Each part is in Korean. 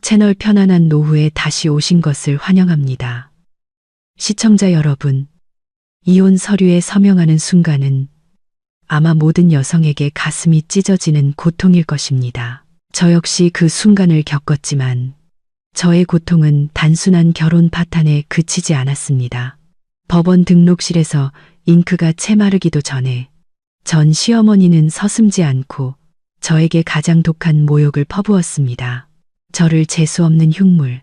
채널 편안한 노후에 다시 오신 것을 환영합니다. 시청자 여러분, 이혼 서류에 서명하는 순간은 아마 모든 여성에게 가슴이 찢어지는 고통일 것입니다. 저 역시 그 순간을 겪었지만 저의 고통은 단순한 결혼 파탄에 그치지 않았습니다. 법원 등록실에서 잉크가 채 마르기도 전에 전 시어머니는 서슴지 않고 저에게 가장 독한 모욕을 퍼부었습니다. 저를 재수없는 흉물,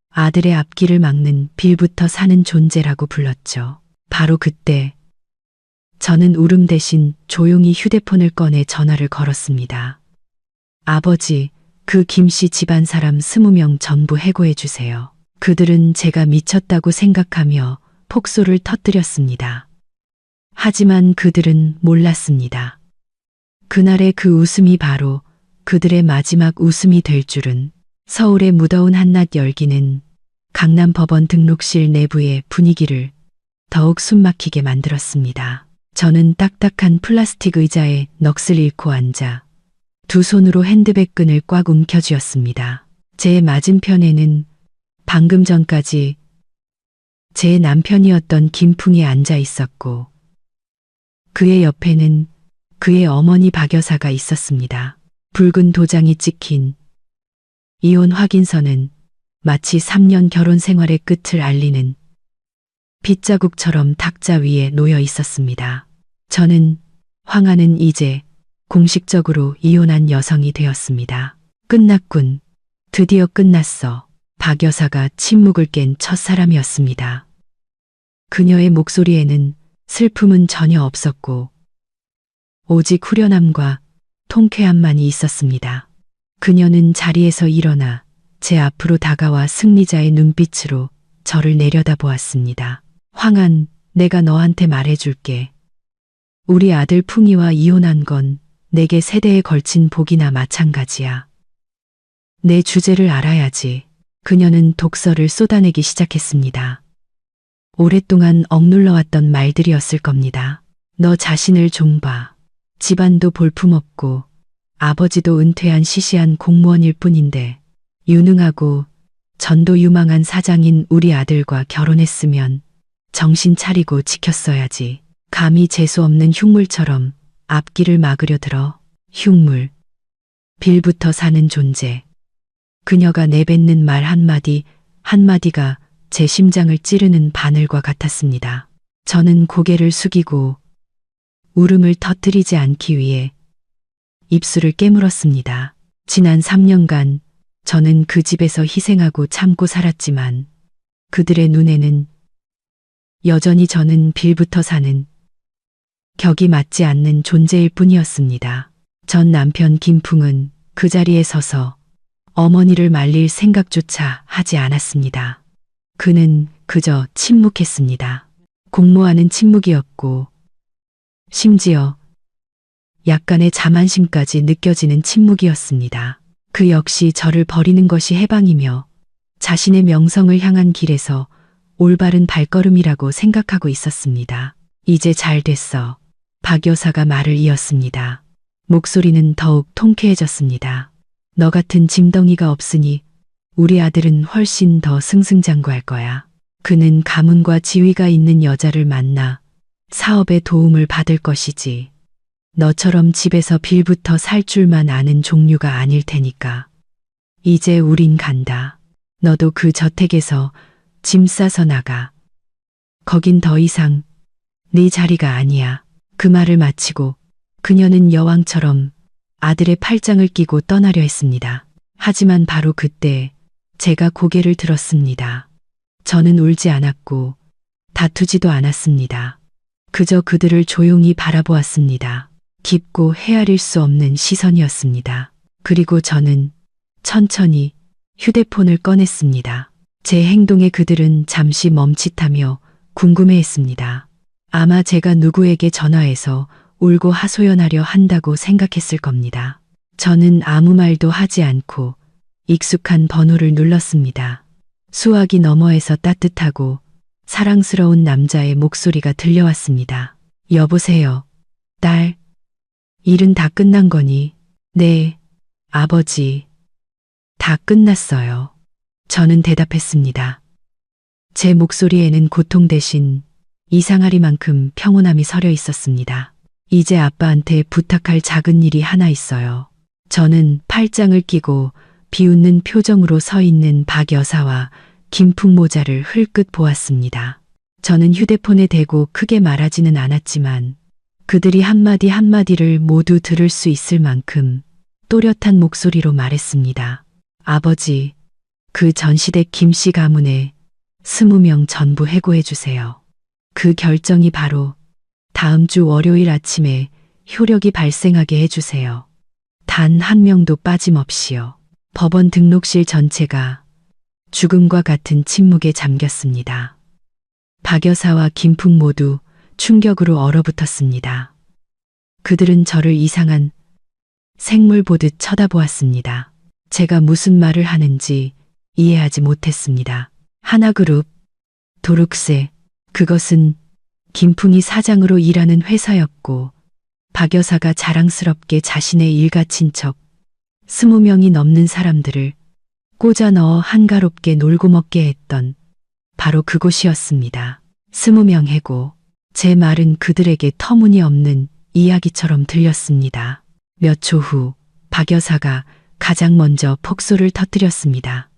아들의 앞길을 막는 빌부터 사는 존재라고 불렀죠. 바로 그때 저는 울음 대신 조용히 휴대폰을 꺼내 전화를 걸었습니다. 아버지, 그 김씨 집안 사람 20명 전부 해고해 주세요. 그들은 제가 미쳤다고 생각하며 폭소를 터뜨렸습니다. 하지만 그들은 몰랐습니다. 그날의 그 웃음이 바로 그들의 마지막 웃음이 될 줄은. 서울의 무더운 한낮 열기는 강남 법원 등록실 내부의 분위기를 더욱 숨막히게 만들었습니다. 저는 딱딱한 플라스틱 의자에 넋을 잃고 앉아 두 손으로 핸드백 끈을 꽉 움켜쥐었습니다. 제 맞은편에는 방금 전까지 제 남편이었던 김풍이 앉아 있었고 그의 옆에는 그의 어머니 박 여사가 있었습니다. 붉은 도장이 찍힌 이혼 확인서는 마치 3년 결혼 생활의 끝을 알리는 빗자국처럼 탁자 위에 놓여 있었습니다. 저는 황하는 이제 공식적으로 이혼한 여성이 되었습니다. 끝났군. 드디어 끝났어. 박 여사가 침묵을 깬 첫사람이었습니다. 그녀의 목소리에는 슬픔은 전혀 없었고 오직 후련함과 통쾌함만이 있었습니다. 그녀는 자리에서 일어나 제 앞으로 다가와 승리자의 눈빛으로 저를 내려다보았습니다. 황한, 내가 너한테 말해줄게. 우리 아들 풍이와 이혼한 건 내게 세대에 걸친 복이나 마찬가지야. 내 주제를 알아야지. 그녀는 독설을 쏟아내기 시작했습니다. 오랫동안 억눌러왔던 말들이었을 겁니다. 너 자신을 좀 봐. 집안도 볼품없고 아버지도 은퇴한 시시한 공무원일 뿐인데 유능하고 전도 유망한 사장인 우리 아들과 결혼했으면 정신 차리고 지켰어야지. 감히 재수없는 흉물처럼 앞길을 막으려 들어. 흉물. 빌부터 사는 존재. 그녀가 내뱉는 말 한마디 한마디가 제 심장을 찌르는 바늘과 같았습니다. 저는 고개를 숙이고 울음을 터뜨리지 않기 위해 입술을 깨물었습니다. 지난 3년간 저는 그 집에서 희생하고 참고 살았지만 그들의 눈에는 여전히 저는 빌부터 사는 격이 맞지 않는 존재일 뿐이었습니다. 전 남편 김풍은 그 자리에 서서 어머니를 말릴 생각조차 하지 않았습니다. 그는 그저 침묵했습니다. 공모하는 침묵이었고 심지어 약간의 자만심까지 느껴지는 침묵이었습니다. 그 역시 저를 버리는 것이 해방이며 자신의 명성을 향한 길에서 올바른 발걸음이라고 생각하고 있었습니다. 이제 잘 됐어. 박 여사가 말을 이었습니다. 목소리는 더욱 통쾌해졌습니다. 너 같은 짐덩이가 없으니 우리 아들은 훨씬 더 승승장구할 거야. 그는 가문과 지위가 있는 여자를 만나 사업에 도움을 받을 것이지. 너처럼 집에서 빌부터 살 줄만 아는 종류가 아닐 테니까. 이제 우린 간다. 너도 그 저택에서 짐 싸서 나가. 거긴 더 이상 네 자리가 아니야. 그 말을 마치고 그녀는 여왕처럼 아들의 팔짱을 끼고 떠나려 했습니다. 하지만 바로 그때 제가 고개를 들었습니다. 저는 울지 않았고 다투지도 않았습니다. 그저 그들을 조용히 바라보았습니다. 깊고 헤아릴 수 없는 시선이었습니다. 그리고 저는 천천히 휴대폰을 꺼냈습니다. 제 행동에 그들은 잠시 멈칫하며 궁금해했습니다. 아마 제가 누구에게 전화해서 울고 하소연하려 한다고 생각했을 겁니다. 저는 아무 말도 하지 않고 익숙한 번호를 눌렀습니다. 수화기 너머에서 따뜻하고 사랑스러운 남자의 목소리가 들려왔습니다. 여보세요, 딸. 일은 다 끝난 거니? 네, 아버지. 다 끝났어요. 저는 대답했습니다. 제 목소리에는 고통 대신 이상하리만큼 평온함이 서려 있었습니다. 이제 아빠한테 부탁할 작은 일이 하나 있어요. 저는 팔짱을 끼고 비웃는 표정으로 서 있는 박 여사와 김풍 모자를 흘끗 보았습니다. 저는 휴대폰에 대고 크게 말하지는 않았지만 그들이 한마디 한마디를 모두 들을 수 있을 만큼 또렷한 목소리로 말했습니다. 아버지, 그 전시댁 김씨 가문에 20명 전부 해고해 주세요. 그 결정이 바로 다음 주 월요일 아침에 효력이 발생하게 해주세요. 단 한 명도 빠짐없이요. 법원 등록실 전체가 죽음과 같은 침묵에 잠겼습니다. 박 여사와 김풍 모두 충격으로 얼어붙었습니다. 그들은 저를 이상한 생물 보듯 쳐다보았습니다. 제가 무슨 말을 하는지 이해하지 못했습니다. 하나그룹, 도룩세, 그것은 김풍이 사장으로 일하는 회사였고 박 여사가 자랑스럽게 자신의 일가 친척 20명이 넘는 사람들을 꽂아 넣어 한가롭게 놀고 먹게 했던 바로 그곳이었습니다. 20명 해고. 제 말은 그들에게 터무니없는 이야기처럼 들렸습니다. 몇 초 후 박 여사가 가장 먼저 폭소를 터뜨렸습니다.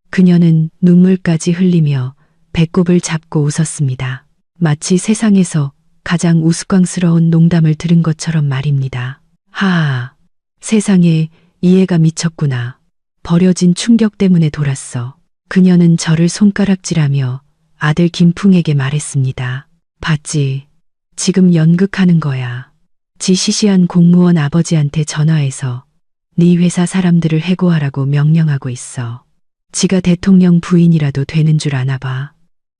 그녀는 눈물까지 흘리며 배꼽을 잡고 웃었습니다. 마치 세상에서 가장 우스꽝스러운 농담을 들은 것처럼 말입니다. 하하, 세상에 이해가 미쳤구나. 버려진 충격 때문에 돌았어. 그녀는 저를 손가락질하며 아들 김풍에게 말했습니다. 봤지? 지금 연극하는 거야. 지 시시한 공무원 아버지한테 전화해서 네 회사 사람들을 해고하라고 명령하고 있어. 지가 대통령 부인이라도 되는 줄 아나 봐.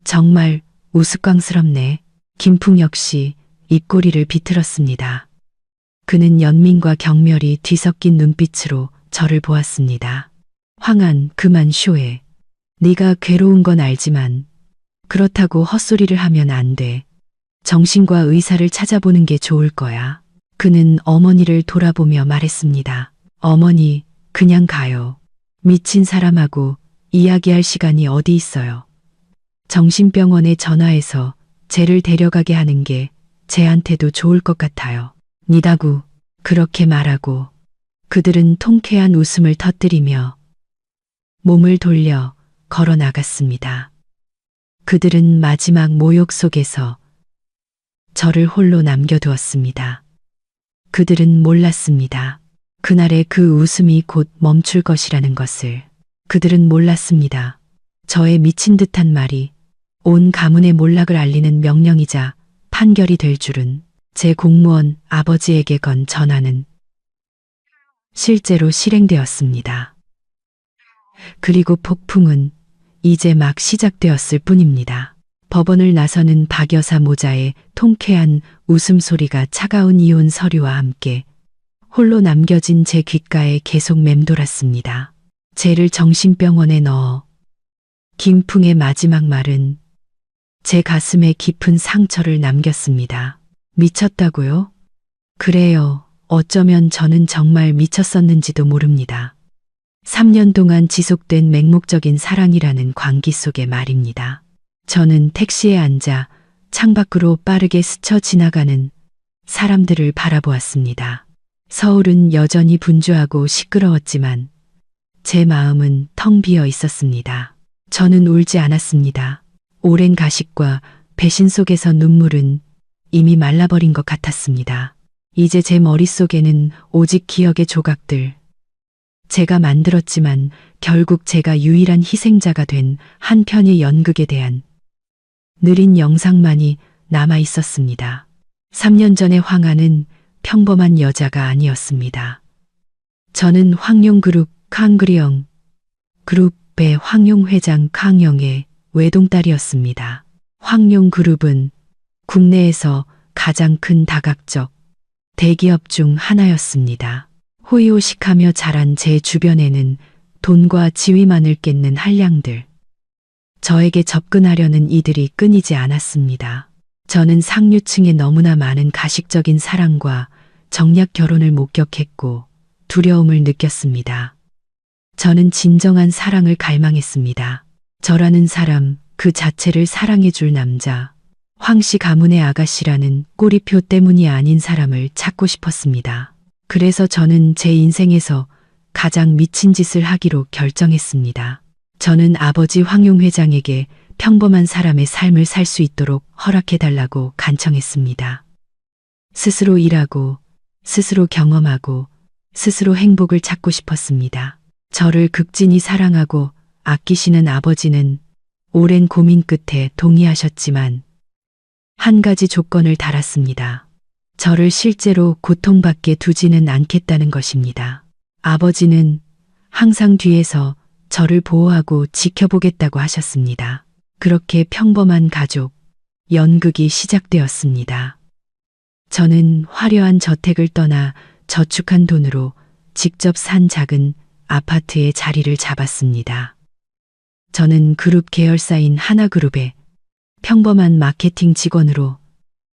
정말 우스꽝스럽네. 김풍 역시 입꼬리를 비틀었습니다. 그는 연민과 경멸이 뒤섞인 눈빛으로 저를 보았습니다. 황한, 그만 쇼해. 네가 괴로운 건 알지만 그렇다고 헛소리를 하면 안 돼. 정신과 의사를 찾아보는 게 좋을 거야. 그는 어머니를 돌아보며 말했습니다. 어머니, 그냥 가요. 미친 사람하고 이야기할 시간이 어디 있어요. 정신병원에 전화해서 쟤를 데려가게 하는 게 쟤한테도 좋을 것 같아요. 니다구, 그렇게 말하고 그들은 통쾌한 웃음을 터뜨리며 몸을 돌려 걸어 나갔습니다. 그들은 마지막 모욕 속에서 저를 홀로 남겨두었습니다. 그들은 몰랐습니다. 그날의 그 웃음이 곧 멈출 것이라는 것을. 그들은 몰랐습니다. 저의 미친 듯한 말이 온 가문의 몰락을 알리는 명령이자 판결이 될 줄은. 제 공무원 아버지에게 건 전화는 실제로 실행되었습니다. 그리고 폭풍은 이제 막 시작되었을 뿐입니다. 법원을 나서는 박 여사 모자의 통쾌한 웃음소리가 차가운 이혼 서류와 함께 홀로 남겨진 제 귓가에 계속 맴돌았습니다. 쟤를 정신병원에 넣어. 김풍의 마지막 말은 제 가슴에 깊은 상처를 남겼습니다. 미쳤다고요? 그래요. 어쩌면 저는 정말 미쳤었는지도 모릅니다. 3년 동안 지속된 맹목적인 사랑이라는 광기 속에 말입니다. 저는 택시에 앉아 창밖으로 빠르게 스쳐 지나가는 사람들을 바라보았습니다. 서울은 여전히 분주하고 시끄러웠지만 제 마음은 텅 비어 있었습니다. 저는 울지 않았습니다. 오랜 가식과 배신 속에서 눈물은 이미 말라버린 것 같았습니다. 이제 제 머릿속에는 오직 기억의 조각들. 제가 만들었지만 결국 제가 유일한 희생자가 된 한 편의 연극에 대한 느린 영상만이 남아 있었습니다. 3년 전의 황하는 평범한 여자가 아니었습니다. 저는 황룡그룹 캉그리영 그룹의 황룡 회장 캉영의 외동딸이었습니다. 황룡그룹은 국내에서 가장 큰 다각적 대기업 중 하나였습니다. 호의호식하며 자란 제 주변에는 돈과 지위만을 깼는 한량들. 저에게 접근하려는 이들이 끊이지 않았습니다. 저는 상류층의 너무나 많은 가식적인 사랑과 정략 결혼을 목격했고 두려움을 느꼈습니다. 저는 진정한 사랑을 갈망했습니다. 저라는 사람 그 자체를 사랑해줄 남자, 황씨 가문의 아가씨라는 꼬리표 때문이 아닌 사람을 찾고 싶었습니다. 그래서 저는 제 인생에서 가장 미친 짓을 하기로 결정했습니다. 저는 아버지 황용 회장에게 평범한 사람의 삶을 살 수 있도록 허락해달라고 간청했습니다. 스스로 일하고, 스스로 경험하고, 스스로 행복을 찾고 싶었습니다. 저를 극진히 사랑하고 아끼시는 아버지는 오랜 고민 끝에 동의하셨지만 한 가지 조건을 달았습니다. 저를 실제로 고통받게 두지는 않겠다는 것입니다. 아버지는 항상 뒤에서 저를 보호하고 지켜보겠다고 하셨습니다. 그렇게 평범한 가족, 연극이 시작되었습니다. 저는 화려한 저택을 떠나 저축한 돈으로 직접 산 작은 아파트에 자리를 잡았습니다. 저는 그룹 계열사인 하나그룹의 평범한 마케팅 직원으로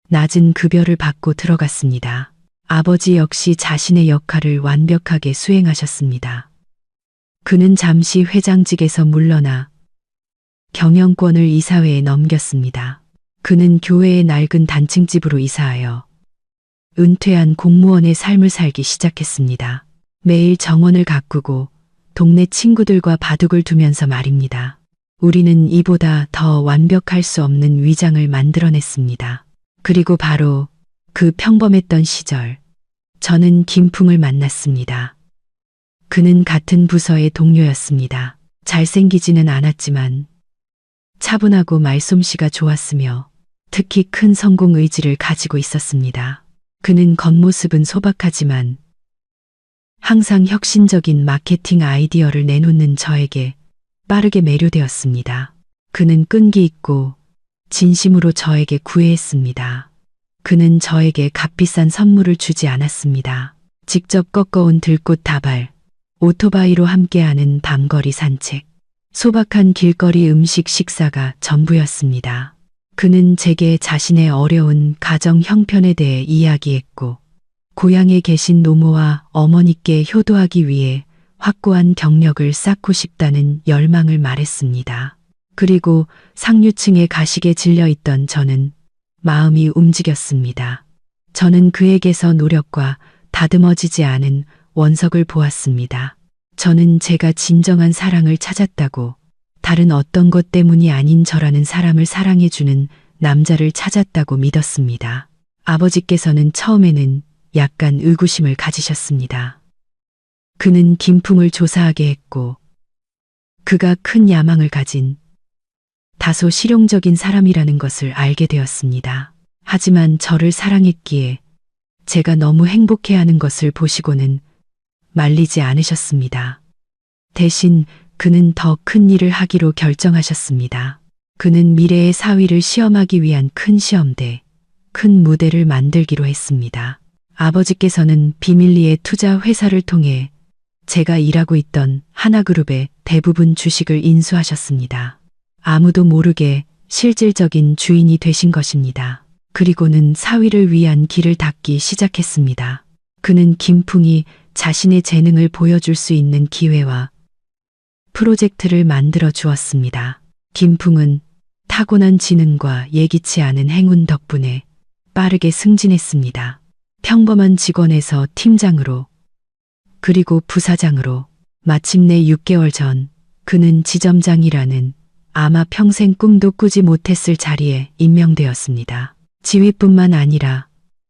낮은 급여를 받고 들어갔습니다. 아버지 역시 자신의 역할을 완벽하게 수행하셨습니다. 그는 잠시 회장직에서 물러나 경영권을 이사회에 넘겼습니다. 그는 교회의 낡은 단층집으로 이사하여 은퇴한 공무원의 삶을 살기 시작했습니다. 매일 정원을 가꾸고 동네 친구들과 바둑을 두면서 말입니다. 우리는 이보다 더 완벽할 수 없는 위장을 만들어냈습니다. 그리고 바로 그 평범했던 시절, 저는 김풍을 만났습니다. 그는 같은 부서의 동료였습니다. 잘생기지는 않았지만 차분하고 말솜씨가 좋았으며 특히 큰 성공 의지를 가지고 있었습니다. 그는 겉모습은 소박하지만 항상 혁신적인 마케팅 아이디어를 내놓는 저에게 빠르게 매료되었습니다. 그는 끈기 있고 진심으로 저에게 구애했습니다. 그는 저에게 값비싼 선물을 주지 않았습니다. 직접 꺾어온 들꽃 다발, 오토바이로 함께하는 밤거리 산책, 소박한 길거리 음식 식사가 전부였습니다. 그는 제게 자신의 어려운 가정 형편에 대해 이야기했고, 고향에 계신 노모와 어머니께 효도하기 위해 확고한 경력을 쌓고 싶다는 열망을 말했습니다. 그리고 상류층의 가식에 질려있던 저는 마음이 움직였습니다. 저는 그에게서 노력과 다듬어지지 않은 원석을 보았습니다. 저는 제가 진정한 사랑을 찾았다고, 다른 어떤 것 때문이 아닌 저라는 사람을 사랑해주는 남자를 찾았다고 믿었습니다. 아버지께서는 처음에는 약간 의구심을 가지셨습니다. 그는 김풍을 조사하게 했고, 그가 큰 야망을 가진 다소 실용적인 사람이라는 것을 알게 되었습니다. 하지만 저를 사랑했기에 제가 너무 행복해하는 것을 보시고는 말리지 않으셨습니다. 대신 그는 더 큰 일을 하기로 결정하셨습니다. 그는 미래의 사위를 시험하기 위한 큰 시험대, 큰 무대를 만들기로 했습니다. 아버지께서는 비밀리에 투자 회사를 통해 제가 일하고 있던 하나그룹의 대부분 주식을 인수하셨습니다. 아무도 모르게 실질적인 주인이 되신 것입니다. 그리고는 사위를 위한 길을 닫기 시작했습니다. 그는 김풍이 자신의 재능을 보여줄 수 있는 기회와 프로젝트를 만들어 주었습니다. 김풍은 타고난 지능과 예기치 않은 행운 덕분에 빠르게 승진했습니다. 평범한 직원에서 팀장으로, 그리고 부사장으로, 마침내 6개월 전 그는 지점장이라는 아마 평생 꿈도 꾸지 못했을 자리에 임명되었습니다. 지위뿐만 아니라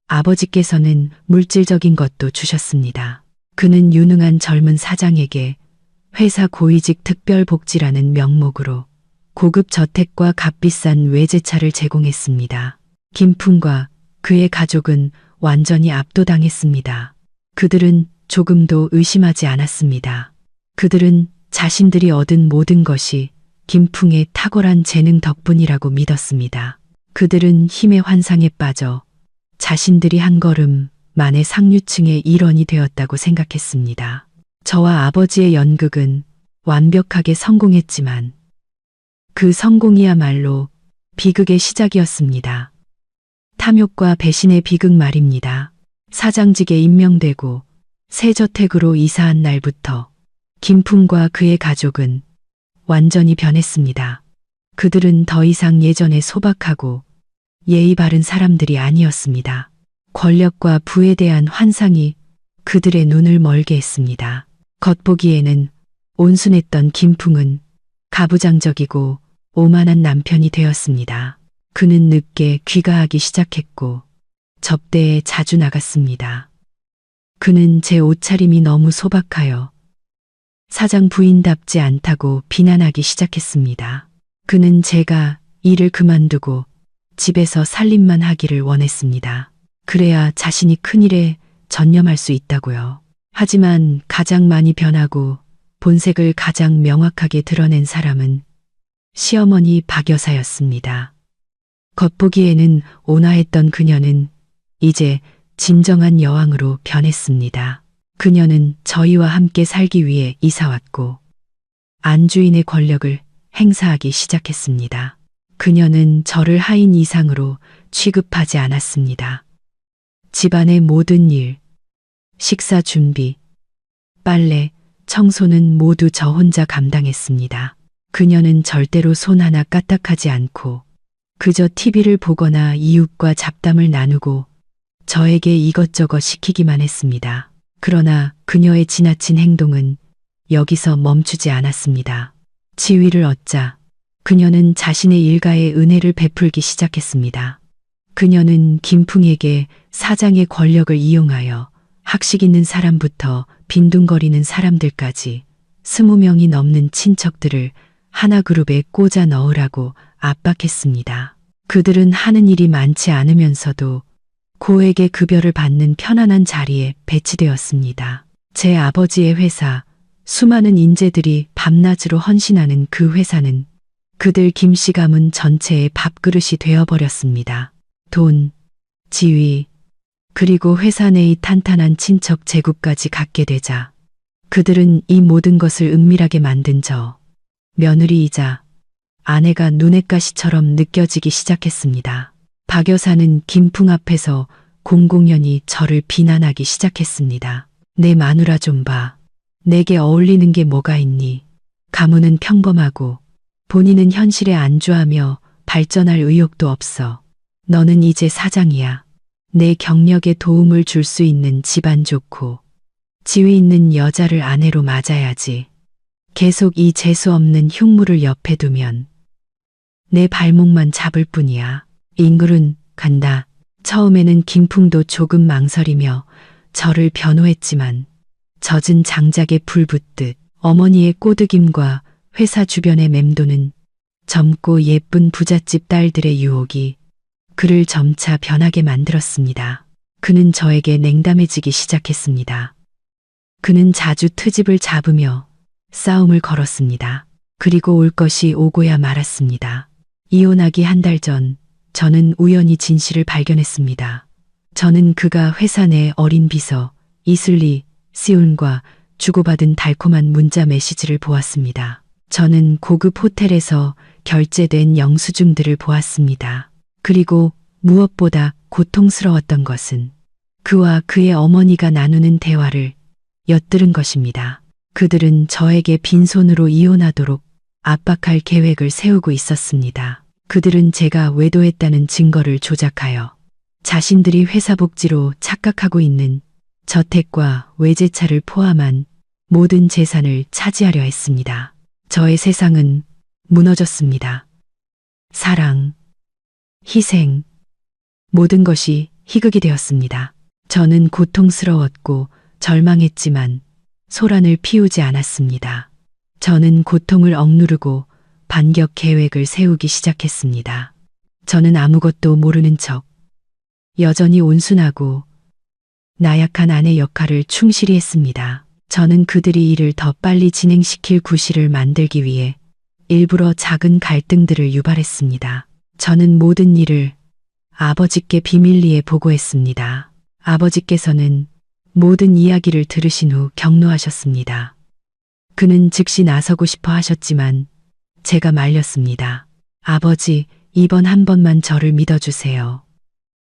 아버지께서는 물질적인 것도 주셨습니다. 그는 유능한 젊은 사장에게 회사 고위직 특별복지라는 명목으로 고급 저택과 값비싼 외제차를 제공했습니다. 김풍과 그의 가족은 완전히 압도당했습니다. 그들은 조금도 의심하지 않았습니다. 그들은 자신들이 얻은 모든 것이 김풍의 탁월한 재능 덕분이라고 믿었습니다. 그들은 힘의 환상에 빠져 자신들이 한 걸음 만의 상류층의 일원이 되었다고 생각했습니다. 저와 아버지의 연극은 완벽하게 성공했지만 그 성공이야말로 비극의 시작이었습니다. 탐욕과 배신의 비극 말입니다. 사장직에 임명되고 새 저택으로 이사한 날부터 김풍과 그의 가족은 완전히 변했습니다. 그들은 더 이상 예전의 소박하고 예의 바른 사람들이 아니었습니다. 권력과 부에 대한 환상이 그들의 눈을 멀게 했습니다. 겉보기에는 온순했던 김풍은 가부장적이고 오만한 남편이 되었습니다. 그는 늦게 귀가하기 시작했고 접대에 자주 나갔습니다. 그는 제 옷차림이 너무 소박하여 사장 부인답지 않다고 비난하기 시작했습니다. 그는 제가 일을 그만두고 집에서 살림만 하기를 원했습니다. 그래야 자신이 큰일에 전념할 수 있다고요. 하지만 가장 많이 변하고 본색을 가장 명확하게 드러낸 사람은 시어머니 박 여사였습니다. 겉보기에는 온화했던 그녀는 이제 진정한 여왕으로 변했습니다. 그녀는 저희와 함께 살기 위해 이사왔고 안주인의 권력을 행사하기 시작했습니다. 그녀는 저를 하인 이상으로 취급하지 않았습니다. 집안의 모든 일, 식사 준비, 빨래, 청소는 모두 저 혼자 감당했습니다. 그녀는 절대로 손 하나 까딱하지 않고 그저 TV를 보거나 이웃과 잡담을 나누고 저에게 이것저것 시키기만 했습니다. 그러나 그녀의 지나친 행동은 여기서 멈추지 않았습니다. 지위를 얻자 그녀는 자신의 일가에 은혜를 베풀기 시작했습니다. 그녀는 김풍에게 사장의 권력을 이용하여 학식 있는 사람부터 빈둥거리는 사람들까지 20명이 넘는 친척들을 하나 그룹에 꽂아 넣으라고 압박했습니다. 그들은 하는 일이 많지 않으면서도 고액의 급여를 받는 편안한 자리에 배치되었습니다. 제 아버지의 회사, 수많은 인재들이 밤낮으로 헌신하는 그 회사는 그들 김씨 가문 전체의 밥그릇이 되어버렸습니다. 돈, 지위, 그리고 회사 내의 탄탄한 친척 제국까지 갖게 되자 그들은 이 모든 것을 은밀하게 만든 저 며느리이자 아내가 눈엣 가시처럼 느껴지기 시작했습니다. 박 여사는 김풍 앞에서 공공연히 저를 비난하기 시작했습니다. 내 마누라 좀 봐. 내게 어울리는 게 뭐가 있니? 가문은 평범하고 본인은 현실에 안주하며 발전할 의욕도 없어. 너는 이제 사장이야. 내 경력에 도움을 줄 수 있는 집안 좋고 지위 있는 여자를 아내로 맞아야지. 계속 이 재수없는 흉물을 옆에 두면 내 발목만 잡을 뿐이야. 잉글은 간다. 처음에는 김풍도 조금 망설이며 저를 변호했지만 젖은 장작에 불 붙듯 어머니의 꼬드김과 회사 주변의 맴도는 젊고 예쁜 부잣집 딸들의 유혹이 그를 점차 변하게 만들었습니다. 그는 저에게 냉담해지기 시작했습니다. 그는 자주 트집을 잡으며 싸움을 걸었습니다. 그리고 올 것이 오고야 말았습니다. 이혼하기 한 달 전 저는 우연히 진실을 발견했습니다. 저는 그가 회사 내 어린 비서 이슬리 시온과 주고받은 달콤한 문자 메시지를 보았습니다. 저는 고급 호텔에서 결제된 영수증들을 보았습니다. 그리고 무엇보다 고통스러웠던 것은 그와 그의 어머니가 나누는 대화를 엿들은 것입니다. 그들은 저에게 빈손으로 이혼하도록 압박할 계획을 세우고 있었습니다. 그들은 제가 외도했다는 증거를 조작하여 자신들이 회사 복지로 착각하고 있는 저택과 외제차를 포함한 모든 재산을 차지하려 했습니다. 저의 세상은 무너졌습니다. 사랑, 희생, 모든 것이 희극이 되었습니다. 저는 고통스러웠고 절망했지만 소란을 피우지 않았습니다. 저는 고통을 억누르고 반격 계획을 세우기 시작했습니다. 저는 아무것도 모르는 척 여전히 온순하고 나약한 아내 역할을 충실히 했습니다. 저는 그들이 일을 더 빨리 진행시킬 구실을 만들기 위해 일부러 작은 갈등들을 유발했습니다. 저는 모든 일을 아버지께 비밀리에 보고했습니다. 아버지께서는 모든 이야기를 들으신 후 격노하셨습니다. 그는 즉시 나서고 싶어 하셨지만 제가 말렸습니다. 아버지, 이번 한 번만 저를 믿어주세요.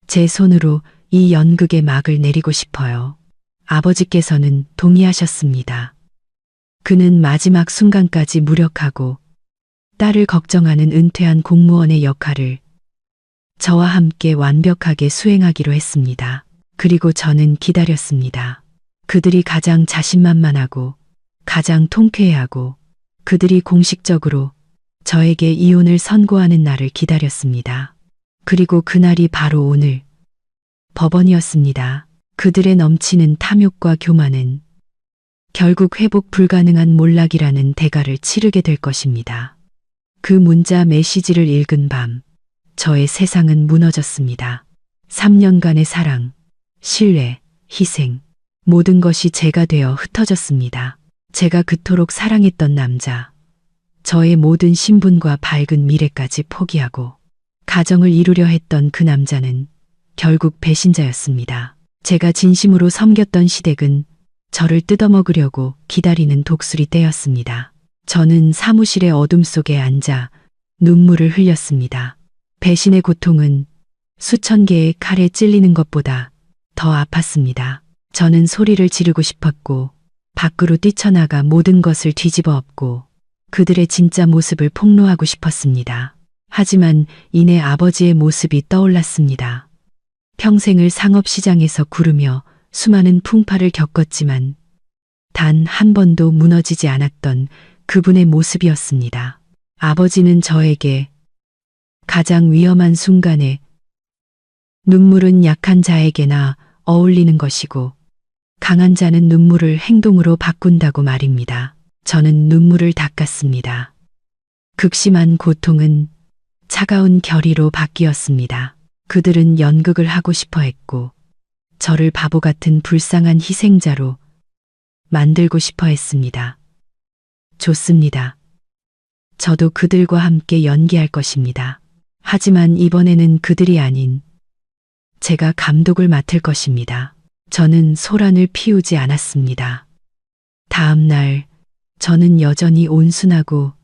제 손으로 이 연극의 막을 내리고 싶어요. 아버지께서는 동의하셨습니다. 그는 마지막 순간까지 무력하고 딸을 걱정하는 은퇴한 공무원의 역할을 저와 함께 완벽하게 수행하기로 했습니다. 그리고 저는 기다렸습니다. 그들이 가장 자신만만하고 가장 통쾌해하고 그들이 공식적으로 저에게 이혼을 선고하는 날을 기다렸습니다. 그리고 그날이 바로 오늘 법원이었습니다. 그들의 넘치는 탐욕과 교만은 결국 회복 불가능한 몰락이라는 대가를 치르게 될 것입니다. 그 문자 메시지를 읽은 밤, 저의 세상은 무너졌습니다. 3년간의 사랑, 신뢰, 희생, 모든 것이 제가 되어 흩어졌습니다. 제가 그토록 사랑했던 남자, 저의 모든 신분과 밝은 미래까지 포기하고 가정을 이루려 했던 그 남자는 결국 배신자였습니다. 제가 진심으로 섬겼던 시댁은 저를 뜯어먹으려고 기다리는 독수리 떼였습니다. 저는 사무실의 어둠 속에 앉아 눈물을 흘렸습니다. 배신의 고통은 수천 개의 칼에 찔리는 것보다 더 아팠습니다. 저는 소리를 지르고 싶었고 밖으로 뛰쳐나가 모든 것을 뒤집어 엎고 그들의 진짜 모습을 폭로하고 싶었습니다. 하지만 이내 아버지의 모습이 떠올랐습니다. 평생을 상업시장에서 구르며 수많은 풍파를 겪었지만 단 한 번도 무너지지 않았던 그분의 모습이었습니다. 아버지는 저에게 가장 위험한 순간에 눈물은 약한 자에게나 어울리는 것이고 강한 자는 눈물을 행동으로 바꾼다고 말입니다. 저는 눈물을 닦았습니다. 극심한 고통은 차가운 결의로 바뀌었습니다. 그들은 연극을 하고 싶어 했고 저를 바보 같은 불쌍한 희생자로 만들고 싶어 했습니다. 좋습니다. 저도 그들과 함께 연기할 것입니다. 하지만 이번에는 그들이 아닌 제가 감독을 맡을 것입니다. 저는 소란을 피우지 않았습니다. 다음 날 저는 여전히 온순하고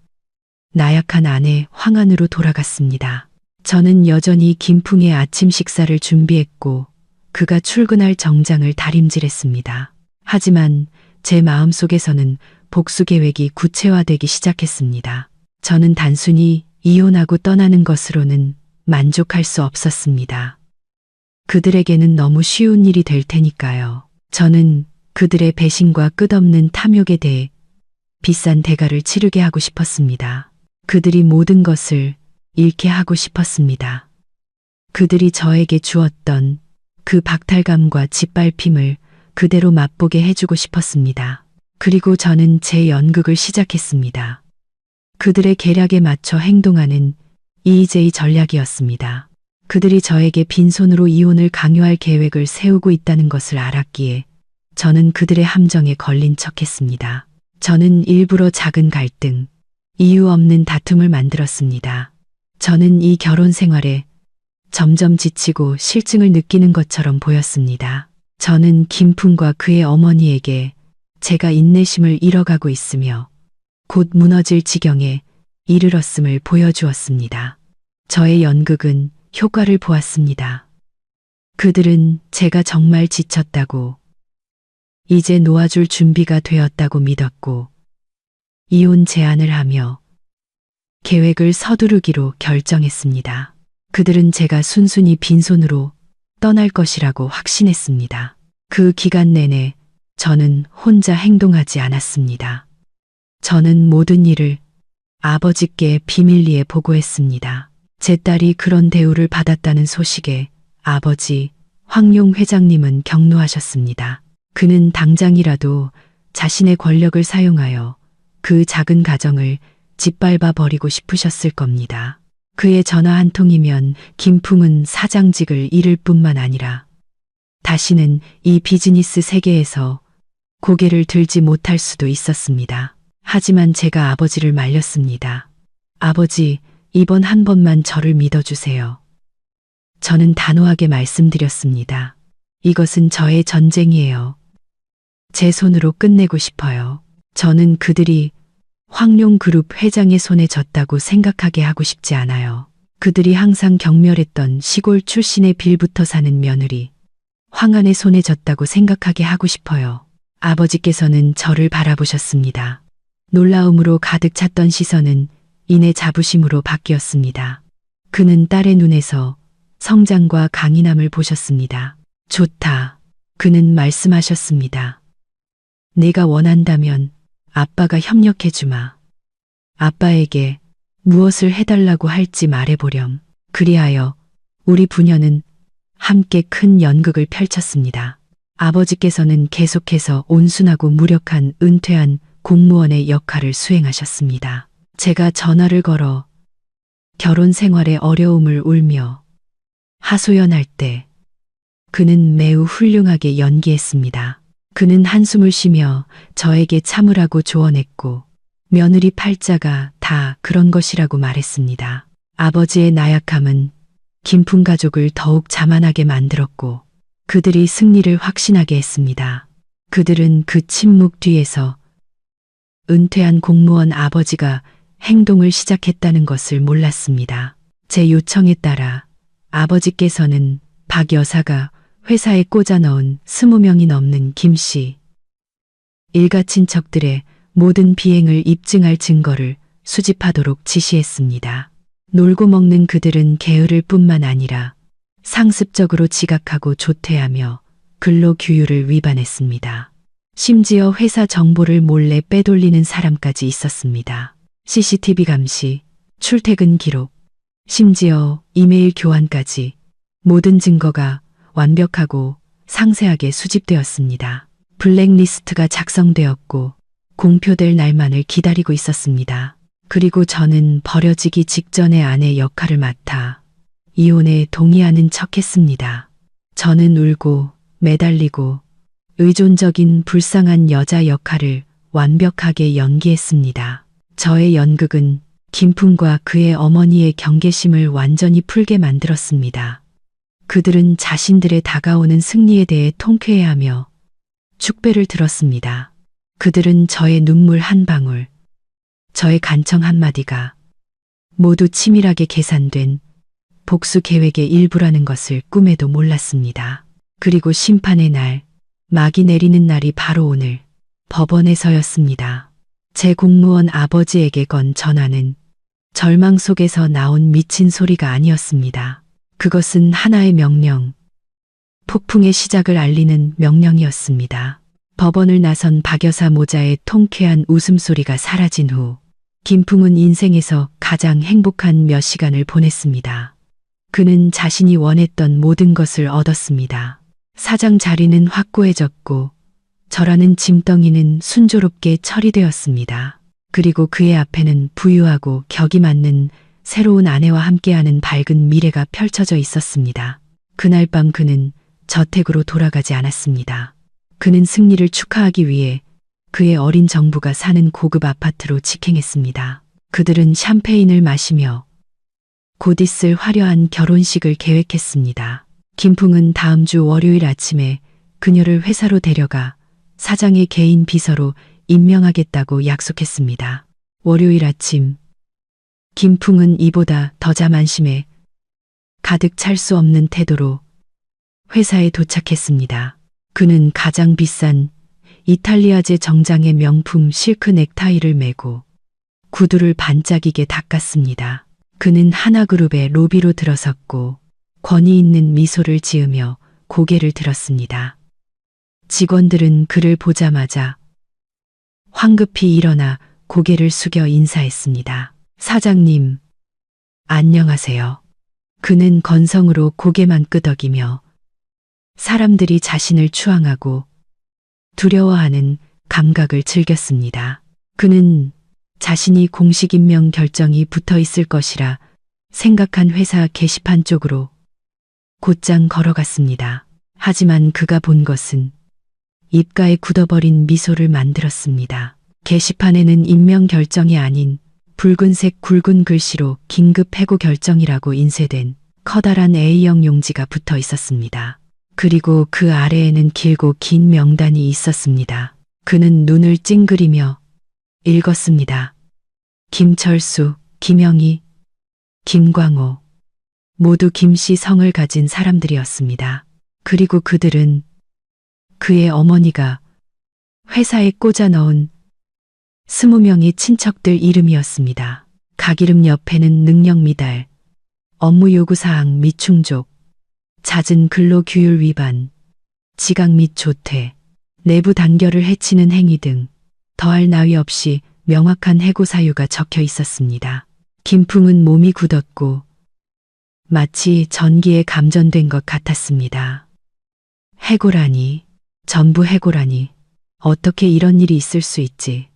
나약한 아내 황안으로 돌아갔습니다. 저는 여전히 김풍의 아침 식사를 준비했고 그가 출근할 정장을 다림질했습니다. 하지만 제 마음속에서는 복수 계획이 구체화되기 시작했습니다. 저는 단순히 이혼하고 떠나는 것으로는 만족할 수 없었습니다. 그들에게는 너무 쉬운 일이 될 테니까요. 저는 그들의 배신과 끝없는 탐욕에 대해 비싼 대가를 치르게 하고 싶었습니다. 그들이 모든 것을 잃게 하고 싶었습니다. 그들이 저에게 주었던 그 박탈감과 짓밟힘을 그대로 맛보게 해주고 싶었습니다. 그리고 저는 제 연극을 시작했습니다. 그들의 계략에 맞춰 행동하는 EJ 전략이었습니다. 그들이 저에게 빈손으로 이혼을 강요할 계획을 세우고 있다는 것을 알았기에 저는 그들의 함정에 걸린 척했습니다. 저는 일부러 작은 갈등, 이유 없는 다툼을 만들었습니다. 저는 이 결혼 생활에 점점 지치고 실증을 느끼는 것처럼 보였습니다. 저는 김풍과 그의 어머니에게 제가 인내심을 잃어가고 있으며 곧 무너질 지경에 이르렀음을 보여주었습니다. 저의 연극은 효과를 보았습니다. 그들은 제가 정말 지쳤다고, 이제 놓아줄 준비가 되었다고 믿었고, 이혼 제안을 하며 계획을 서두르기로 결정했습니다. 그들은 제가 순순히 빈손으로 떠날 것이라고 확신했습니다. 그 기간 내내 저는 혼자 행동하지 않았습니다. 저는 모든 일을 아버지께 비밀리에 보고했습니다. 제 딸이 그런 대우를 받았다는 소식에 아버지 황용 회장님은 격노하셨습니다. 그는 당장이라도 자신의 권력을 사용하여 그 작은 가정을 짓밟아 버리고 싶으셨을 겁니다. 그의 전화 한 통이면 김풍은 사장직을 잃을 뿐만 아니라 다시는 이 비즈니스 세계에서 고개를 들지 못할 수도 있었습니다. 하지만 제가 아버지를 말렸습니다. 아버지, 이번 한 번만 저를 믿어주세요. 저는 단호하게 말씀드렸습니다. 이것은 저의 전쟁이에요. 제 손으로 끝내고 싶어요. 저는 그들이 황룡그룹 회장의 손에 졌다고 생각하게 하고 싶지 않아요. 그들이 항상 경멸했던 시골 출신의 빌부터 사는 며느리 황안의 손에 졌다고 생각하게 하고 싶어요. 아버지께서는 저를 바라보셨습니다. 놀라움으로 가득 찼던 시선은 이내 자부심으로 바뀌었습니다. 그는 딸의 눈에서 성장과 강인함을 보셨습니다. 좋다. 그는 말씀하셨습니다. 내가 원한다면 아빠가 협력해주마. 아빠에게 무엇을 해달라고 할지 말해보렴. 그리하여 우리 부녀는 함께 큰 연극을 펼쳤습니다. 아버지께서는 계속해서 온순하고 무력한 은퇴한 공무원의 역할을 수행하셨습니다. 제가 전화를 걸어 결혼 생활의 어려움을 울며 하소연할 때 그는 매우 훌륭하게 연기했습니다. 그는 한숨을 쉬며 저에게 참으라고 조언했고 며느리 팔자가 다 그런 것이라고 말했습니다. 아버지의 나약함은 김풍 가족을 더욱 자만하게 만들었고 그들이 승리를 확신하게 했습니다. 그들은 그 침묵 뒤에서 은퇴한 공무원 아버지가 행동을 시작했다는 것을 몰랐습니다. 제 요청에 따라 아버지께서는 박 여사가 회사에 꽂아 넣은 20명이 넘는 김 씨 일가 친척들의 모든 비행을 입증할 증거를 수집하도록 지시했습니다. 놀고 먹는 그들은 게으를 뿐만 아니라 상습적으로 지각하고 조퇴하며 근로규율을 위반했습니다. 심지어 회사 정보를 몰래 빼돌리는 사람까지 있었습니다. CCTV 감시, 출퇴근 기록, 심지어 이메일 교환까지 모든 증거가 완벽하고 상세하게 수집되었습니다. 블랙리스트가 작성되었고 공표될 날만을 기다리고 있었습니다. 그리고 저는 버려지기 직전에 아내 역할을 맡아 이혼에 동의하는 척했습니다. 저는 울고 매달리고 의존적인 불쌍한 여자 역할을 완벽하게 연기했습니다. 저의 연극은 김풍과 그의 어머니의 경계심을 완전히 풀게 만들었습니다. 그들은 자신들의 다가오는 승리에 대해 통쾌해하며 축배를 들었습니다. 그들은 저의 눈물 한 방울, 저의 간청 한마디가 모두 치밀하게 계산된 복수 계획의 일부라는 것을 꿈에도 몰랐습니다. 그리고 심판의 날, 막이 내리는 날이 바로 오늘 법원에서였습니다. 제 공무원 아버지에게 건 전화는 절망 속에서 나온 미친 소리가 아니었습니다. 그것은 하나의 명령, 폭풍의 시작을 알리는 명령이었습니다. 법원을 나선 박 여사 모자의 통쾌한 웃음소리가 사라진 후 김풍은 인생에서 가장 행복한 몇 시간을 보냈습니다. 그는 자신이 원했던 모든 것을 얻었습니다. 사장 자리는 확고해졌고 저라는 짐덩이는 순조롭게 처리되었습니다. 그리고 그의 앞에는 부유하고 격이 맞는 새로운 아내와 함께하는 밝은 미래가 펼쳐져 있었습니다. 그날 밤 그는 저택으로 돌아가지 않았습니다. 그는 승리를 축하하기 위해 그의 어린 정부가 사는 고급 아파트로 직행했습니다. 그들은 샴페인을 마시며 곧 있을 화려한 결혼식을 계획했습니다. 김풍은 다음 주 월요일 아침에 그녀를 회사로 데려가 사장의 개인 비서로 임명하겠다고 약속했습니다. 월요일 아침, 김풍은 이보다 더 자만심에 가득 찰 수 없는 태도로 회사에 도착했습니다. 그는 가장 비싼 이탈리아제 정장의 명품 실크 넥타이를 메고 구두를 반짝이게 닦았습니다. 그는 하나그룹의 로비로 들어섰고 권위 있는 미소를 지으며 고개를 들었습니다. 직원들은 그를 보자마자 황급히 일어나 고개를 숙여 인사했습니다. 사장님, 안녕하세요. 그는 건성으로 고개만 끄덕이며 사람들이 자신을 추앙하고 두려워하는 감각을 즐겼습니다. 그는 자신이 공식 임명 결정이 붙어 있을 것이라 생각한 회사 게시판 쪽으로 곧장 걸어갔습니다. 하지만 그가 본 것은 입가에 굳어버린 미소를 만들었습니다. 게시판에는 임명 결정이 아닌 붉은색 굵은 글씨로 긴급 해고 결정이라고 인쇄된 커다란 A형 용지가 붙어 있었습니다. 그리고 그 아래에는 길고 긴 명단이 있었습니다. 그는 눈을 찡그리며 읽었습니다. 김철수, 김영희, 김광호, 모두 김씨 성을 가진 사람들이었습니다. 그리고 그들은 그의 어머니가 회사에 꽂아 넣은 20명의 친척들 이름이었습니다. 각 이름 옆에는 능력 미달, 업무 요구사항 미충족, 잦은 근로규율 위반, 지각 및 조퇴, 내부 단결을 해치는 행위 등 더할 나위 없이 명확한 해고 사유가 적혀 있었습니다. 김풍은 몸이 굳었고 마치 전기에 감전된 것 같았습니다. 해고라니, 전부 해고라니, 어떻게 이런 일이 있을 수 있지?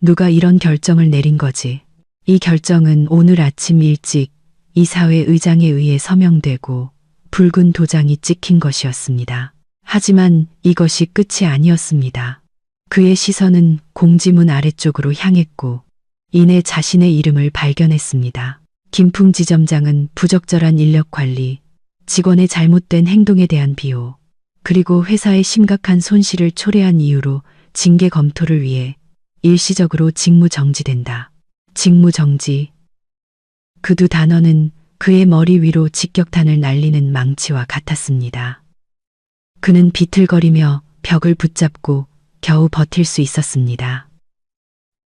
누가 이런 결정을 내린 거지? 이 결정은 오늘 아침 일찍 이사회 의장에 의해 서명되고 붉은 도장이 찍힌 것이었습니다. 하지만 이것이 끝이 아니었습니다. 그의 시선은 공지문 아래쪽으로 향했고 이내 자신의 이름을 발견했습니다. 김풍 지점장은 부적절한 인력 관리, 직원의 잘못된 행동에 대한 비호, 그리고 회사의 심각한 손실을 초래한 이유로 징계 검토를 위해 일시적으로 직무 정지된다. 직무 정지. 그 두 단어는 그의 머리 위로 직격탄을 날리는 망치와 같았습니다. 그는 비틀거리며 벽을 붙잡고 겨우 버틸 수 있었습니다.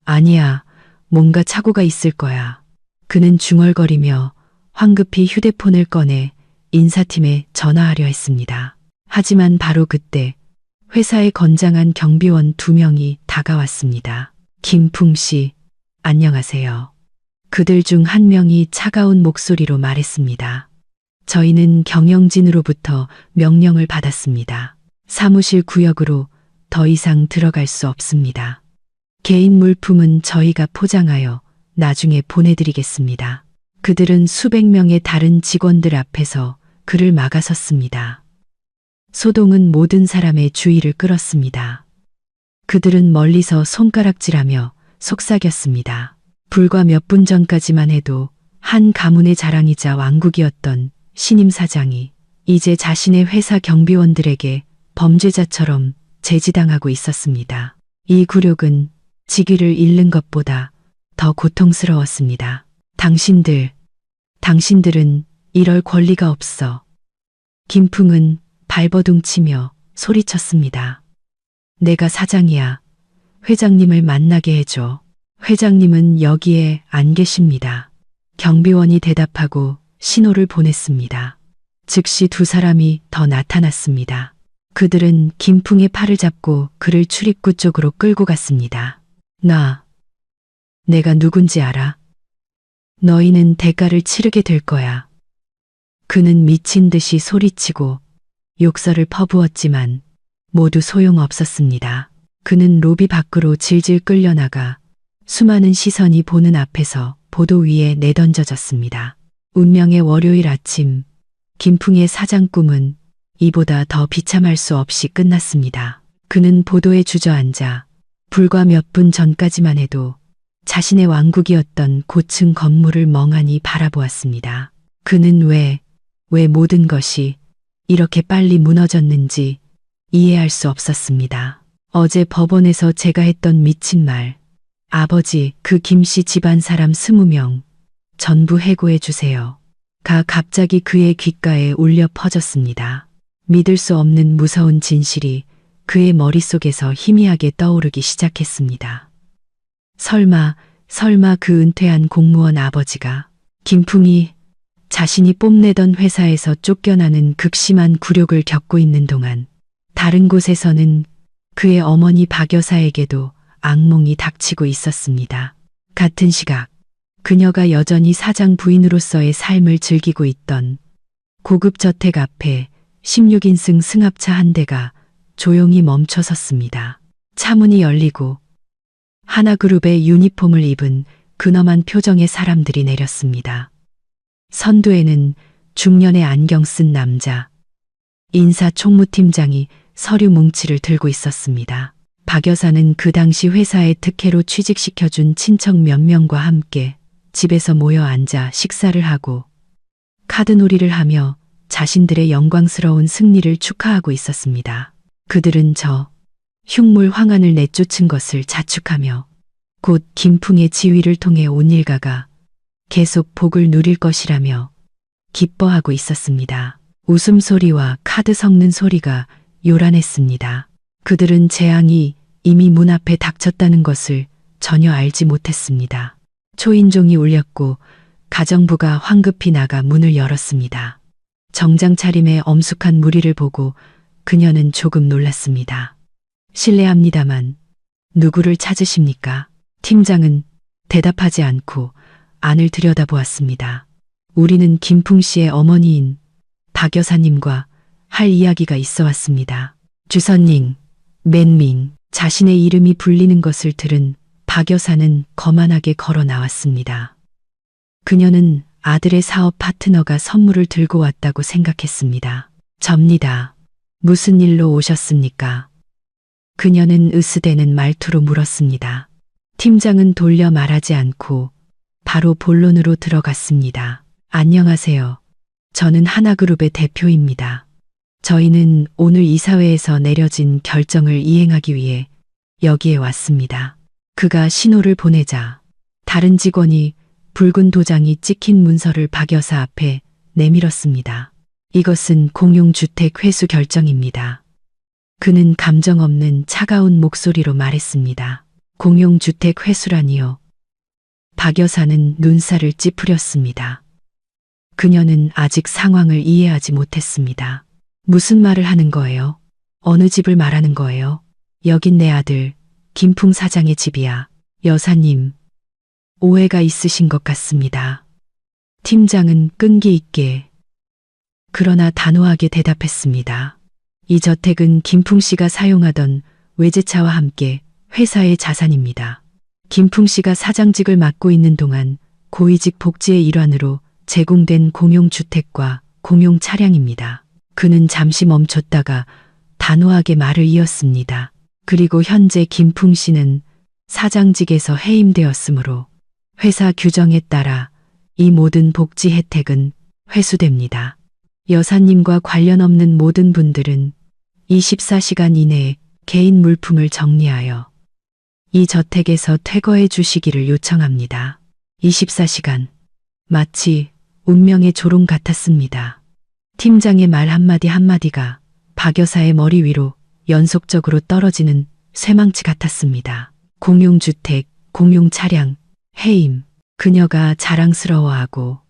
아니야, 뭔가 착오가 있을 거야. 그는 중얼거리며 황급히 휴대폰을 꺼내 인사팀에 전화하려 했습니다. 하지만 바로 그때 회사의 건장한 경비원 2명이 다가왔습니다. 김풍 씨, 안녕하세요. 그들 중 한 명이 차가운 목소리로 말했습니다. 저희는 경영진으로부터 명령을 받았습니다. 사무실 구역으로 더 이상 들어갈 수 없습니다. 개인 물품은 저희가 포장하여 나중에 보내드리겠습니다. 그들은 수백 명의 다른 직원들 앞에서 그를 막아섰습니다. 소동은 모든 사람의 주의를 끌었습니다. 그들은 멀리서 손가락질하며 속삭였습니다. 불과 몇 분 전까지만 해도 한 가문의 자랑이자 왕국이었던 신임 사장이 이제 자신의 회사 경비원들에게 범죄자처럼 제지당하고 있었습니다. 이 굴욕은 직위를 잃는 것보다 더 고통스러웠습니다. 당신들은 이럴 권리가 없어. 김풍은 발버둥치며 소리쳤습니다. 내가 사장이야. 회장님을 만나게 해줘. 회장님은 여기에 안 계십니다. 경비원이 대답하고 신호를 보냈습니다. 즉시 두 사람이 더 나타났습니다. 그들은 김풍의 팔을 잡고 그를 출입구 쪽으로 끌고 갔습니다. 내가 누군지 알아? 너희는 대가를 치르게 될 거야. 그는 미친 듯이 소리치고 욕설을 퍼부었지만 모두 소용없었습니다. 그는 로비 밖으로 질질 끌려나가 수많은 시선이 보는 앞에서 보도 위에 내던져졌습니다. 운명의 월요일 아침, 김풍의 사장 꿈은 이보다 더 비참할 수 없이 끝났습니다. 그는 보도에 주저앉아 불과 몇 분 전까지만 해도 자신의 왕국이었던 고층 건물을 멍하니 바라보았습니다. 그는 왜 모든 것이 이렇게 빨리 무너졌는지 이해할 수 없었습니다. 어제 법원에서 제가 했던 미친 말, 아버지, 그 김씨 집안 사람 20명 전부 해고해 주세요. 갑자기 그의 귓가에 울려 퍼졌습니다. 믿을 수 없는 무서운 진실이 그의 머릿속에서 희미하게 떠오르기 시작했습니다. 설마 그 은퇴한 공무원 아버지가 김풍이 자신이 뽐내던 회사에서 쫓겨나는 극심한 굴욕을 겪고 있는 동안 다른 곳에서는 그의 어머니 박 여사에게도 악몽이 닥치고 있었습니다. 같은 시각 그녀가 여전히 사장 부인으로서의 삶을 즐기고 있던 고급 저택 앞에 16인승 승합차 한 대가 조용히 멈춰 섰습니다. 차문이 열리고 하나그룹의 유니폼을 입은 근엄한 표정의 사람들이 내렸습니다. 선두에는 중년의 안경 쓴 남자, 인사총무팀장이 서류 뭉치를 들고 있었습니다. 박 여사는 그 당시 회사에 특혜로 취직시켜준 친척 몇 명과 함께 집에서 모여 앉아 식사를 하고 카드놀이를 하며 자신들의 영광스러운 승리를 축하하고 있었습니다. 그들은 저 흉물 황한을 내쫓은 것을 자축하며 곧 김풍의 지위를 통해 온 일가가 계속 복을 누릴 것이라며 기뻐하고 있었습니다. 웃음소리와 카드 섞는 소리가 요란했습니다. 그들은 재앙이 이미 문 앞에 닥쳤다는 것을 전혀 알지 못했습니다. 초인종이 울렸고 가정부가 황급히 나가 문을 열었습니다. 정장 차림의 엄숙한 무리를 보고 그녀는 조금 놀랐습니다. 실례합니다만 누구를 찾으십니까? 팀장은 대답하지 않고 안을 들여다보았습니다. 우리는 김풍 씨의 어머니인 박 여사님과 할 이야기가 있어 왔습니다. 주선닝, 맨밍, 자신의 이름이 불리는 것을 들은 박 여사는 거만하게 걸어 나왔습니다. 그녀는 아들의 사업 파트너가 선물을 들고 왔다고 생각했습니다. 접니다. 무슨 일로 오셨습니까? 그녀는 으스대는 말투로 물었습니다. 팀장은 돌려 말하지 않고 바로 본론으로 들어갔습니다. 안녕하세요. 저는 하나그룹의 대표입니다. 저희는 오늘 이사회에서 내려진 결정을 이행하기 위해 여기에 왔습니다. 그가 신호를 보내자 다른 직원이 붉은 도장이 찍힌 문서를 박 여사 앞에 내밀었습니다. 이것은 공용주택 회수 결정입니다. 그는 감정 없는 차가운 목소리로 말했습니다. 공용주택 회수라니요. 박 여사는 눈살을 찌푸렸습니다. 그녀는 아직 상황을 이해하지 못했습니다. 무슨 말을 하는 거예요? 어느 집을 말하는 거예요? 여긴 내 아들 김풍 사장의 집이야. 여사님, 오해가 있으신 것 같습니다. 팀장은 끈기 있게 그러나 단호하게 대답했습니다. 이 저택은 김풍 씨가 사용하던 외제차와 함께 회사의 자산입니다. 김풍 씨가 사장직을 맡고 있는 동안 고위직 복지의 일환으로 제공된 공용주택과 공용 차량입니다. 그는 잠시 멈췄다가 단호하게 말을 이었습니다. 그리고 현재 김풍 씨는 사장직에서 해임되었으므로 회사 규정에 따라 이 모든 복지 혜택은 회수됩니다. 여사님과 관련 없는 모든 분들은 24시간 이내에 개인 물품을 정리하여 이 저택에서 퇴거해 주시기를 요청합니다. 24시간. 마치 운명의 조롱 같았습니다. 팀장의 말 한마디 한마디가 박 여사의 머리 위로 연속적으로 떨어지는 쇠망치 같았습니다. 공용주택, 공용차량, 해임. 그녀가 자랑스러워하고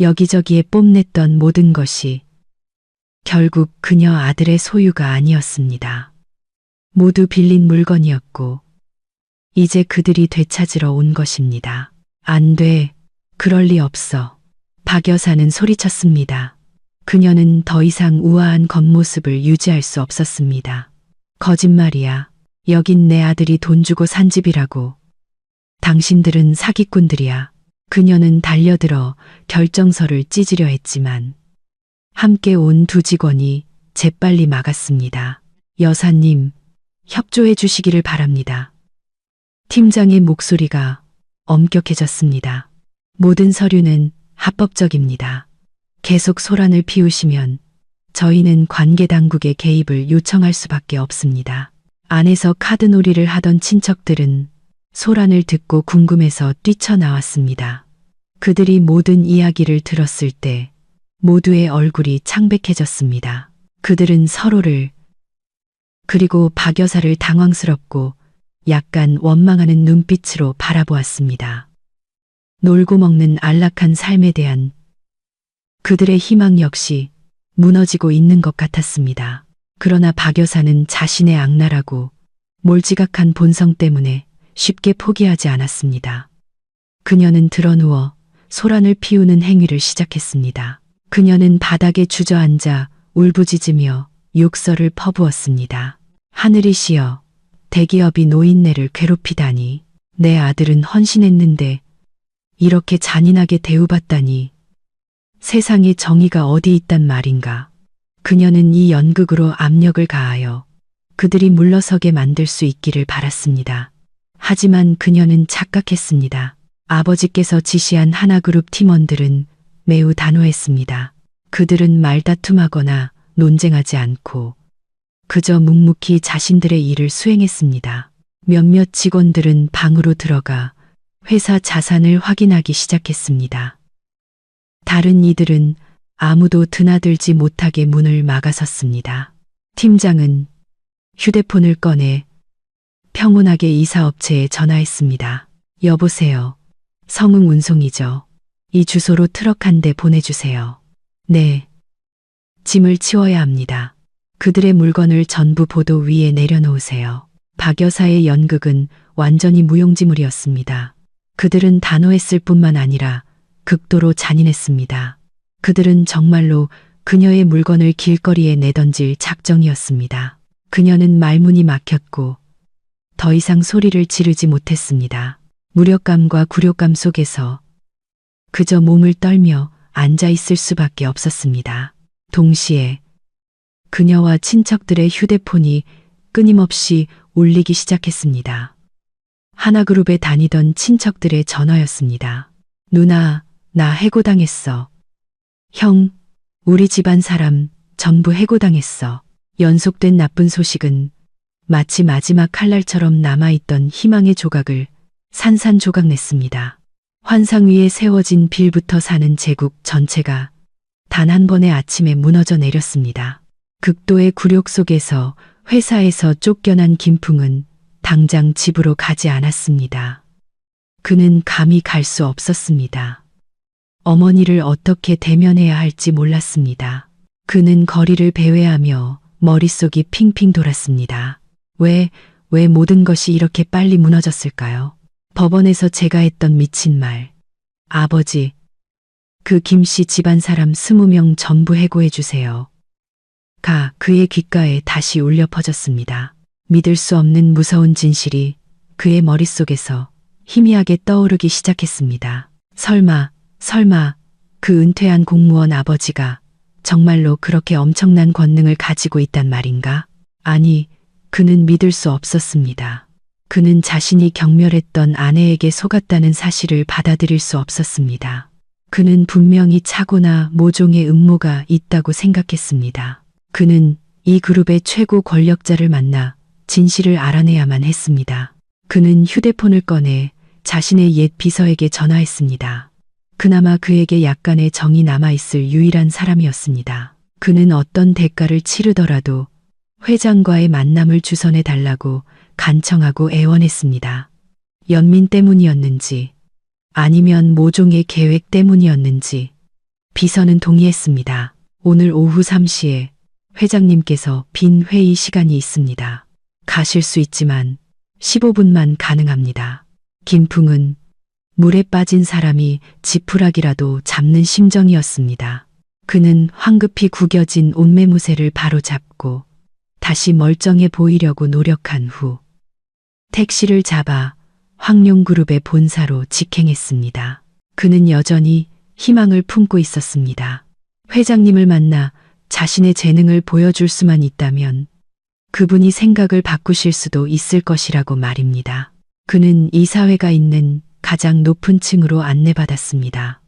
여기저기에 뽐냈던 모든 것이 결국 그녀 아들의 소유가 아니었습니다. 모두 빌린 물건이었고 이제 그들이 되찾으러 온 것입니다. 안 돼. 그럴 리 없어. 박 여사는 소리쳤습니다. 그녀는 더 이상 우아한 겉모습을 유지할 수 없었습니다. 거짓말이야. 여긴 내 아들이 돈 주고 산 집이라고. 당신들은 사기꾼들이야. 그녀는 달려들어 결정서를 찢으려 했지만 함께 온 두 직원이 재빨리 막았습니다. 여사님, 협조해 주시기를 바랍니다. 팀장의 목소리가 엄격해졌습니다. 모든 서류는 합법적입니다. 계속 소란을 피우시면 저희는 관계 당국의 개입을 요청할 수밖에 없습니다. 안에서 카드놀이를 하던 친척들은 소란을 듣고 궁금해서 뛰쳐나왔습니다. 그들이 모든 이야기를 들었을 때 모두의 얼굴이 창백해졌습니다. 그들은 서로를 그리고 박 여사를 당황스럽고 약간 원망하는 눈빛으로 바라보았습니다. 놀고 먹는 안락한 삶에 대한 그들의 희망 역시 무너지고 있는 것 같았습니다. 그러나 박 여사는 자신의 악랄하고 몰지각한 본성 때문에 쉽게 포기하지 않았습니다. 그녀는 드러누워 소란을 피우는 행위를 시작했습니다. 그녀는 바닥에 주저앉아 울부짖으며 욕설을 퍼부었습니다. 하늘이시여, 대기업이 노인네를 괴롭히다니. 내 아들은 헌신했는데 이렇게 잔인하게 대우받다니. 세상에 정의가 어디 있단 말인가. 그녀는 이 연극으로 압력을 가하여 그들이 물러서게 만들 수 있기를 바랐습니다. 하지만 그녀는 착각했습니다. 아버지께서 지시한 하나그룹 팀원들은 매우 단호했습니다. 그들은 말다툼하거나 논쟁하지 않고 그저 묵묵히 자신들의 일을 수행했습니다. 몇몇 직원들은 방으로 들어가 회사 자산을 확인하기 시작했습니다. 다른 이들은 아무도 드나들지 못하게 문을 막아섰습니다. 팀장은 휴대폰을 꺼내 평온하게 이사업체에 전화했습니다. 여보세요. 성흥 운송이죠. 이 주소로 트럭 한 대 보내주세요. 네. 짐을 치워야 합니다. 그들의 물건을 전부 보도 위에 내려놓으세요. 박 여사의 연극은 완전히 무용지물이었습니다. 그들은 단호했을 뿐만 아니라 극도로 잔인했습니다. 그들은 정말로 그녀의 물건을 길거리에 내던질 작정이었습니다. 그녀는 말문이 막혔고 더 이상 소리를 지르지 못했습니다. 무력감과 굴욕감 속에서 그저 몸을 떨며 앉아 있을 수밖에 없었습니다. 동시에 그녀와 친척들의 휴대폰이 끊임없이 울리기 시작했습니다. 하나그룹에 다니던 친척들의 전화였습니다. 누나, 나 해고당했어. 형, 우리 집안 사람 전부 해고당했어. 연속된 나쁜 소식은 마치 마지막 칼날처럼 남아있던 희망의 조각을 산산조각 냈습니다. 환상 위에 세워진 빌부터 사는 제국 전체가 단 한 번의 아침에 무너져 내렸습니다. 극도의 굴욕 속에서 회사에서 쫓겨난 김풍은 당장 집으로 가지 않았습니다. 그는 감히 갈 수 없었습니다. 어머니를 어떻게 대면해야 할지 몰랐습니다. 그는 거리를 배회하며 머릿속이 핑핑 돌았습니다. 왜 모든 것이 이렇게 빨리 무너졌을까요? 법원에서 제가 했던 미친 말. 아버지, 그 김씨 집안 사람 20명 전부 해고해 주세요. 그의 귓가에 다시 울려 퍼졌습니다. 믿을 수 없는 무서운 진실이 그의 머릿속에서 희미하게 떠오르기 시작했습니다. 설마 그 은퇴한 공무원 아버지가 정말로 그렇게 엄청난 권능을 가지고 있단 말인가? 아니, 그는 믿을 수 없었습니다. 그는 자신이 경멸했던 아내에게 속았다는 사실을 받아들일 수 없었습니다. 그는 분명히 차고나 모종의 음모가 있다고 생각했습니다. 그는 이 그룹의 최고 권력자를 만나 진실을 알아내야만 했습니다. 그는 휴대폰을 꺼내 자신의 옛 비서에게 전화했습니다. 그나마 그에게 약간의 정이 남아있을 유일한 사람이었습니다. 그는 어떤 대가를 치르더라도 회장과의 만남을 주선해 달라고 간청하고 애원했습니다. 연민 때문이었는지 아니면 모종의 계획 때문이었는지 비서는 동의했습니다. 오늘 오후 3시에 회장님께서 빈 회의 시간이 있습니다. 가실 수 있지만 15분만 가능합니다. 김풍은 물에 빠진 사람이 지푸라기라도 잡는 심정이었습니다. 그는 황급히 구겨진 옷매무새를 바로잡고 다시 멀쩡해 보이려고 노력한 후 택시를 잡아 황룡그룹의 본사로 직행했습니다. 그는 여전히 희망을 품고 있었습니다. 회장님을 만나 자신의 재능을 보여줄 수만 있다면 그분이 생각을 바꾸실 수도 있을 것이라고 말입니다. 그는 이사회가 있는 가장 높은 층으로 안내받았습니다.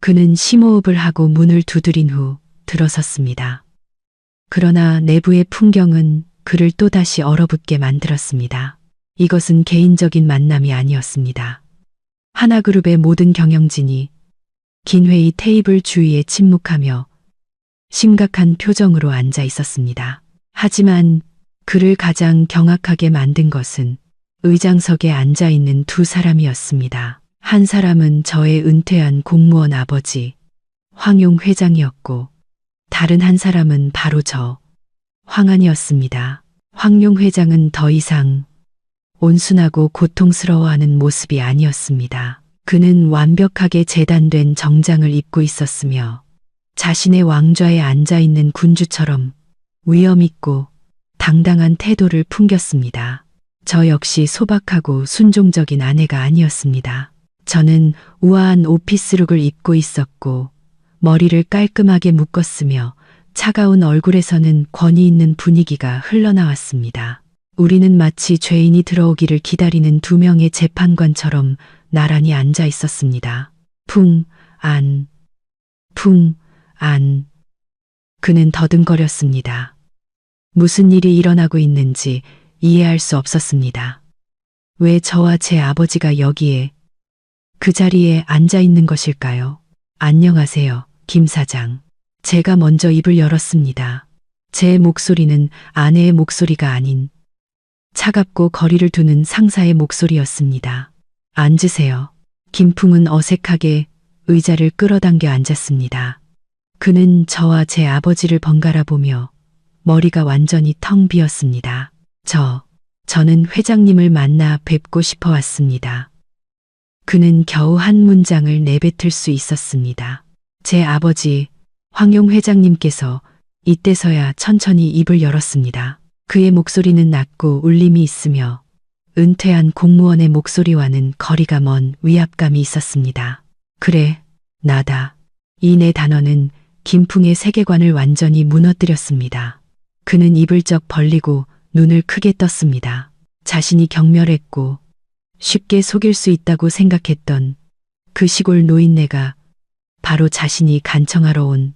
그는 심호흡을 하고 문을 두드린 후 들어섰습니다. 그러나 내부의 풍경은 그를 또다시 얼어붙게 만들었습니다. 이것은 개인적인 만남이 아니었습니다. 하나그룹의 모든 경영진이 긴 회의 테이블 주위에 침묵하며 심각한 표정으로 앉아 있었습니다. 하지만 그를 가장 경악하게 만든 것은 의장석에 앉아 있는 두 사람이었습니다. 한 사람은 저의 은퇴한 공무원 아버지 황용 회장이었고 다른 한 사람은 바로 저 황안이었습니다. 황용 회장은 더 이상 온순하고 고통스러워하는 모습이 아니었습니다. 그는 완벽하게 재단된 정장을 입고 있었으며 자신의 왕좌에 앉아 있는 군주처럼 위엄있고 당당한 태도를 풍겼습니다. 저 역시 소박하고 순종적인 아내가 아니었습니다. 저는 우아한 오피스룩을 입고 있었고 머리를 깔끔하게 묶었으며 차가운 얼굴에서는 권위 있는 분위기가 흘러나왔습니다. 우리는 마치 죄인이 들어오기를 기다리는 두 명의 재판관처럼 나란히 앉아 있었습니다. 안. 그는 더듬거렸습니다. 무슨 일이 일어나고 있는지 이해할 수 없었습니다. 왜 저와 제 아버지가 여기에 그 자리에 앉아 있는 것일까요? 안녕하세요, 김 사장. 제가 먼저 입을 열었습니다. 제 목소리는 아내의 목소리가 아닌 차갑고 거리를 두는 상사의 목소리였습니다. 앉으세요. 김풍은 어색하게 의자를 끌어당겨 앉았습니다. 그는 저와 제 아버지를 번갈아 보며 머리가 완전히 텅 비었습니다. 저는 회장님을 만나 뵙고 싶어 왔습니다. 그는 겨우 한 문장을 내뱉을 수 있었습니다. 제 아버지 황용 회장님께서 이때서야 천천히 입을 열었습니다. 그의 목소리는 낮고 울림이 있으며 은퇴한 공무원의 목소리와는 거리가 먼 위압감이 있었습니다. 그래, 나다. 이 네 단어는 김풍의 세계관을 완전히 무너뜨렸습니다. 그는 입을 쩍 벌리고 눈을 크게 떴습니다. 자신이 경멸했고 쉽게 속일 수 있다고 생각했던 그 시골 노인네가 바로 자신이 간청하러 온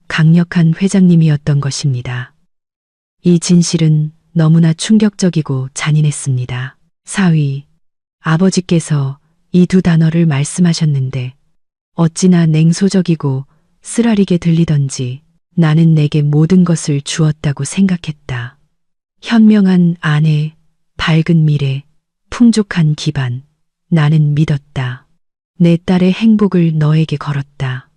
강력한 회장님이었던 것입니다. 이 진실은 너무나 충격적이고 잔인했습니다. 사위, 아버지께서 이 두 단어를 말씀하셨는데 어찌나 냉소적이고 쓰라리게 들리던지 나는 내게 모든 것을 주었다고 생각했다. 현명한 아내, 밝은 미래, 풍족한 기반, 나는 믿었다. 내 딸의 행복을 너에게 걸었다.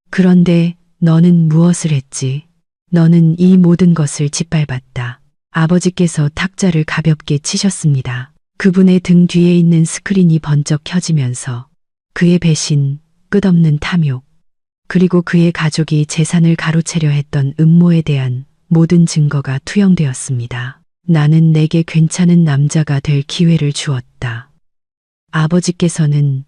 그런데 너는 무엇을 했지? 너는 이 모든 것을 짓밟았다. 아버지께서 탁자를 가볍게 치셨습니다. 그분의 등 뒤에 있는 스크린이 번쩍 켜지면서 그의 배신, 끝없는 탐욕, 그리고 그의 가족이 재산을 가로채려 했던 음모에 대한 모든 증거가 투영되었습니다. 나는 내게 괜찮은 남자가 될 기회를 주었다. 아버지께서는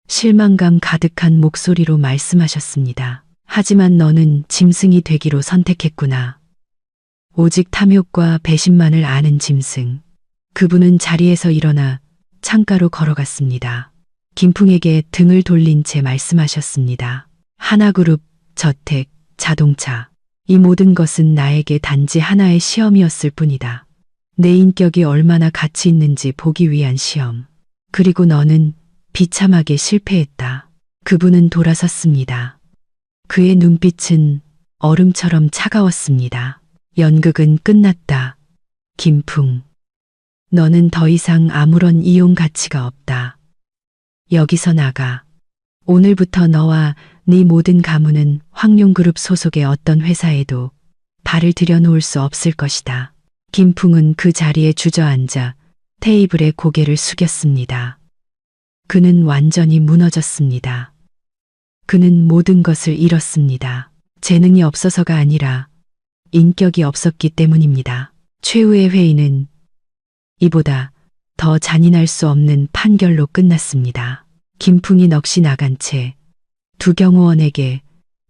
실망감 가득한 목소리로 말씀하셨습니다. 하지만 너는 짐승이 되기로 선택했구나. 오직 탐욕과 배신만을 아는 짐승. 그분은 자리에서 일어나 창가로 걸어갔습니다. 김풍에게 등을 돌린 채 말씀하셨습니다. 하나그룹, 저택, 자동차. 이 모든 것은 나에게 단지 하나의 시험이었을 뿐이다. 내 인격이 얼마나 가치 있는지 보기 위한 시험. 그리고 너는 비참하게 실패했다. 그분은 돌아섰습니다. 그의 눈빛은 얼음처럼 차가웠습니다. 연극은 끝났다. 김풍. 너는 더 이상 아무런 이용 가치가 없다. 여기서 나가. 오늘부터 너와 네 모든 가문은 황룡그룹 소속의 어떤 회사에도 발을 들여놓을 수 없을 것이다. 김풍은 그 자리에 주저앉아 테이블에 고개를 숙였습니다. 그는 완전히 무너졌습니다. 그는 모든 것을 잃었습니다. 재능이 없어서가 아니라 인격이 없었기 때문입니다. 최후의 회의는 이보다 더 잔인할 수 없는 판결로 끝났습니다. 김풍이 넋이 나간 채 두 경호원에게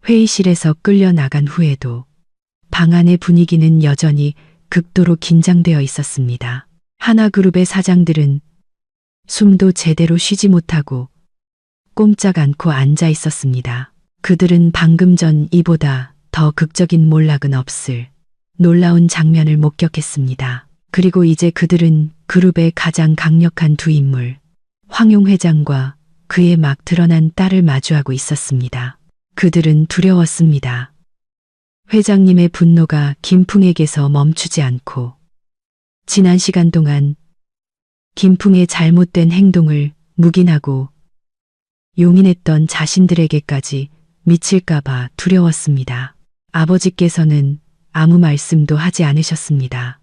회의실에서 끌려 나간 후에도 방 안의 분위기는 여전히 극도로 긴장되어 있었습니다. 하나그룹의 사장들은 숨도 제대로 쉬지 못하고 꼼짝 않고 앉아 있었습니다. 그들은 방금 전 이보다 더 극적인 몰락은 없을 놀라운 장면을 목격했습니다. 그리고 이제 그들은 그룹의 가장 강력한 두 인물, 황용 회장과 그의 막 드러난 딸을 마주하고 있었습니다. 그들은 두려웠습니다. 회장님의 분노가 김풍에게서 멈추지 않고 지난 시간 동안 김풍의 잘못된 행동을 묵인하고 용인했던 자신들에게까지 미칠까봐 두려웠습니다. 아버지께서는 아무 말씀도 하지 않으셨습니다.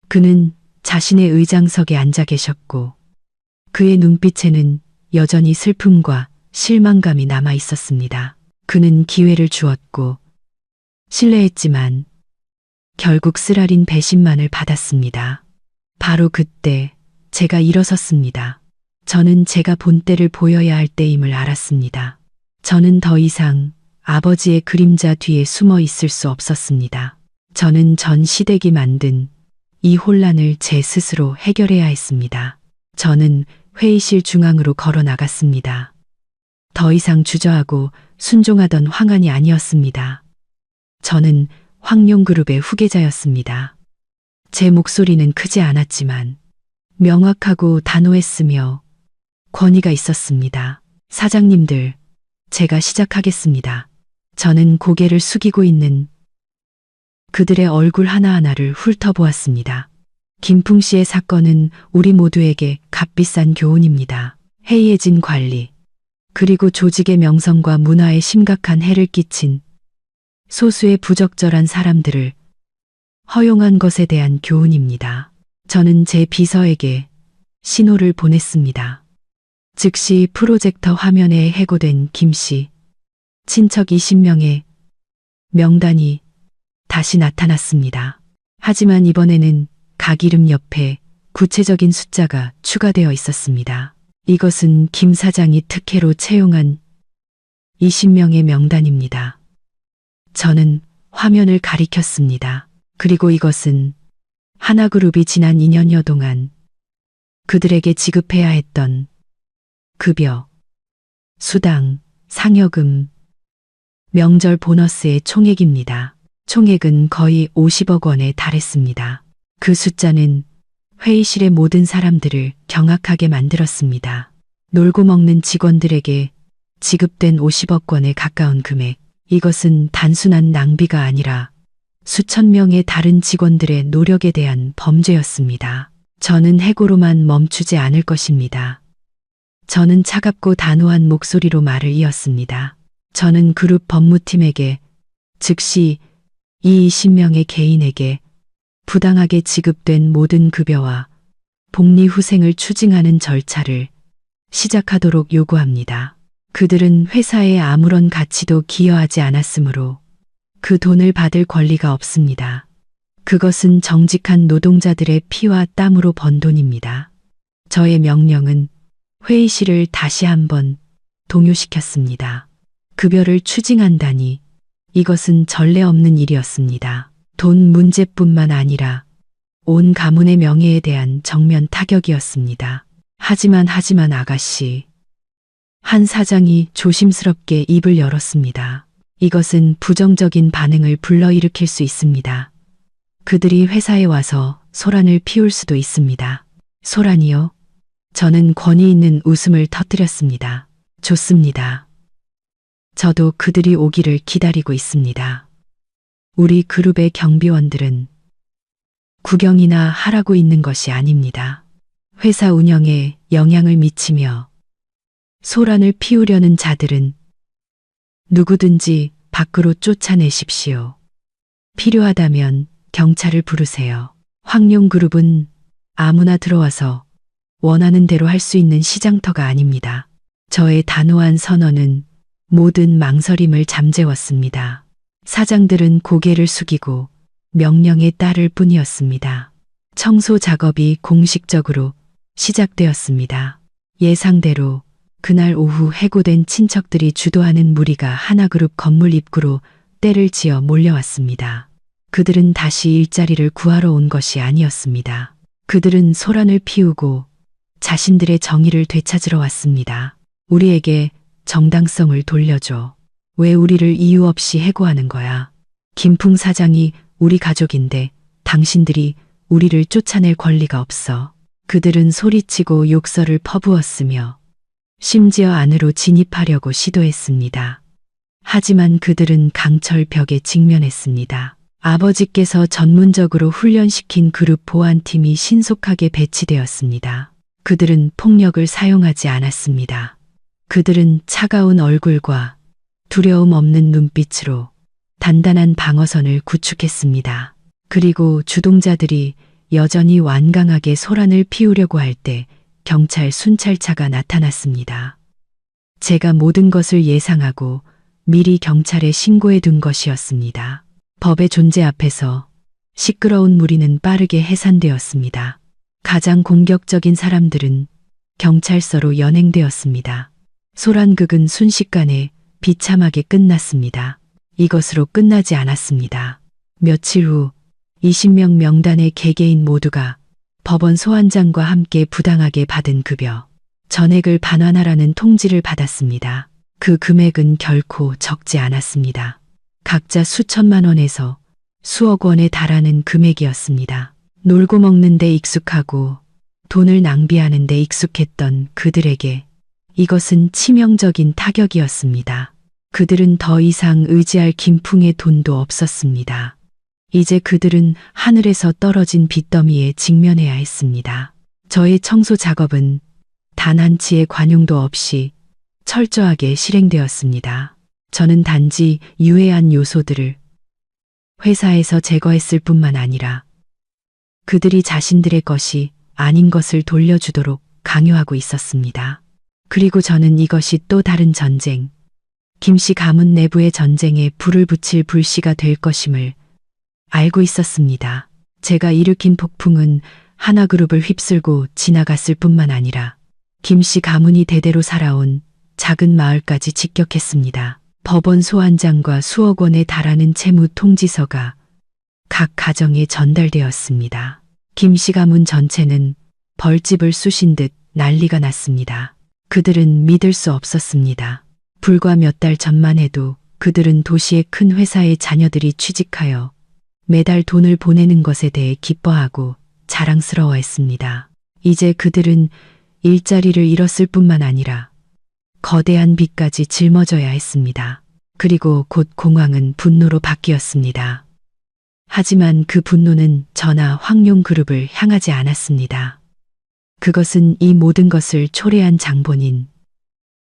그는 자신의 의장석에 앉아 계셨고 그의 눈빛에는 여전히 슬픔과 실망감이 남아 있었습니다. 그는 기회를 주었고 신뢰했지만 결국 쓰라린 배신만을 받았습니다. 바로 그때 제가 일어섰습니다. 저는 제가 본때를 보여야 할 때임을 알았습니다. 저는 더 이상 아버지의 그림자 뒤에 숨어 있을 수 없었습니다. 저는 전 시댁이 만든 이 혼란을 제 스스로 해결해야 했습니다. 저는 회의실 중앙으로 걸어 나갔습니다. 더 이상 주저하고 순종하던 황한이 아니었습니다. 저는 황룡그룹의 후계자였습니다. 제 목소리는 크지 않았지만 명확하고 단호했으며 권위가 있었습니다. 사장님들, 제가 시작하겠습니다. 저는 고개를 숙이고 있는 그들의 얼굴 하나하나를 훑어보았습니다. 김풍 씨의 사건은 우리 모두에게 값비싼 교훈입니다. 해이해진 관리, 그리고 조직의 명성과 문화에 심각한 해를 끼친 소수의 부적절한 사람들을 허용한 것에 대한 교훈입니다. 저는 제 비서에게 신호를 보냈습니다. 즉시 프로젝터 화면에 해고된 김 씨, 친척 20명의 명단이 다시 나타났습니다. 하지만 이번에는 각 이름 옆에 구체적인 숫자가 추가되어 있었습니다. 이것은 김 사장이 특혜로 채용한 20명의 명단입니다. 저는 화면을 가리켰습니다. 그리고 이것은 하나그룹이 지난 2년여 동안 그들에게 지급해야 했던 급여, 수당, 상여금, 명절 보너스의 총액입니다. 총액은 거의 50억 원에 달했습니다. 그 숫자는 회의실의 모든 사람들을 경악하게 만들었습니다. 놀고 먹는 직원들에게 지급된 50억 원에 가까운 금액, 이것은 단순한 낭비가 아니라 수천 명의 다른 직원들의 노력에 대한 범죄였습니다. 저는 해고로만 멈추지 않을 것입니다. 저는 차갑고 단호한 목소리로 말을 이었습니다. 저는 그룹 법무팀에게 즉시 이 20명의 개인에게 부당하게 지급된 모든 급여와 복리 후생을 추징하는 절차를 시작하도록 요구합니다. 그들은 회사에 아무런 가치도 기여하지 않았으므로 그 돈을 받을 권리가 없습니다. 그것은 정직한 노동자들의 피와 땀으로 번 돈입니다. 저의 명령은 회의실을 다시 한번 동요시켰습니다. 급여를 추징한다니 이것은 전례 없는 일이었습니다. 돈 문제뿐만 아니라 온 가문의 명예에 대한 정면 타격이었습니다. 하지만 아가씨, 한 사장이 조심스럽게 입을 열었습니다. 이것은 부정적인 반응을 불러일으킬 수 있습니다. 그들이 회사에 와서 소란을 피울 수도 있습니다. 소란이요? 저는 권위 있는 웃음을 터뜨렸습니다. 좋습니다. 저도 그들이 오기를 기다리고 있습니다. 우리 그룹의 경비원들은 구경이나 하라고 있는 것이 아닙니다. 회사 운영에 영향을 미치며 소란을 피우려는 자들은 누구든지 밖으로 쫓아내십시오. 필요하다면 경찰을 부르세요. 황룡그룹은 아무나 들어와서 원하는 대로 할 수 있는 시장터가 아닙니다. 저의 단호한 선언은 모든 망설임을 잠재웠습니다. 사장들은 고개를 숙이고 명령에 따를 뿐이었습니다. 청소 작업이 공식적으로 시작되었습니다. 예상대로 그날 오후 해고된 친척들이 주도하는 무리가 하나그룹 건물 입구로 떼를 지어 몰려왔습니다. 그들은 다시 일자리를 구하러 온 것이 아니었습니다. 그들은 소란을 피우고 자신들의 정의를 되찾으러 왔습니다. 우리에게 정당성을 돌려줘. 왜 우리를 이유 없이 해고하는 거야? 김풍 사장이 우리 가족인데 당신들이 우리를 쫓아낼 권리가 없어. 그들은 소리치고 욕설을 퍼부었으며 심지어 안으로 진입하려고 시도했습니다. 하지만 그들은 강철 벽에 직면했습니다. 아버지께서 전문적으로 훈련시킨 그룹 보안팀이 신속하게 배치되었습니다. 그들은 폭력을 사용하지 않았습니다. 그들은 차가운 얼굴과 두려움 없는 눈빛으로 단단한 방어선을 구축했습니다. 그리고 주동자들이 여전히 완강하게 소란을 피우려고 할 때 경찰 순찰차가 나타났습니다. 제가 모든 것을 예상하고 미리 경찰에 신고해 둔 것이었습니다. 법의 존재 앞에서 시끄러운 무리는 빠르게 해산되었습니다. 가장 공격적인 사람들은 경찰서로 연행되었습니다. 소란극은 순식간에 비참하게 끝났습니다. 이것으로 끝나지 않았습니다. 며칠 후 20명 명단의 개개인 모두가 법원 소환장과 함께 부당하게 받은 급여, 전액을 반환하라는 통지를 받았습니다. 그 금액은 결코 적지 않았습니다. 각자 수천만 원에서 수억 원에 달하는 금액이었습니다. 놀고 먹는 데 익숙하고 돈을 낭비하는 데 익숙했던 그들에게 이것은 치명적인 타격이었습니다. 그들은 더 이상 의지할 김풍의 돈도 없었습니다. 이제 그들은 하늘에서 떨어진 빚더미에 직면해야 했습니다. 저의 청소 작업은 단 한치의 관용도 없이 철저하게 실행되었습니다. 저는 단지 유해한 요소들을 회사에서 제거했을 뿐만 아니라 그들이 자신들의 것이 아닌 것을 돌려주도록 강요하고 있었습니다. 그리고 저는 이것이 또 다른 전쟁, 김씨 가문 내부의 전쟁에 불을 붙일 불씨가 될 것임을 알고 있었습니다. 제가 일으킨 폭풍은 하나그룹을 휩쓸고 지나갔을 뿐만 아니라 김씨 가문이 대대로 살아온 작은 마을까지 직격했습니다. 법원 소환장과 수억 원에 달하는 채무 통지서가 각 가정에 전달되었습니다. 김씨 가문 전체는 벌집을 쑤신 듯 난리가 났습니다. 그들은 믿을 수 없었습니다. 불과 몇 달 전만 해도 그들은 도시의 큰 회사의 자녀들이 취직하여 매달 돈을 보내는 것에 대해 기뻐하고 자랑스러워했습니다. 이제 그들은 일자리를 잃었을 뿐만 아니라 거대한 빚까지 짊어져야 했습니다. 그리고 곧 공황은 분노로 바뀌었습니다. 하지만 그 분노는 저나 황룡그룹을 향하지 않았습니다. 그것은 이 모든 것을 초래한 장본인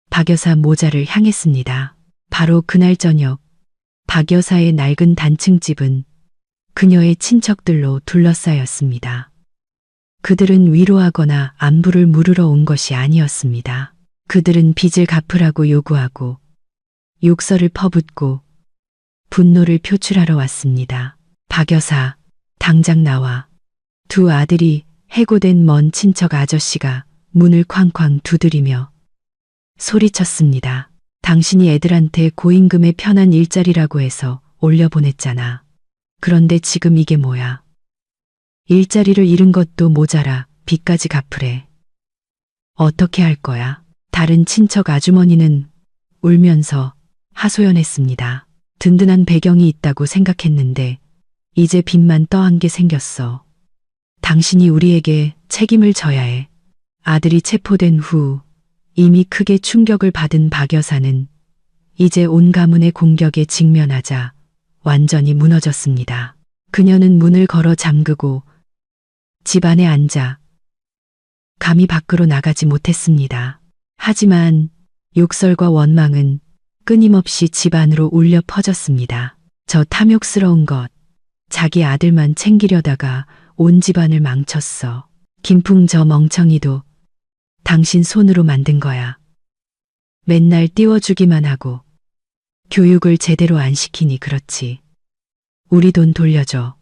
박 여사 모자를 향했습니다. 바로 그날 저녁 박 여사의 낡은 단층집은 그녀의 친척들로 둘러싸였습니다. 그들은 위로하거나 안부를 물으러 온 것이 아니었습니다. 그들은 빚을 갚으라고 요구하고 욕설을 퍼붓고 분노를 표출하러 왔습니다. 박 여사, 당장 나와. 두 아들이 해고된 먼 친척 아저씨가 문을 쾅쾅 두드리며 소리쳤습니다. 당신이 애들한테 고임금의 편한 일자리라고 해서 올려보냈잖아. 그런데 지금 이게 뭐야? 일자리를 잃은 것도 모자라 빚까지 갚으래. 어떻게 할 거야? 다른 친척 아주머니는 울면서 하소연했습니다. 든든한 배경이 있다고 생각했는데 이제 빚만 떠한 게 생겼어. 당신이 우리에게 책임을 져야 해. 아들이 체포된 후 이미 크게 충격을 받은 박 여사는 이제 온 가문의 공격에 직면하자 완전히 무너졌습니다. 그녀는 문을 걸어 잠그고 집 안에 앉아 감히 밖으로 나가지 못했습니다. 하지만 욕설과 원망은 끊임없이 집 안으로 울려 퍼졌습니다. 저 탐욕스러운 것, 자기 아들만 챙기려다가 온 집안을 망쳤어. 김풍 저 멍청이도 당신 손으로 만든 거야. 맨날 띄워주기만 하고 교육을 제대로 안 시키니 그렇지. 우리 돈 돌려줘.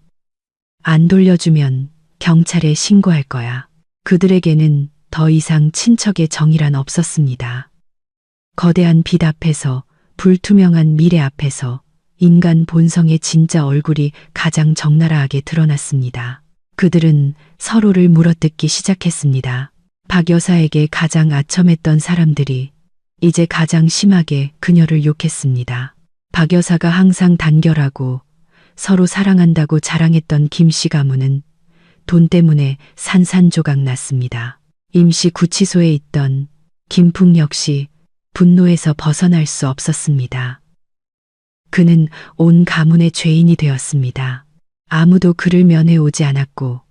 안 돌려주면 경찰에 신고할 거야. 그들에게는 더 이상 친척의 정이란 없었습니다. 거대한 빚 앞에서, 불투명한 미래 앞에서 인간 본성의 진짜 얼굴이 가장 적나라하게 드러났습니다. 그들은 서로를 물어뜯기 시작했습니다. 박 여사에게 가장 아첨했던 사람들이 이제 가장 심하게 그녀를 욕했습니다. 박 여사가 항상 단결하고 서로 사랑한다고 자랑했던 김씨 가문은 돈 때문에 산산조각 났습니다. 임시 구치소에 있던 김풍 역시 분노에서 벗어날 수 없었습니다. 그는 온 가문의 죄인이 되었습니다. 아무도 그를 면회 오지 않았고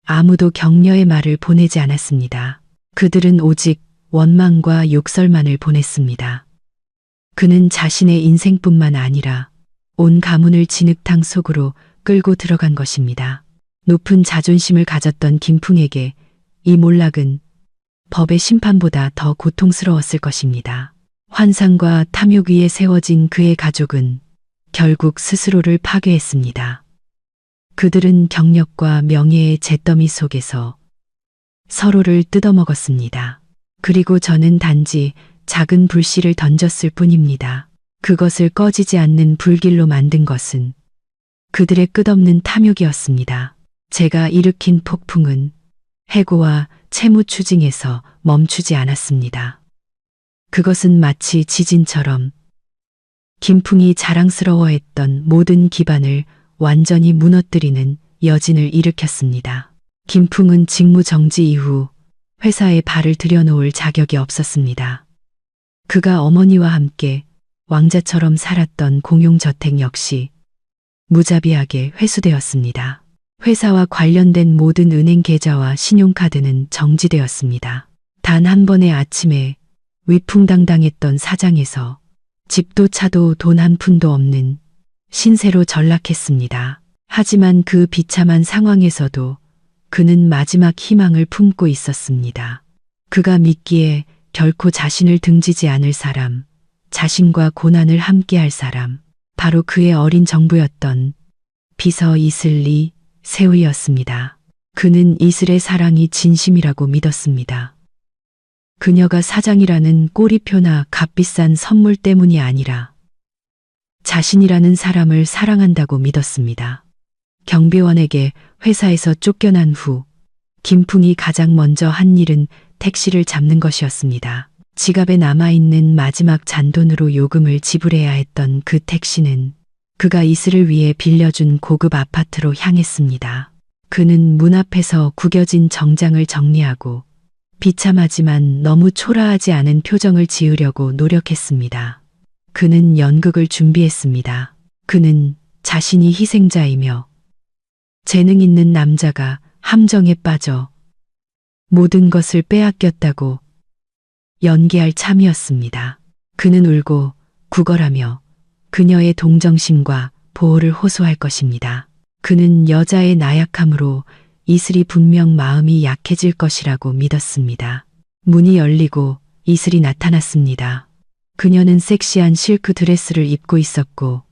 아무도 격려의 말을 보내지 않았습니다. 그들은 오직 원망과 욕설만을 보냈습니다. 그는 자신의 인생뿐만 아니라 온 가문을 진흙탕 속으로 끌고 들어간 것입니다. 높은 자존심을 가졌던 김풍에게 이 몰락은 법의 심판보다 더 고통스러웠을 것입니다. 환상과 탐욕 위에 세워진 그의 가족은 결국 스스로를 파괴했습니다. 그들은 경력과 명예의 잿더미 속에서 서로를 뜯어먹었습니다. 그리고 저는 단지 작은 불씨를 던졌을 뿐입니다. 그것을 꺼지지 않는 불길로 만든 것은 그들의 끝없는 탐욕이었습니다. 제가 일으킨 폭풍은 해고와 채무 추징에서 멈추지 않았습니다. 그것은 마치 지진처럼 김풍이 자랑스러워했던 모든 기반을 완전히 무너뜨리는 여진을 일으켰습니다. 김풍은 직무 정지 이후 회사에 발을 들여놓을 자격이 없었습니다. 그가 어머니와 함께 왕자처럼 살았던 공용저택 역시 무자비하게 회수되었습니다. 회사와 관련된 모든 은행 계좌와 신용카드는 정지되었습니다. 단 한 번의 아침에 위풍당당했던 사장에서 집도 차도 돈 한 푼도 없는 신세로 전락했습니다. 하지만 그 비참한 상황에서도 그는 마지막 희망을 품고 있었습니다. 그가 믿기에 결코 자신을 등지지 않을 사람, 자신과 고난을 함께할 사람, 바로 그의 어린 정부였던 비서 이슬리 세우이였습니다. 그는 이슬의 사랑이 진심이라고 믿었습니다. 그녀가 사장이라는 꼬리표나 값비싼 선물 때문이 아니라 자신이라는 사람을 사랑한다고 믿었습니다. 경비원에게 회사에서 쫓겨난 후 김풍이 가장 먼저 한 일은 택시를 잡는 것이었습니다. 지갑에 남아있는 마지막 잔돈으로 요금을 지불해야 했던 그 택시는 그가 이슬을 위해 빌려준 고급 아파트로 향했습니다. 그는 문 앞에서 구겨진 정장을 정리하고 비참하지만 너무 초라하지 않은 표정을 지으려고 노력했습니다. 그는 연극을 준비했습니다. 그는 자신이 희생자이며 재능 있는 남자가 함정에 빠져 모든 것을 빼앗겼다고 연기할 참이었습니다. 그는 울고 구걸하며 그녀의 동정심과 보호를 호소할 것입니다. 그는 여자의 나약함으로 이슬이 분명 마음이 약해질 것이라고 믿었습니다. 문이 열리고 이슬이 나타났습니다. 그녀는 섹시한 실크 드레스를 입고 있었고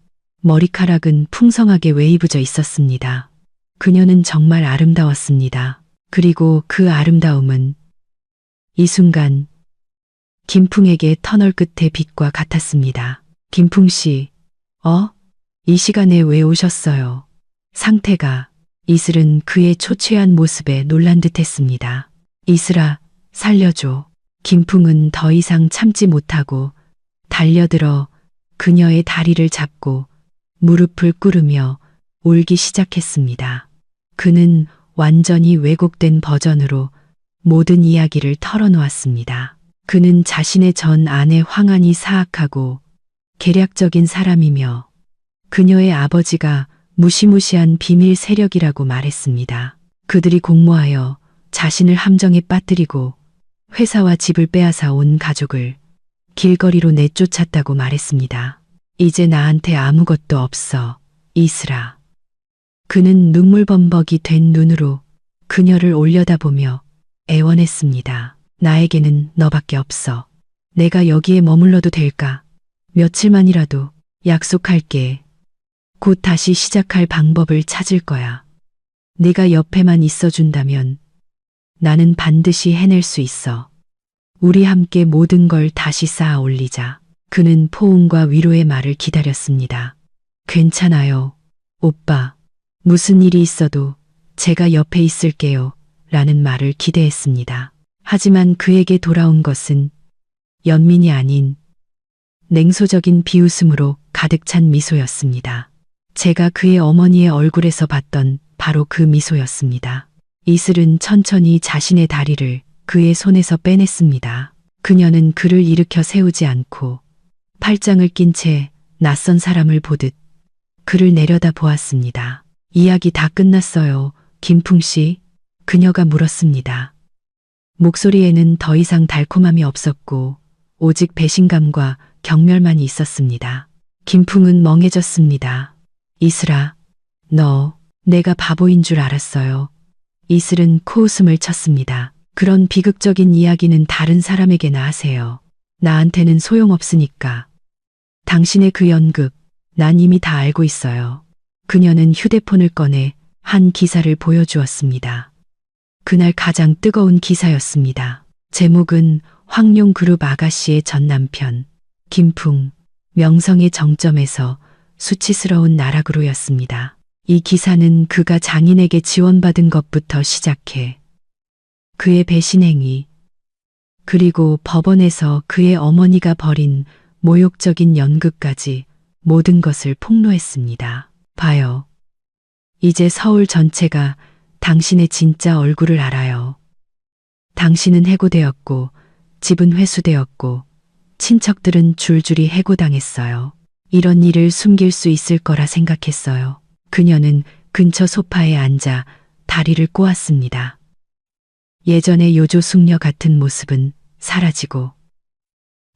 머리카락은 풍성하게 웨이브져 있었습니다. 그녀는 정말 아름다웠습니다. 그리고 그 아름다움은 이 순간 김풍에게 터널 끝의 빛과 같았습니다. 김풍 씨, 이 시간에 왜 오셨어요? 상태가 이슬은 그의 초췌한 모습에 놀란 듯했습니다. 이슬아, 살려줘. 김풍은 더 이상 참지 못하고 달려들어 그녀의 다리를 잡고 무릎을 꿇으며 울기 시작했습니다. 그는 완전히 왜곡된 버전으로 모든 이야기를 털어놓았습니다. 그는 자신의 전 아내 황한이 사악하고 계략적인 사람이며 그녀의 아버지가 무시무시한 비밀 세력이라고 말했습니다. 그들이 공모하여 자신을 함정에 빠뜨리고 회사와 집을 빼앗아 온 가족을 길거리로 내쫓았다고 말했습니다. 이제 나한테 아무것도 없어, 이슬아. 그는 눈물범벅이 된 눈으로 그녀를 올려다보며 애원했습니다. 나에게는 너밖에 없어. 내가 여기에 머물러도 될까? 며칠만이라도 약속할게. 곧 다시 시작할 방법을 찾을 거야. 네가 옆에만 있어준다면 나는 반드시 해낼 수 있어. 우리 함께 모든 걸 다시 쌓아 올리자. 그는 포옹과 위로의 말을 기다렸습니다. 괜찮아요, 오빠. 무슨 일이 있어도 제가 옆에 있을게요. 라는 말을 기대했습니다. 하지만 그에게 돌아온 것은 연민이 아닌 냉소적인 비웃음으로 가득 찬 미소였습니다. 제가 그의 어머니의 얼굴에서 봤던 바로 그 미소였습니다. 이슬은 천천히 자신의 다리를 그의 손에서 빼냈습니다. 그녀는 그를 일으켜 세우지 않고 팔짱을 낀 채 낯선 사람을 보듯 그를 내려다 보았습니다. 이야기 다 끝났어요, 김풍 씨. 그녀가 물었습니다. 목소리에는 더 이상 달콤함이 없었고 오직 배신감과 경멸만이 있었습니다. 김풍은 멍해졌습니다. 이슬아, 내가 바보인 줄 알았어요. 이슬은 코웃음을 쳤습니다. 그런 비극적인 이야기는 다른 사람에게나 하세요. 나한테는 소용없으니까. 당신의 그 연극, 난 이미 다 알고 있어요. 그녀는 휴대폰을 꺼내 한 기사를 보여주었습니다. 그날 가장 뜨거운 기사였습니다. 제목은 황룡그룹 아가씨의 전 남편, 김풍, 명성의 정점에서 수치스러운 나락으로였습니다. 이 기사는 그가 장인에게 지원받은 것부터 시작해 그의 배신행위, 그리고 법원에서 그의 어머니가 벌인 모욕적인 연극까지 모든 것을 폭로했습니다. 봐요. 이제 서울 전체가 당신의 진짜 얼굴을 알아요. 당신은 해고되었고, 집은 회수되었고, 친척들은 줄줄이 해고당했어요. 이런 일을 숨길 수 있을 거라 생각했어요. 그녀는 근처 소파에 앉아 다리를 꼬았습니다. 예전의 요조 숙녀 같은 모습은 사라지고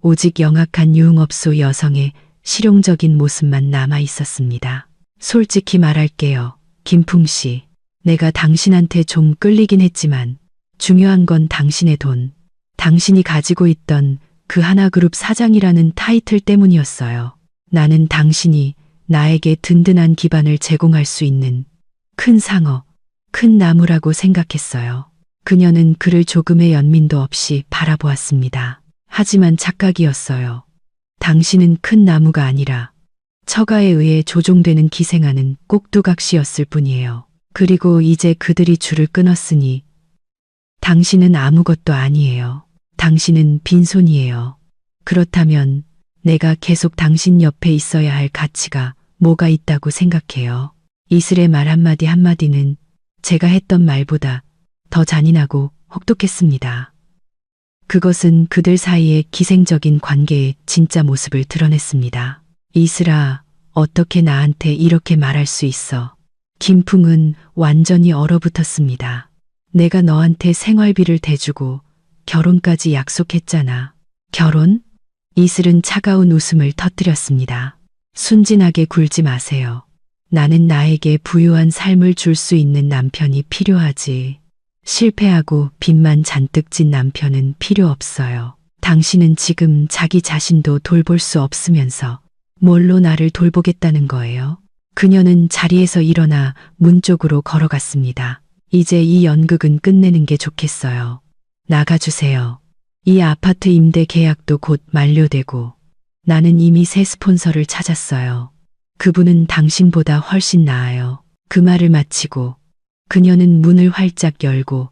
오직 영악한 유흥업소 여성의 실용적인 모습만 남아 있었습니다. 솔직히 말할게요. 김풍 씨. 내가 당신한테 좀 끌리긴 했지만 중요한 건 당신의 돈, 당신이 가지고 있던 그 하나그룹 사장이라는 타이틀 때문이었어요. 나는 당신이 나에게 든든한 기반을 제공할 수 있는 큰 상어, 큰 나무라고 생각했어요. 그녀는 그를 조금의 연민도 없이 바라보았습니다. 하지만 착각이었어요. 당신은 큰 나무가 아니라 처가에 의해 조종되는 기생하는 꼭두각시였을 뿐이에요. 그리고 이제 그들이 줄을 끊었으니 당신은 아무것도 아니에요. 당신은 빈손이에요. 그렇다면 내가 계속 당신 옆에 있어야 할 가치가 뭐가 있다고 생각해요. 이슬의 말 한마디 한마디는 제가 했던 말보다 더 잔인하고 혹독했습니다. 그것은 그들 사이의 기생적인 관계의 진짜 모습을 드러냈습니다. 이슬아, 어떻게 나한테 이렇게 말할 수 있어? 김풍은 완전히 얼어붙었습니다. 내가 너한테 생활비를 대주고 결혼까지 약속했잖아. 결혼? 이슬은 차가운 웃음을 터뜨렸습니다. 순진하게 굴지 마세요. 나는 나에게 부유한 삶을 줄 수 있는 남편이 필요하지. 실패하고 빚만 잔뜩 진 남편은 필요 없어요. 당신은 지금 자기 자신도 돌볼 수 없으면서 뭘로 나를 돌보겠다는 거예요? 그녀는 자리에서 일어나 문 쪽으로 걸어갔습니다. 이제 이 연극은 끝내는 게 좋겠어요. 나가주세요. 이 아파트 임대 계약도 곧 만료되고 나는 이미 새 스폰서를 찾았어요. 그분은 당신보다 훨씬 나아요. 그 말을 마치고 그녀는 문을 활짝 열고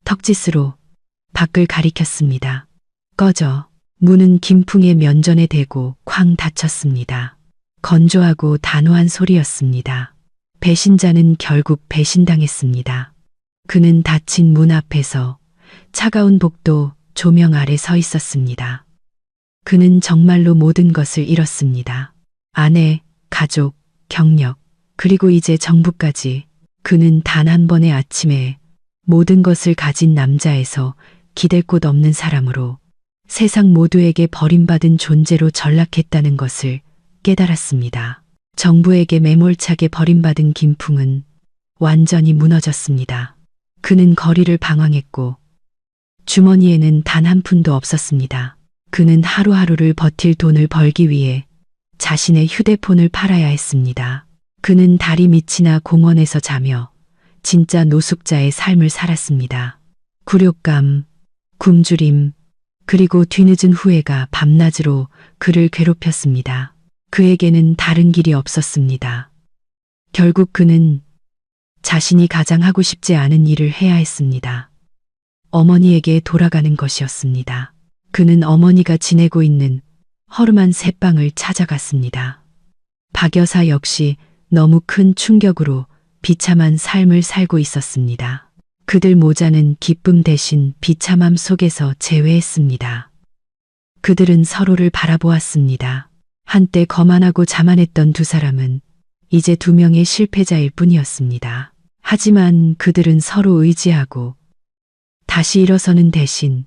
턱짓으로 밖을 가리켰습니다. 꺼져. 문은 김풍의 면전에 대고 쾅 닫혔습니다. 건조하고 단호한 소리였습니다. 배신자는 결국 배신당했습니다. 그는 닫힌 문 앞에서 차가운 복도 조명 아래 서 있었습니다. 그는 정말로 모든 것을 잃었습니다. 아내, 가족, 경력, 그리고 이제 정부까지. 그는 단 한 번의 아침에 모든 것을 가진 남자에서 기댈 곳 없는 사람으로 세상 모두에게 버림받은 존재로 전락했다는 것을 깨달았습니다. 정부에게 매몰차게 버림받은 김풍은 완전히 무너졌습니다. 그는 거리를 방황했고 주머니에는 단 한 푼도 없었습니다. 그는 하루하루를 버틸 돈을 벌기 위해 자신의 휴대폰을 팔아야 했습니다. 그는 다리 밑이나 공원에서 자며 진짜 노숙자의 삶을 살았습니다. 굴욕감, 굶주림, 그리고 뒤늦은 후회가 밤낮으로 그를 괴롭혔습니다. 그에게는 다른 길이 없었습니다. 결국 그는 자신이 가장 하고 싶지 않은 일을 해야 했습니다. 어머니에게 돌아가는 것이었습니다. 그는 어머니가 지내고 있는 허름한 새방을 찾아갔습니다. 박 여사 역시 너무 큰 충격으로 비참한 삶을 살고 있었습니다. 그들 모자는 기쁨 대신 비참함 속에서 재회했습니다. 그들은 서로를 바라보았습니다. 한때 거만하고 자만했던 두 사람은 이제 두 명의 실패자일 뿐이었습니다. 하지만 그들은 서로 의지하고 다시 일어서는 대신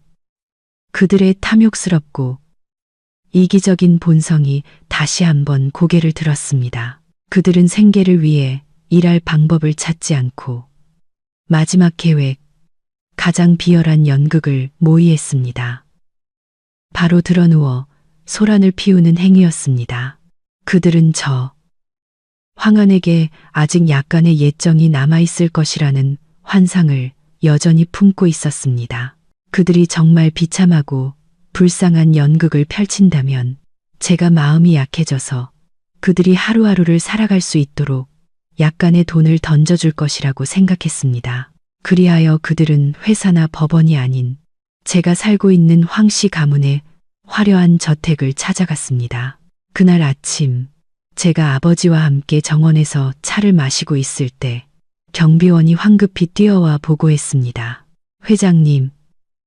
그들의 탐욕스럽고 이기적인 본성이 다시 한번 고개를 들었습니다. 그들은 생계를 위해 일할 방법을 찾지 않고 마지막 계획, 가장 비열한 연극을 모의했습니다. 바로 드러누워 소란을 피우는 행위였습니다. 그들은 저 황한에게 아직 약간의 예정이 남아있을 것이라는 환상을 여전히 품고 있었습니다. 그들이 정말 비참하고 불쌍한 연극을 펼친다면 제가 마음이 약해져서 그들이 하루하루를 살아갈 수 있도록 약간의 돈을 던져줄 것이라고 생각했습니다. 그리하여 그들은 회사나 법원이 아닌 제가 살고 있는 황씨 가문의 화려한 저택을 찾아갔습니다. 그날 아침 제가 아버지와 함께 정원에서 차를 마시고 있을 때 경비원이 황급히 뛰어와 보고했습니다. 회장님,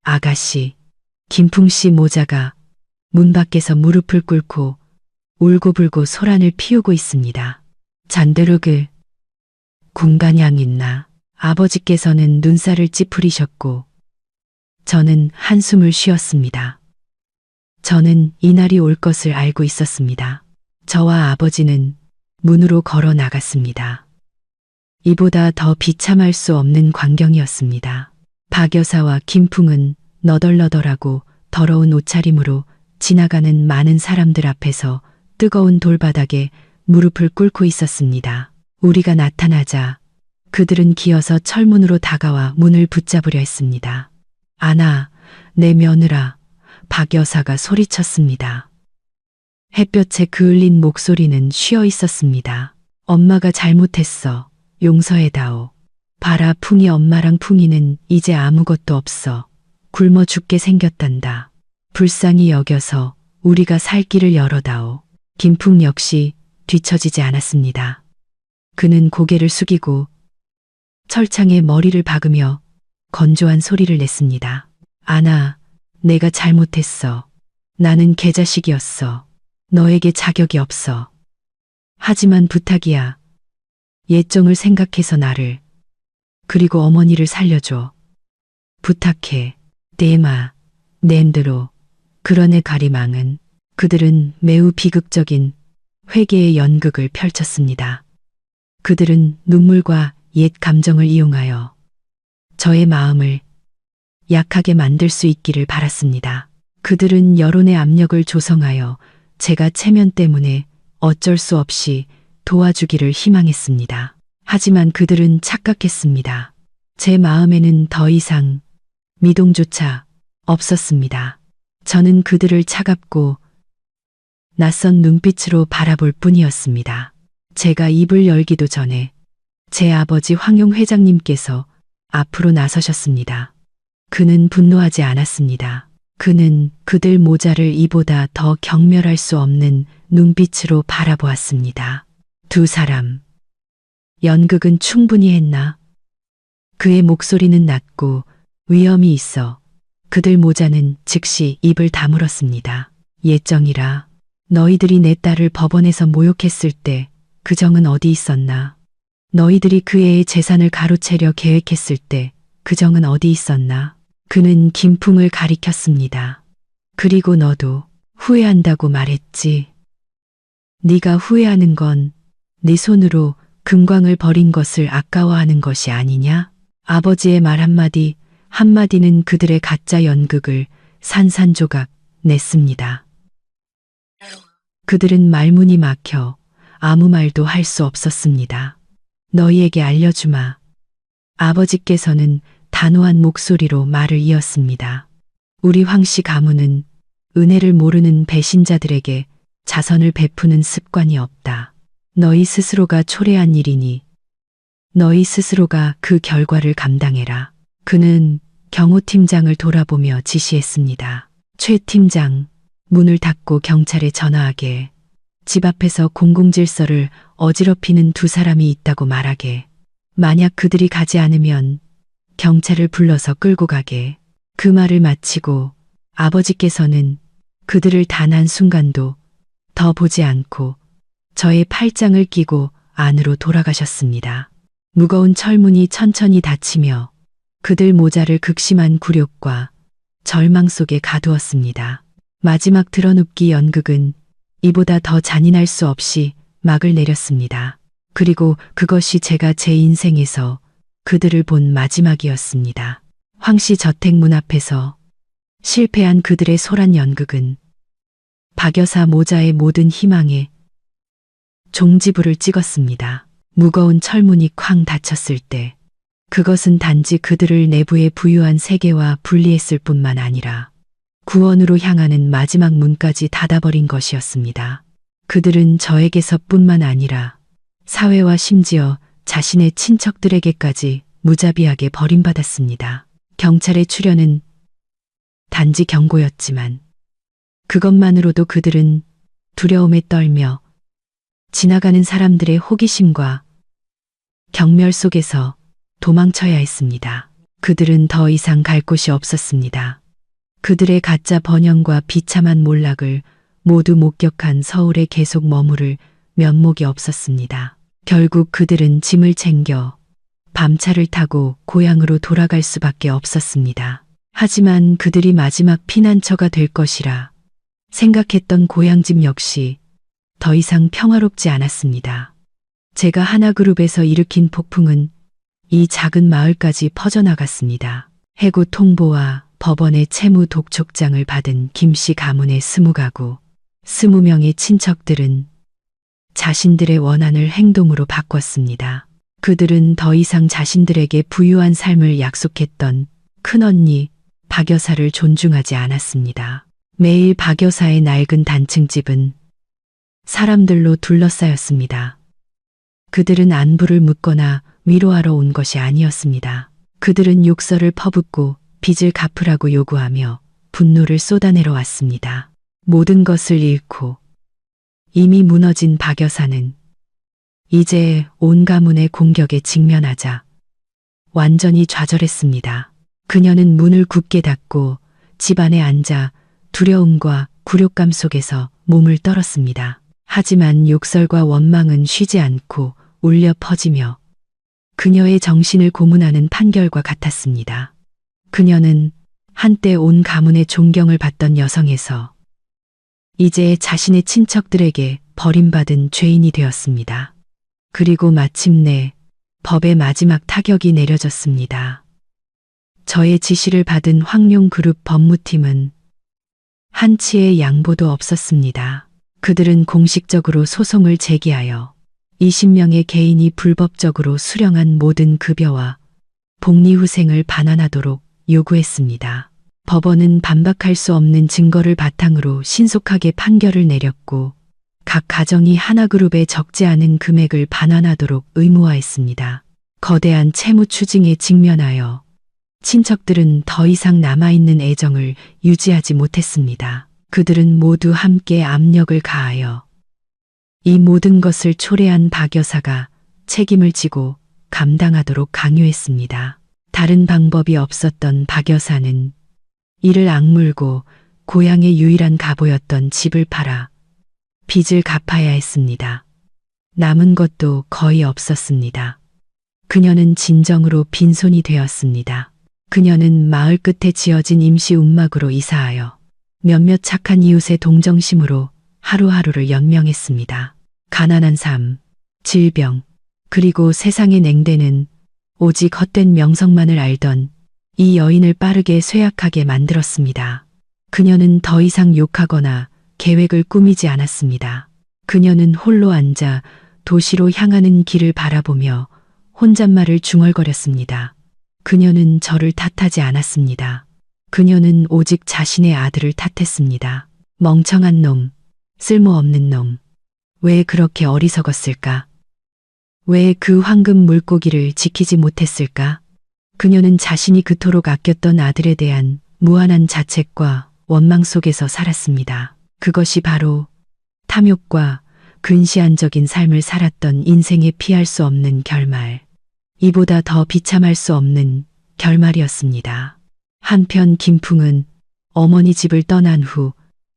아가씨, 김풍 씨 모자가 문 밖에서 무릎을 꿇고 울고불고 소란을 피우고 있습니다. 잔드루그, 군간양 있나. 아버지께서는 눈살을 찌푸리셨고 저는 한숨을 쉬었습니다. 저는 이날이 올 것을 알고 있었습니다. 저와 아버지는 문으로 걸어 나갔습니다. 이보다 더 비참할 수 없는 광경이었습니다. 박 여사와 김풍은 너덜너덜하고 더러운 옷차림으로 지나가는 많은 사람들 앞에서 뜨거운 돌바닥에 무릎을 꿇고 있었습니다. 우리가 나타나자 그들은 기어서 철문으로 다가와 문을 붙잡으려 했습니다. 아나, 내 며느라, 박 여사가 소리쳤습니다. 햇볕에 그을린 목소리는 쉬어 있었습니다. 엄마가 잘못했어. 용서해다오. 봐라, 풍이 엄마랑 풍이는 이제 아무것도 없어. 굶어 죽게 생겼단다. 불쌍히 여겨서 우리가 살 길을 열어다오. 김풍 역시 뒤처지지 않았습니다. 그는 고개를 숙이고 철창에 머리를 박으며 건조한 소리를 냈습니다. 아나, 내가 잘못했어. 나는 개자식이었어. 너에게 자격이 없어. 하지만 부탁이야. 예정을 생각해서 나를, 그리고 어머니를 살려줘. 부탁해. 대마, 낸드로. 그러네 가리망은. 그들은 매우 비극적인 회개의 연극을 펼쳤습니다. 그들은 눈물과 옛 감정을 이용하여 저의 마음을 약하게 만들 수 있기를 바랐습니다. 그들은 여론의 압력을 조성하여 제가 체면 때문에 어쩔 수 없이 도와주기를 희망했습니다. 하지만 그들은 착각했습니다. 제 마음에는 더 이상 미동조차 없었습니다. 저는 그들을 차갑고 낯선 눈빛으로 바라볼 뿐이었습니다. 제가 입을 열기도 전에 제 아버지 황용 회장님께서 앞으로 나서셨습니다. 그는 분노하지 않았습니다. 그는 그들 모자를 이보다 더 경멸할 수 없는 눈빛으로 바라보았습니다. 두 사람. 연극은 충분히 했나? 그의 목소리는 낮고 위엄이 있어 그들 모자는 즉시 입을 다물었습니다. 예정이라. 너희들이 내 딸을 법원에서 모욕했을 때 그 정은 어디 있었나? 너희들이 그 애의 재산을 가로채려 계획했을 때 그 정은 어디 있었나? 그는 김풍을 가리켰습니다. 그리고 너도 후회한다고 말했지. 네가 후회하는 건 네 손으로 금광을 버린 것을 아까워하는 것이 아니냐? 아버지의 말 한마디는 그들의 가짜 연극을 산산조각 냈습니다. 그들은 말문이 막혀 아무 말도 할 수 없었습니다. 너희에게 알려주마. 아버지께서는 단호한 목소리로 말을 이었습니다. 우리 황씨 가문은 은혜를 모르는 배신자들에게 자선을 베푸는 습관이 없다. 너희 스스로가 초래한 일이니 너희 스스로가 그 결과를 감당해라. 그는 경호팀장을 돌아보며 지시했습니다. 최 팀장, 문을 닫고 경찰에 전화하게. 집 앞에서 공공질서를 어지럽히는 두 사람이 있다고 말하게. 만약 그들이 가지 않으면 경찰을 불러서 끌고 가게. 그 말을 마치고 아버지께서는 그들을 단 한순간도 더 보지 않고 저의 팔짱을 끼고 안으로 돌아가셨습니다. 무거운 철문이 천천히 닫히며 그들 모자를 극심한 굴욕과 절망 속에 가두었습니다. 마지막 드러눕기 연극은 이보다 더 잔인할 수 없이 막을 내렸습니다. 그리고 그것이 제가 제 인생에서 그들을 본 마지막이었습니다. 황씨 저택 문 앞에서 실패한 그들의 소란 연극은 박 여사 모자의 모든 희망에 종지부를 찍었습니다. 무거운 철문이 쾅 닫혔을 때 그것은 단지 그들을 내부의 부유한 세계와 분리했을 뿐만 아니라 구원으로 향하는 마지막 문까지 닫아버린 것이었습니다. 그들은 저에게서뿐만 아니라 사회와 심지어 자신의 친척들에게까지 무자비하게 버림받았습니다. 경찰의 출현은 단지 경고였지만 그것만으로도 그들은 두려움에 떨며 지나가는 사람들의 호기심과 경멸 속에서 도망쳐야 했습니다. 그들은 더 이상 갈 곳이 없었습니다. 그들의 가짜 번영과 비참한 몰락을 모두 목격한 서울에 계속 머무를 면목이 없었습니다. 결국 그들은 짐을 챙겨 밤차를 타고 고향으로 돌아갈 수밖에 없었습니다. 하지만 그들이 마지막 피난처가 될 것이라 생각했던 고향집 역시 더 이상 평화롭지 않았습니다. 제가 하나그룹에서 일으킨 폭풍은 이 작은 마을까지 퍼져나갔습니다. 해고 통보와 법원의 채무 독촉장을 받은 김씨 가문의 20가구, 20명의 친척들은 자신들의 원한을 행동으로 바꿨습니다. 그들은 더 이상 자신들에게 부유한 삶을 약속했던 큰언니 박 여사를 존중하지 않았습니다. 매일 박 여사의 낡은 단층집은 사람들로 둘러싸였습니다. 그들은 안부를 묻거나 위로하러 온 것이 아니었습니다. 그들은 욕설을 퍼붓고 빚을 갚으라고 요구하며 분노를 쏟아내러 왔습니다. 모든 것을 잃고 이미 무너진 박 여사는 이제 온 가문의 공격에 직면하자 완전히 좌절했습니다. 그녀는 문을 굳게 닫고 집 안에 앉아 두려움과 굴욕감 속에서 몸을 떨었습니다. 하지만 욕설과 원망은 쉬지 않고 울려 퍼지며 그녀의 정신을 고문하는 판결과 같았습니다. 그녀는 한때 온 가문의 존경을 받던 여성에서 이제 자신의 친척들에게 버림받은 죄인이 되었습니다. 그리고 마침내 법의 마지막 타격이 내려졌습니다. 저의 지시를 받은 황룡그룹 법무팀은 한치의 양보도 없었습니다. 그들은 공식적으로 소송을 제기하여 20명의 개인이 불법적으로 수령한 모든 급여와 복리후생을 반환하도록 요구했습니다. 법원은 반박할 수 없는 증거를 바탕으로 신속하게 판결을 내렸고 각 가정이 하나그룹에 적지 않은 금액을 반환하도록 의무화했습니다. 거대한 채무 추징에 직면하여 친척들은 더 이상 남아있는 애정을 유지하지 못했습니다. 그들은 모두 함께 압력을 가하여 이 모든 것을 초래한 박 여사가 책임을 지고 감당하도록 강요했습니다. 다른 방법이 없었던 박 여사는 이를 악물고 고향의 유일한 가보였던 집을 팔아 빚을 갚아야 했습니다. 남은 것도 거의 없었습니다. 그녀는 진정으로 빈손이 되었습니다. 그녀는 마을 끝에 지어진 임시 움막으로 이사하여 몇몇 착한 이웃의 동정심으로 하루하루를 연명했습니다. 가난한 삶, 질병, 그리고 세상의 냉대는 오직 헛된 명성만을 알던 이 여인을 빠르게 쇠약하게 만들었습니다. 그녀는 더 이상 욕하거나 계획을 꾸미지 않았습니다. 그녀는 홀로 앉아 도시로 향하는 길을 바라보며 혼잣말을 중얼거렸습니다. 그녀는 저를 탓하지 않았습니다. 그녀는 오직 자신의 아들을 탓했습니다. 멍청한 놈, 쓸모없는 놈. 왜 그렇게 어리석었을까? 왜 그 황금 물고기를 지키지 못했을까? 그녀는 자신이 그토록 아꼈던 아들에 대한 무한한 자책과 원망 속에서 살았습니다. 그것이 바로 탐욕과 근시안적인 삶을 살았던 인생의 피할 수 없는 결말, 이보다 더 비참할 수 없는 결말이었습니다. 한편 김풍은 어머니 집을 떠난 후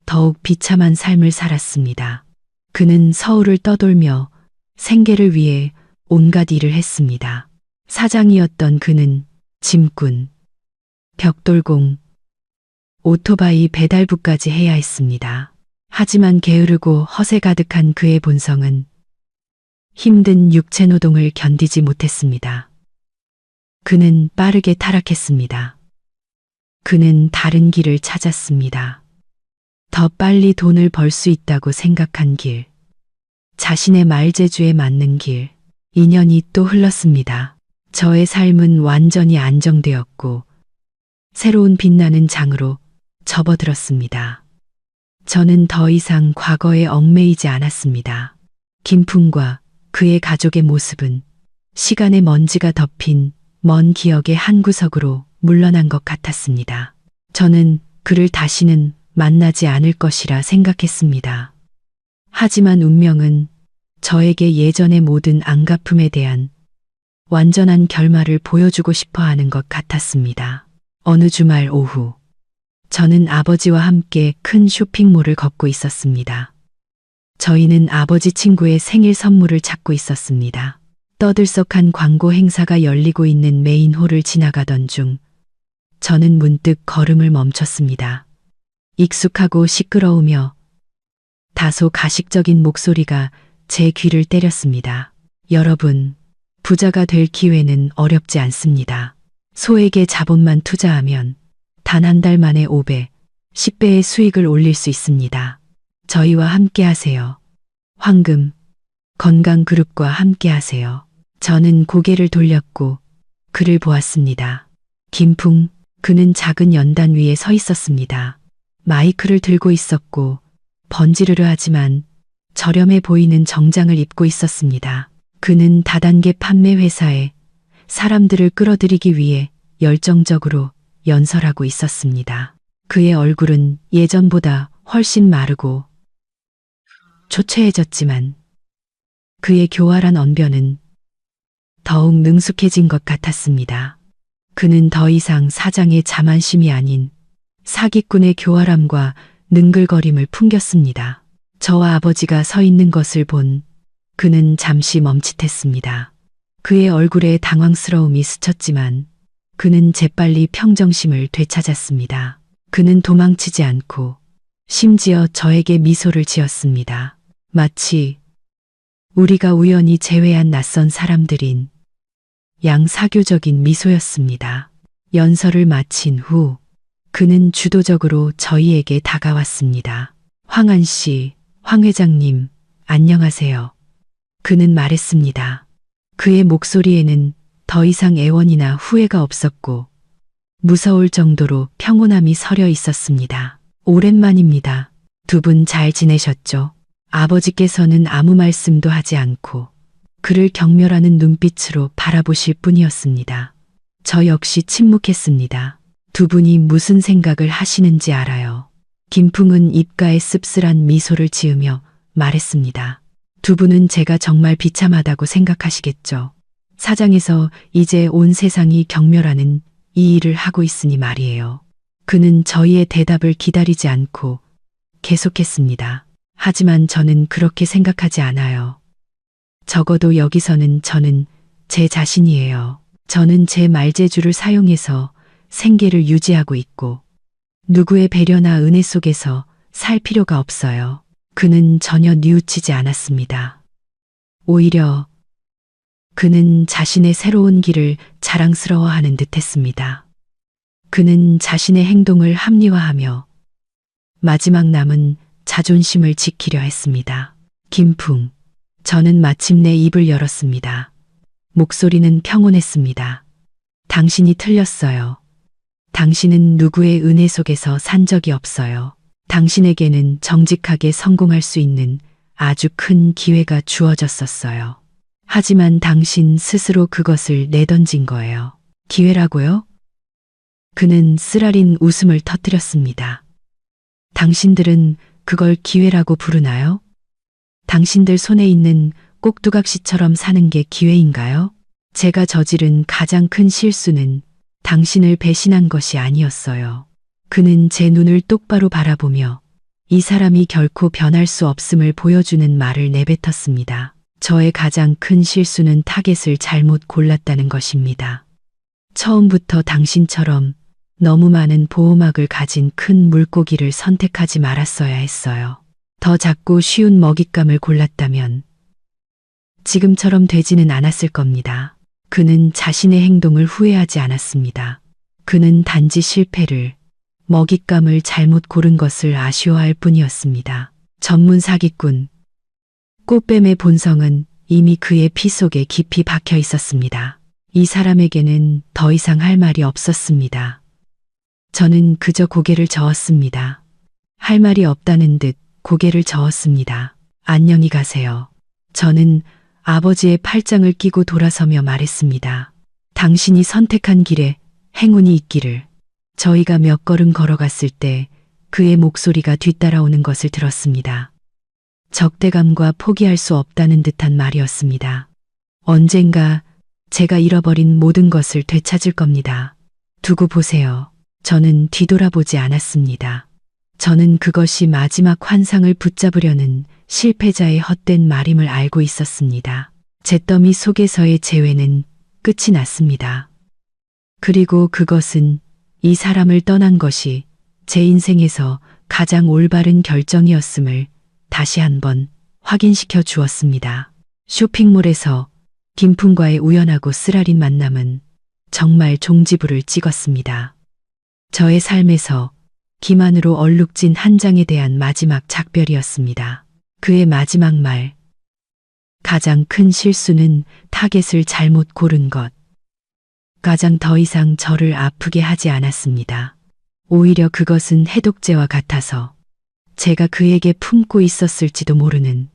더욱 비참한 삶을 살았습니다. 그는 서울을 떠돌며 생계를 위해 온갖 일을 했습니다. 사장이었던 그는 짐꾼, 벽돌공, 오토바이 배달부까지 해야 했습니다. 하지만 게으르고 허세 가득한 그의 본성은 힘든 육체 노동을 견디지 못했습니다. 그는 빠르게 타락했습니다. 그는 다른 길을 찾았습니다. 더 빨리 돈을 벌 수 있다고 생각한 길, 자신의 말재주에 맞는 길. 2년이 또 흘렀습니다. 저의 삶은 완전히 안정되었고 새로운 빛나는 장으로 접어들었습니다. 저는 더 이상 과거에 얽매이지 않았습니다. 김풍과 그의 가족의 모습은 시간의 먼지가 덮인 먼 기억의 한 구석으로 물러난 것 같았습니다. 저는 그를 다시는 만나지 않을 것이라 생각했습니다. 하지만 운명은 저에게 예전의 모든 안갚음에 대한 완전한 결말을 보여주고 싶어 하는 것 같았습니다. 어느 주말 오후, 저는 아버지와 함께 큰 쇼핑몰을 걷고 있었습니다. 저희는 아버지 친구의 생일 선물을 찾고 있었습니다. 떠들썩한 광고 행사가 열리고 있는 메인홀을 지나가던 중 저는 문득 걸음을 멈췄습니다. 익숙하고 시끄러우며 다소 가식적인 목소리가 제 귀를 때렸습니다. 여러분, 부자가 될 기회는 어렵지 않습니다. 소액의 자본만 투자하면 단 한 달 만에 5배, 10배의 수익을 올릴 수 있습니다. 저희와 함께 하세요. 황금, 건강그룹과 함께 하세요. 저는 고개를 돌렸고 그를 보았습니다. 김풍, 그는 작은 연단 위에 서 있었습니다. 마이크를 들고 있었고 번지르르 하지만 저렴해 보이는 정장을 입고 있었습니다. 그는 다단계 판매 회사에 사람들을 끌어들이기 위해 열정적으로 연설하고 있었습니다. 그의 얼굴은 예전보다 훨씬 마르고 초췌해졌지만 그의 교활한 언변은 더욱 능숙해진 것 같았습니다. 그는 더 이상 사장의 자만심이 아닌 사기꾼의 교활함과 능글거림을 풍겼습니다. 저와 아버지가 서 있는 것을 본 그는 잠시 멈칫했습니다. 그의 얼굴에 당황스러움이 스쳤지만 그는 재빨리 평정심을 되찾았습니다. 그는 도망치지 않고 심지어 저에게 미소를 지었습니다. 마치 우리가 우연히 제외한 낯선 사람들인 양사교적인 미소였습니다. 연설을 마친 후 그는 주도적으로 저희에게 다가왔습니다. 황한 씨, 황 회장님, 안녕하세요. 그는 말했습니다. 그의 목소리에는 더 이상 애원이나 후회가 없었고 무서울 정도로 평온함이 서려 있었습니다. 오랜만입니다. 두 분 잘 지내셨죠? 아버지께서는 아무 말씀도 하지 않고 그를 경멸하는 눈빛으로 바라보실 뿐이었습니다. 저 역시 침묵했습니다. 두 분이 무슨 생각을 하시는지 알아요. 김풍은 입가에 씁쓸한 미소를 지으며 말했습니다. 두 분은 제가 정말 비참하다고 생각하시겠죠. 사장에서 이제 온 세상이 경멸하는 이 일을 하고 있으니 말이에요. 그는 저희의 대답을 기다리지 않고 계속했습니다. 하지만 저는 그렇게 생각하지 않아요. 적어도 여기서는 저는 제 자신이에요. 저는 제 말재주를 사용해서 생계를 유지하고 있고 누구의 배려나 은혜 속에서 살 필요가 없어요. 그는 전혀 뉘우치지 않았습니다. 오히려 그는 자신의 새로운 길을 자랑스러워하는 듯했습니다. 그는 자신의 행동을 합리화하며 마지막 남은 자존심을 지키려 했습니다. 김풍, 저는 마침내 입을 열었습니다. 목소리는 평온했습니다. 당신이 틀렸어요. 당신은 누구의 은혜 속에서 산 적이 없어요. 당신에게는 정직하게 성공할 수 있는 아주 큰 기회가 주어졌었어요. 하지만 당신 스스로 그것을 내던진 거예요. 기회라고요? 그는 쓰라린 웃음을 터뜨렸습니다. 당신들은 그걸 기회라고 부르나요? 당신들 손에 있는 꼭두각시처럼 사는 게 기회인가요? 제가 저지른 가장 큰 실수는 당신을 배신한 것이 아니었어요. 그는 제 눈을 똑바로 바라보며 이 사람이 결코 변할 수 없음을 보여주는 말을 내뱉었습니다. 저의 가장 큰 실수는 타겟을 잘못 골랐다는 것입니다. 처음부터 당신처럼 너무 많은 보호막을 가진 큰 물고기를 선택하지 말았어야 했어요. 더 작고 쉬운 먹잇감을 골랐다면 지금처럼 되지는 않았을 겁니다. 그는 자신의 행동을 후회하지 않았습니다. 그는 단지 실패를, 먹잇감을 잘못 고른 것을 아쉬워할 뿐이었습니다. 전문 사기꾼, 꽃뱀의 본성은 이미 그의 피 속에 깊이 박혀 있었습니다. 이 사람에게는 더 이상 할 말이 없었습니다. 저는 그저 고개를 저었습니다. 할 말이 없다는 듯 고개를 저었습니다. 안녕히 가세요. 저는 아버지의 팔짱을 끼고 돌아서며 말했습니다. 당신이 선택한 길에 행운이 있기를. 저희가 몇 걸음 걸어갔을 때 그의 목소리가 뒤따라오는 것을 들었습니다. 적대감과 포기할 수 없다는 듯한 말이었습니다. 언젠가 제가 잃어버린 모든 것을 되찾을 겁니다. 두고 보세요. 저는 뒤돌아보지 않았습니다. 저는 그것이 마지막 환상을 붙잡으려는 실패자의 헛된 말임을 알고 있었습니다. 잿더미 속에서의 재회는 끝이 났습니다. 그리고 그것은 이 사람을 떠난 것이 제 인생에서 가장 올바른 결정이었음을 다시 한번 확인시켜 주었습니다. 쇼핑몰에서 김풍과의 우연하고 쓰라린 만남은 정말 종지부를 찍었습니다. 저의 삶에서 기만으로 얼룩진 한 장에 대한 마지막 작별이었습니다. 그의 마지막 말. 가장 큰 실수는 타겟을 잘못 고른 것. 가장 더 이상 저를 아프게 하지 않았습니다. 오히려 그것은 해독제와 같아서 제가 그에게 품고 있었을지도 모르는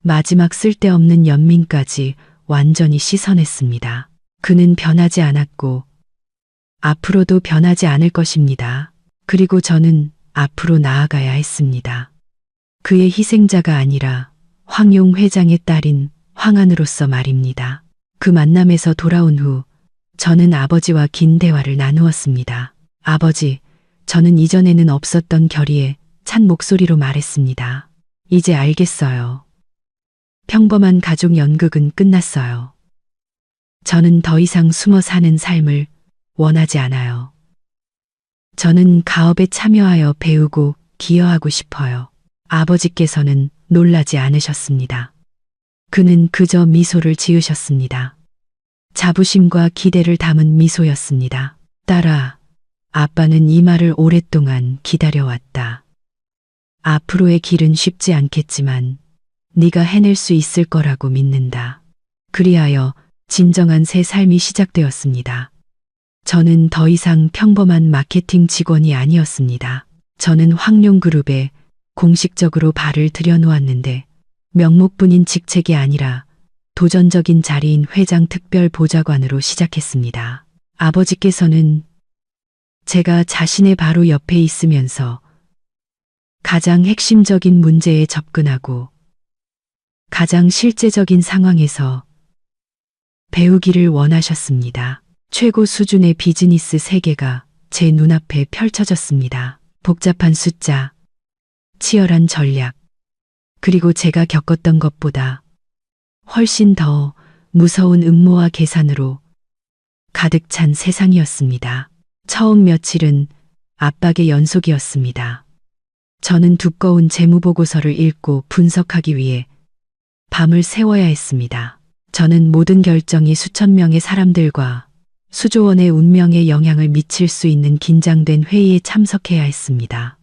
마지막 쓸데없는 연민까지 완전히 씻어냈습니다. 그는 변하지 않았고 앞으로도 변하지 않을 것입니다. 그리고 저는 앞으로 나아가야 했습니다. 그의 희생자가 아니라 황용 회장의 딸인 황안으로서 말입니다. 그 만남에서 돌아온 후 저는 아버지와 긴 대화를 나누었습니다. 아버지, 저는 이전에는 없었던 결의에 찬 목소리로 말했습니다. 이제 알겠어요. 평범한 가족 연극은 끝났어요. 저는 더 이상 숨어 사는 삶을 원하지 않아요. 저는 가업에 참여하여 배우고 기여하고 싶어요. 아버지께서는 놀라지 않으셨습니다. 그는 그저 미소를 지으셨습니다. 자부심과 기대를 담은 미소였습니다. 딸아, 아빠는 이 말을 오랫동안 기다려왔다. 앞으로의 길은 쉽지 않겠지만 네가 해낼 수 있을 거라고 믿는다. 그리하여 진정한 새 삶이 시작되었습니다. 저는 더 이상 평범한 마케팅 직원이 아니었습니다. 저는 황룡그룹에 공식적으로 발을 들여놓았는데 명목뿐인 직책이 아니라 도전적인 자리인 회장 특별 보좌관으로 시작했습니다. 아버지께서는 제가 자신의 바로 옆에 있으면서 가장 핵심적인 문제에 접근하고 가장 실제적인 상황에서 배우기를 원하셨습니다. 최고 수준의 비즈니스 세계가 제 눈앞에 펼쳐졌습니다. 복잡한 숫자, 치열한 전략, 그리고 제가 겪었던 것보다 훨씬 더 무서운 음모와 계산으로 가득 찬 세상이었습니다. 처음 며칠은 압박의 연속이었습니다. 저는 두꺼운 재무보고서를 읽고 분석하기 위해 밤을 새워야 했습니다. 저는 모든 결정이 수천 명의 사람들과 수조 원의 운명에 영향을 미칠 수 있는 긴장된 회의에 참석해야 했습니다.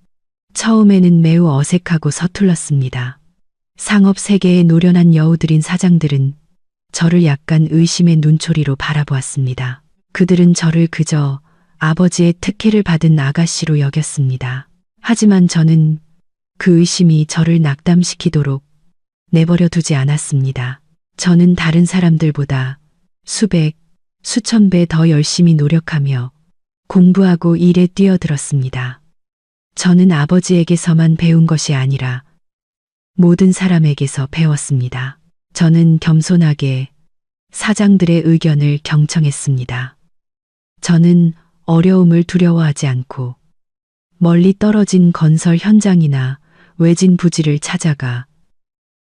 처음에는 매우 어색하고 서툴렀습니다. 상업 세계의 노련한 여우들인 사장들은 저를 약간 의심의 눈초리로 바라보았습니다. 그들은 저를 그저 아버지의 특혜를 받은 아가씨로 여겼습니다. 하지만 저는 그 의심이 저를 낙담시키도록 내버려 두지 않았습니다. 저는 다른 사람들보다 수백, 수천 배 더 열심히 노력하며 공부하고 일에 뛰어들었습니다. 저는 아버지에게서만 배운 것이 아니라 모든 사람에게서 배웠습니다. 저는 겸손하게 사장들의 의견을 경청했습니다. 저는 어려움을 두려워하지 않고 멀리 떨어진 건설 현장이나 외진 부지를 찾아가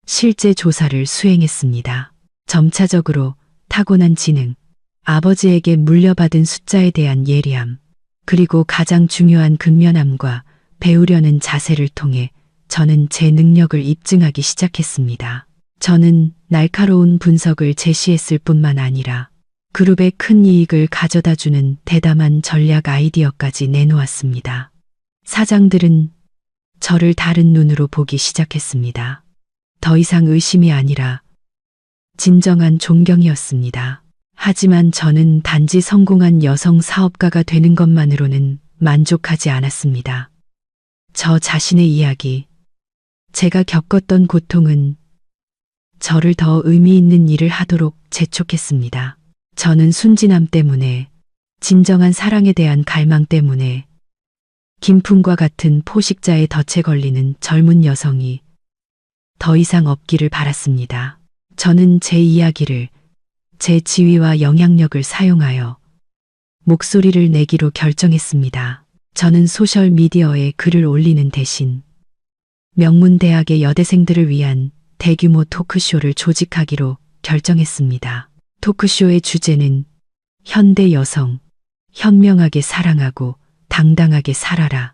실제 조사를 수행했습니다. 점차적으로 타고난 지능, 아버지에게 물려받은 숫자에 대한 예리함, 그리고 가장 중요한 근면함과 배우려는 자세를 통해 저는 제 능력을 입증하기 시작했습니다. 저는 날카로운 분석을 제시했을 뿐만 아니라 그룹의 큰 이익을 가져다주는 대담한 전략 아이디어까지 내놓았습니다. 사장들은 저를 다른 눈으로 보기 시작했습니다. 더 이상 의심이 아니라 진정한 존경이었습니다. 하지만 저는 단지 성공한 여성 사업가가 되는 것만으로는 만족하지 않았습니다. 저 자신의 이야기, 제가 겪었던 고통은 저를 더 의미 있는 일을 하도록 재촉했습니다. 저는 순진함 때문에, 진정한 사랑에 대한 갈망 때문에 김풍과 같은 포식자의 덫에 걸리는 젊은 여성이 더 이상 없기를 바랐습니다. 저는 제 이야기를, 제 지위와 영향력을 사용하여 목소리를 내기로 결정했습니다. 저는 소셜미디어에 글을 올리는 대신 명문대학의 여대생들을 위한 대규모 토크쇼를 조직하기로 결정했습니다. 토크쇼의 주제는 현대 여성, 현명하게 사랑하고 당당하게 살아라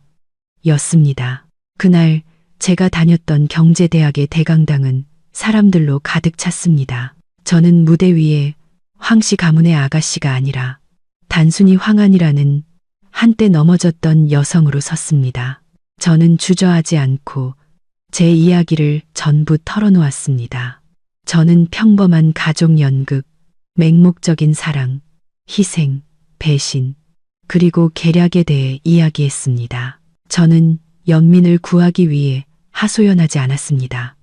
였습니다. 그날 제가 다녔던 경제대학의 대강당은 사람들로 가득 찼습니다. 저는 무대 위에 황씨 가문의 아가씨가 아니라 단순히 황한이라는 한때 넘어졌던 여성으로 섰습니다. 저는 주저하지 않고 제 이야기를 전부 털어놓았습니다. 저는 평범한 가족 연극, 맹목적인 사랑, 희생, 배신, 그리고 계략에 대해 이야기했습니다. 저는 연민을 구하기 위해 하소연하지 않았습니다.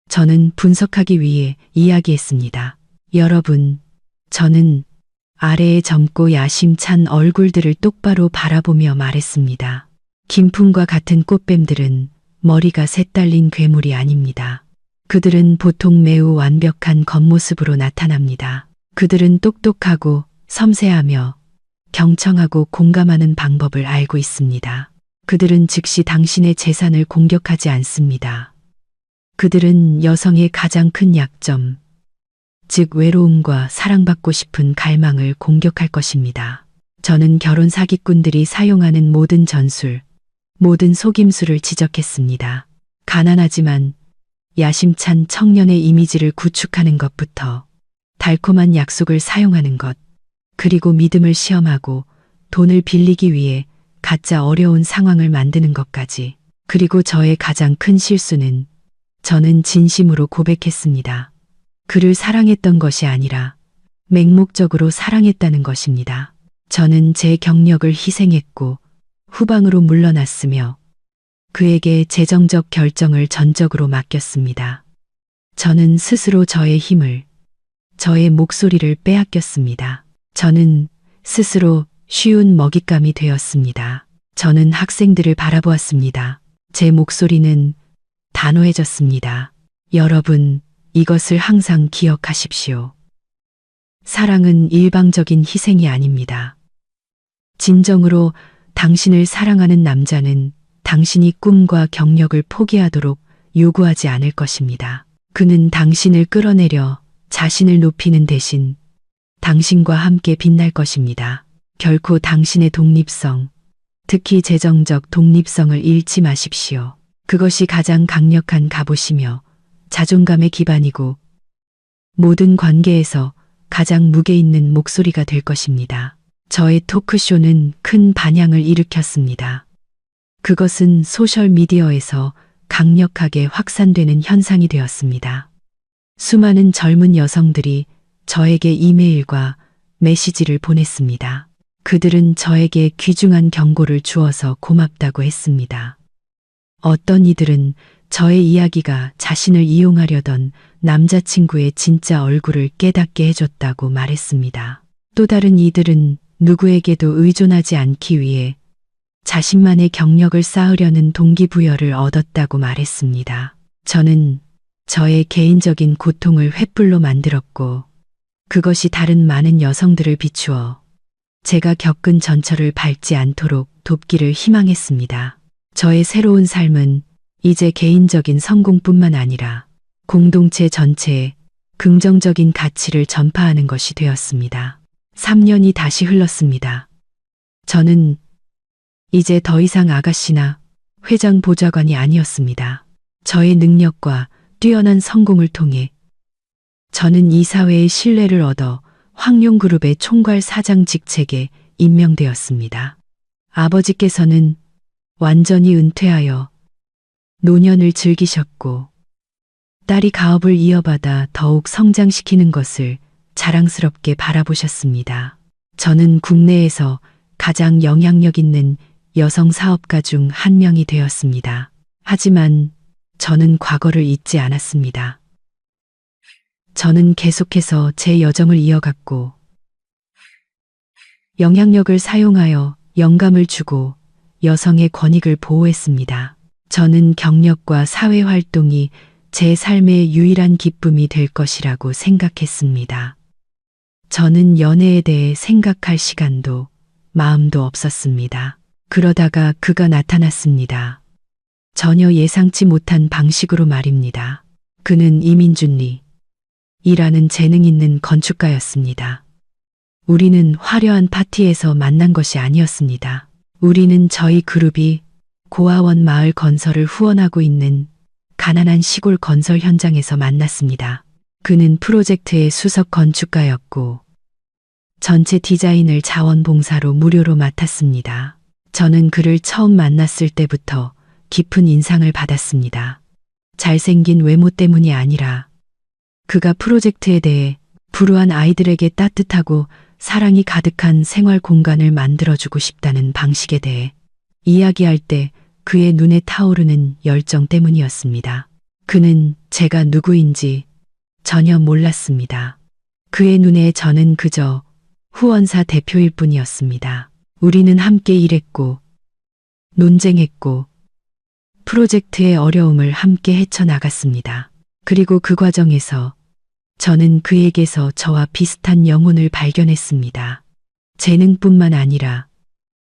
저는 분석하기 위해 이야기했습니다. 여러분, 저는 아래에 젊고 야심찬 얼굴들을 똑바로 바라보며 말했습니다. 김풍과 같은 꽃뱀들은 머리가 셋달린 괴물이 아닙니다. 그들은 보통 매우 완벽한 겉모습으로 나타납니다. 그들은 똑똑하고 섬세하며 경청하고 공감하는 방법을 알고 있습니다. 그들은 즉시 당신의 재산을 공격하지 않습니다. 그들은 여성의 가장 큰 약점, 즉 외로움과 사랑받고 싶은 갈망을 공격할 것입니다. 저는 결혼 사기꾼들이 사용하는 모든 전술, 모든 속임수를 지적했습니다. 가난하지만 야심찬 청년의 이미지를 구축하는 것부터 달콤한 약속을 사용하는 것, 그리고 믿음을 시험하고 돈을 빌리기 위해 가짜 어려운 상황을 만드는 것까지. 그리고 저의 가장 큰 실수는 저는 진심으로 고백했습니다. 그를 사랑했던 것이 아니라 맹목적으로 사랑했다는 것입니다. 저는 제 경력을 희생했고 후방으로 물러났으며 그에게 재정적 결정을 전적으로 맡겼습니다. 저는 스스로 저의 힘을, 저의 목소리를 빼앗겼습니다. 저는 스스로 쉬운 먹잇감이 되었습니다. 저는 학생들을 바라보았습니다. 제 목소리는 단호해졌습니다. 여러분, 이것을 항상 기억하십시오. 사랑은 일방적인 희생이 아닙니다. 진정으로 당신을 사랑하는 남자는 당신이 꿈과 경력을 포기하도록 요구하지 않을 것입니다. 그는 당신을 끌어내려 자신을 높이는 대신 당신과 함께 빛날 것입니다. 결코 당신의 독립성, 특히 재정적 독립성을 잃지 마십시오. 그것이 가장 강력한 갑옷이며 자존감의 기반이고 모든 관계에서 가장 무게 있는 목소리가 될 것입니다. 저의 토크쇼는 큰 반향을 일으켰습니다. 그것은 소셜미디어에서 강력하게 확산되는 현상이 되었습니다. 수많은 젊은 여성들이 저에게 이메일과 메시지를 보냈습니다. 그들은 저에게 귀중한 경고를 주어서 고맙다고 했습니다. 어떤 이들은 저의 이야기가 자신을 이용하려던 남자친구의 진짜 얼굴을 깨닫게 해줬다고 말했습니다. 또 다른 이들은 누구에게도 의존하지 않기 위해 자신만의 경력을 쌓으려는 동기부여를 얻었다고 말했습니다. 저는 저의 개인적인 고통을 횃불로 만들었고 그것이 다른 많은 여성들을 비추어 제가 겪은 전철을 밟지 않도록 돕기를 희망했습니다. 저의 새로운 삶은 이제 개인적인 성공뿐만 아니라 공동체 전체에 긍정적인 가치를 전파하는 것이 되었습니다. 3년이 다시 흘렀습니다. 저는 이제 더 이상 아가씨나 회장 보좌관이 아니었습니다. 저의 능력과 뛰어난 성공을 통해 저는 이 사회의 신뢰를 얻어 황룡그룹의 총괄 사장 직책에 임명되었습니다. 아버지께서는 완전히 은퇴하여 노년을 즐기셨고 딸이 가업을 이어받아 더욱 성장시키는 것을 자랑스럽게 바라보셨습니다. 저는 국내에서 가장 영향력 있는 여성 사업가 중 한 명이 되었습니다. 하지만 저는 과거를 잊지 않았습니다. 저는 계속해서 제 여정을 이어갔고 영향력을 사용하여 영감을 주고 여성의 권익을 보호했습니다. 저는 경력과 사회활동이 제 삶의 유일한 기쁨이 될 것이라고 생각했습니다. 저는 연애에 대해 생각할 시간도 마음도 없었습니다. 그러다가 그가 나타났습니다. 전혀 예상치 못한 방식으로 말입니다. 그는 이민준 리이라는 재능 있는 건축가였습니다. 우리는 화려한 파티에서 만난 것이 아니었습니다. 우리는 저희 그룹이 고아원 마을 건설을 후원하고 있는 가난한 시골 건설 현장에서 만났습니다. 그는 프로젝트의 수석 건축가였고 전체 디자인을 자원봉사로 무료로 맡았습니다. 저는 그를 처음 만났을 때부터 깊은 인상을 받았습니다. 잘생긴 외모 때문이 아니라 그가 프로젝트에 대해 불우한 아이들에게 따뜻하고 사랑이 가득한 생활 공간을 만들어주고 싶다는 방식에 대해 이야기할 때 그의 눈에 타오르는 열정 때문이었습니다. 그는 제가 누구인지 전혀 몰랐습니다. 그의 눈에 저는 그저 후원사 대표일 뿐이었습니다. 우리는 함께 일했고 논쟁했고 프로젝트의 어려움을 함께 헤쳐나갔습니다. 그리고 그 과정에서 저는 그에게서 저와 비슷한 영혼을 발견했습니다. 재능뿐만 아니라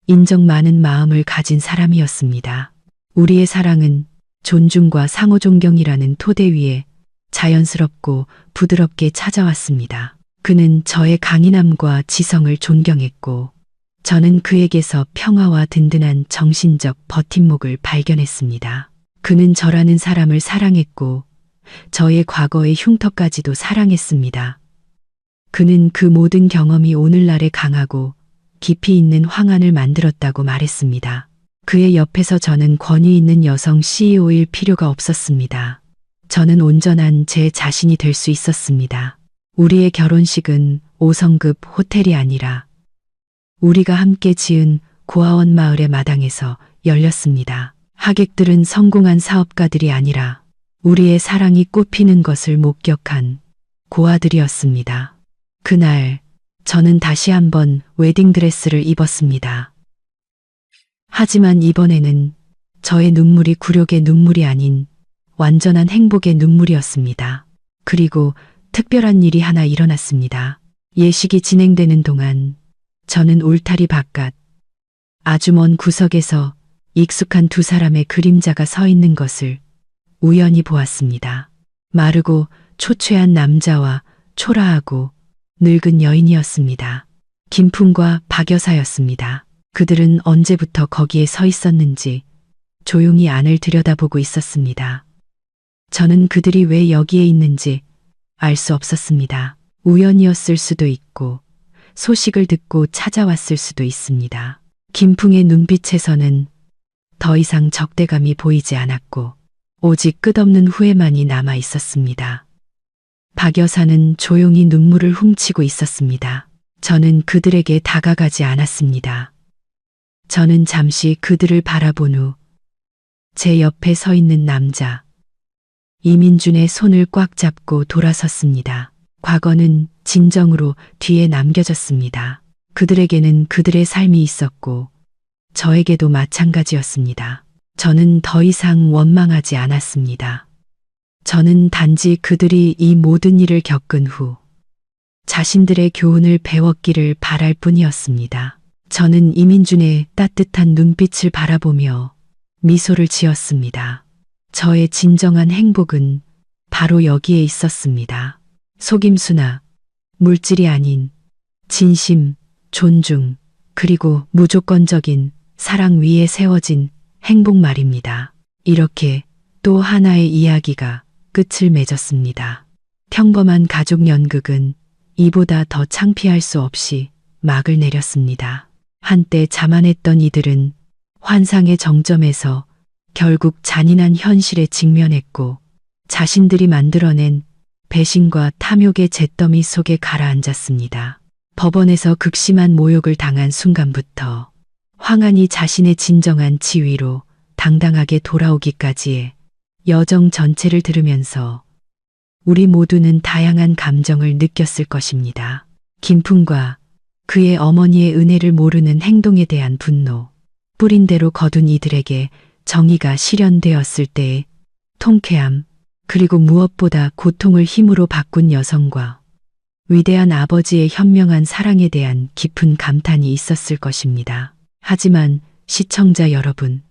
인정 많은 마음을 가진 사람이었습니다. 우리의 사랑은 존중과 상호 존경이라는 토대 위에 자연스럽고 부드럽게 찾아왔습니다. 그는 저의 강인함과 지성을 존경했고 저는 그에게서 평화와 든든한 정신적 버팀목을 발견했습니다. 그는 저라는 사람을 사랑했고 저의 과거의 흉터까지도 사랑했습니다. 그는 그 모든 경험이 오늘날의 강하고 깊이 있는 황한을 만들었다고 말했습니다. 그의 옆에서 저는 권위 있는 여성 CEO일 필요가 없었습니다. 저는 온전한 제 자신이 될 수 있었습니다. 우리의 결혼식은 5성급 호텔이 아니라 우리가 함께 지은 고아원 마을의 마당에서 열렸습니다. 하객들은 성공한 사업가들이 아니라 우리의 사랑이 꽃피는 것을 목격한 고아들이었습니다. 그날 저는 다시 한번 웨딩드레스를 입었습니다. 하지만 이번에는 저의 눈물이 굴욕의 눈물이 아닌 완전한 행복의 눈물이었습니다. 그리고 특별한 일이 하나 일어났습니다. 예식이 진행되는 동안 저는 울타리 바깥 아주 먼 구석에서 익숙한 두 사람의 그림자가 서 있는 것을 우연히 보았습니다. 마르고 초췌한 남자와 초라하고 늙은 여인이었습니다. 김풍과 박 여사였습니다. 그들은 언제부터 거기에 서 있었는지 조용히 안을 들여다보고 있었습니다. 저는 그들이 왜 여기에 있는지 알 수 없었습니다. 우연이었을 수도 있고 소식을 듣고 찾아왔을 수도 있습니다. 김풍의 눈빛에서는 더 이상 적대감이 보이지 않았고 오직 끝없는 후회만이 남아 있었습니다. 박 여사는 조용히 눈물을 훔치고 있었습니다. 저는 그들에게 다가가지 않았습니다. 저는 잠시 그들을 바라본 후 제 옆에 서 있는 남자 이민준의 손을 꽉 잡고 돌아섰습니다. 과거는 진정으로 뒤에 남겨졌습니다. 그들에게는 그들의 삶이 있었고 저에게도 마찬가지였습니다. 저는 더 이상 원망하지 않았습니다. 저는 단지 그들이 이 모든 일을 겪은 후 자신들의 교훈을 배웠기를 바랄 뿐이었습니다. 저는 이민준의 따뜻한 눈빛을 바라보며 미소를 지었습니다. 저의 진정한 행복은 바로 여기에 있었습니다. 속임수나 물질이 아닌 진심, 존중, 그리고 무조건적인 사랑 위에 세워진 행복 말입니다. 이렇게 또 하나의 이야기가 끝을 맺었습니다. 평범한 가족 연극은 이보다 더 창피할 수 없이 막을 내렸습니다. 한때 자만했던 이들은 환상의 정점에서 결국 잔인한 현실에 직면했고 자신들이 만들어낸 배신과 탐욕의 잿더미 속에 가라앉았습니다. 법원에서 극심한 모욕을 당한 순간부터 황한이 자신의 진정한 지위로 당당하게 돌아오기까지의 여정 전체를 들으면서 우리 모두는 다양한 감정을 느꼈을 것입니다. 김풍과 그의 어머니의 은혜를 모르는 행동에 대한 분노, 뿌린 대로 거둔 이들에게 정의가 실현되었을 때의 통쾌함, 그리고 무엇보다 고통을 힘으로 바꾼 여성과 위대한 아버지의 현명한 사랑에 대한 깊은 감탄이 있었을 것입니다. 하지만 시청자 여러분,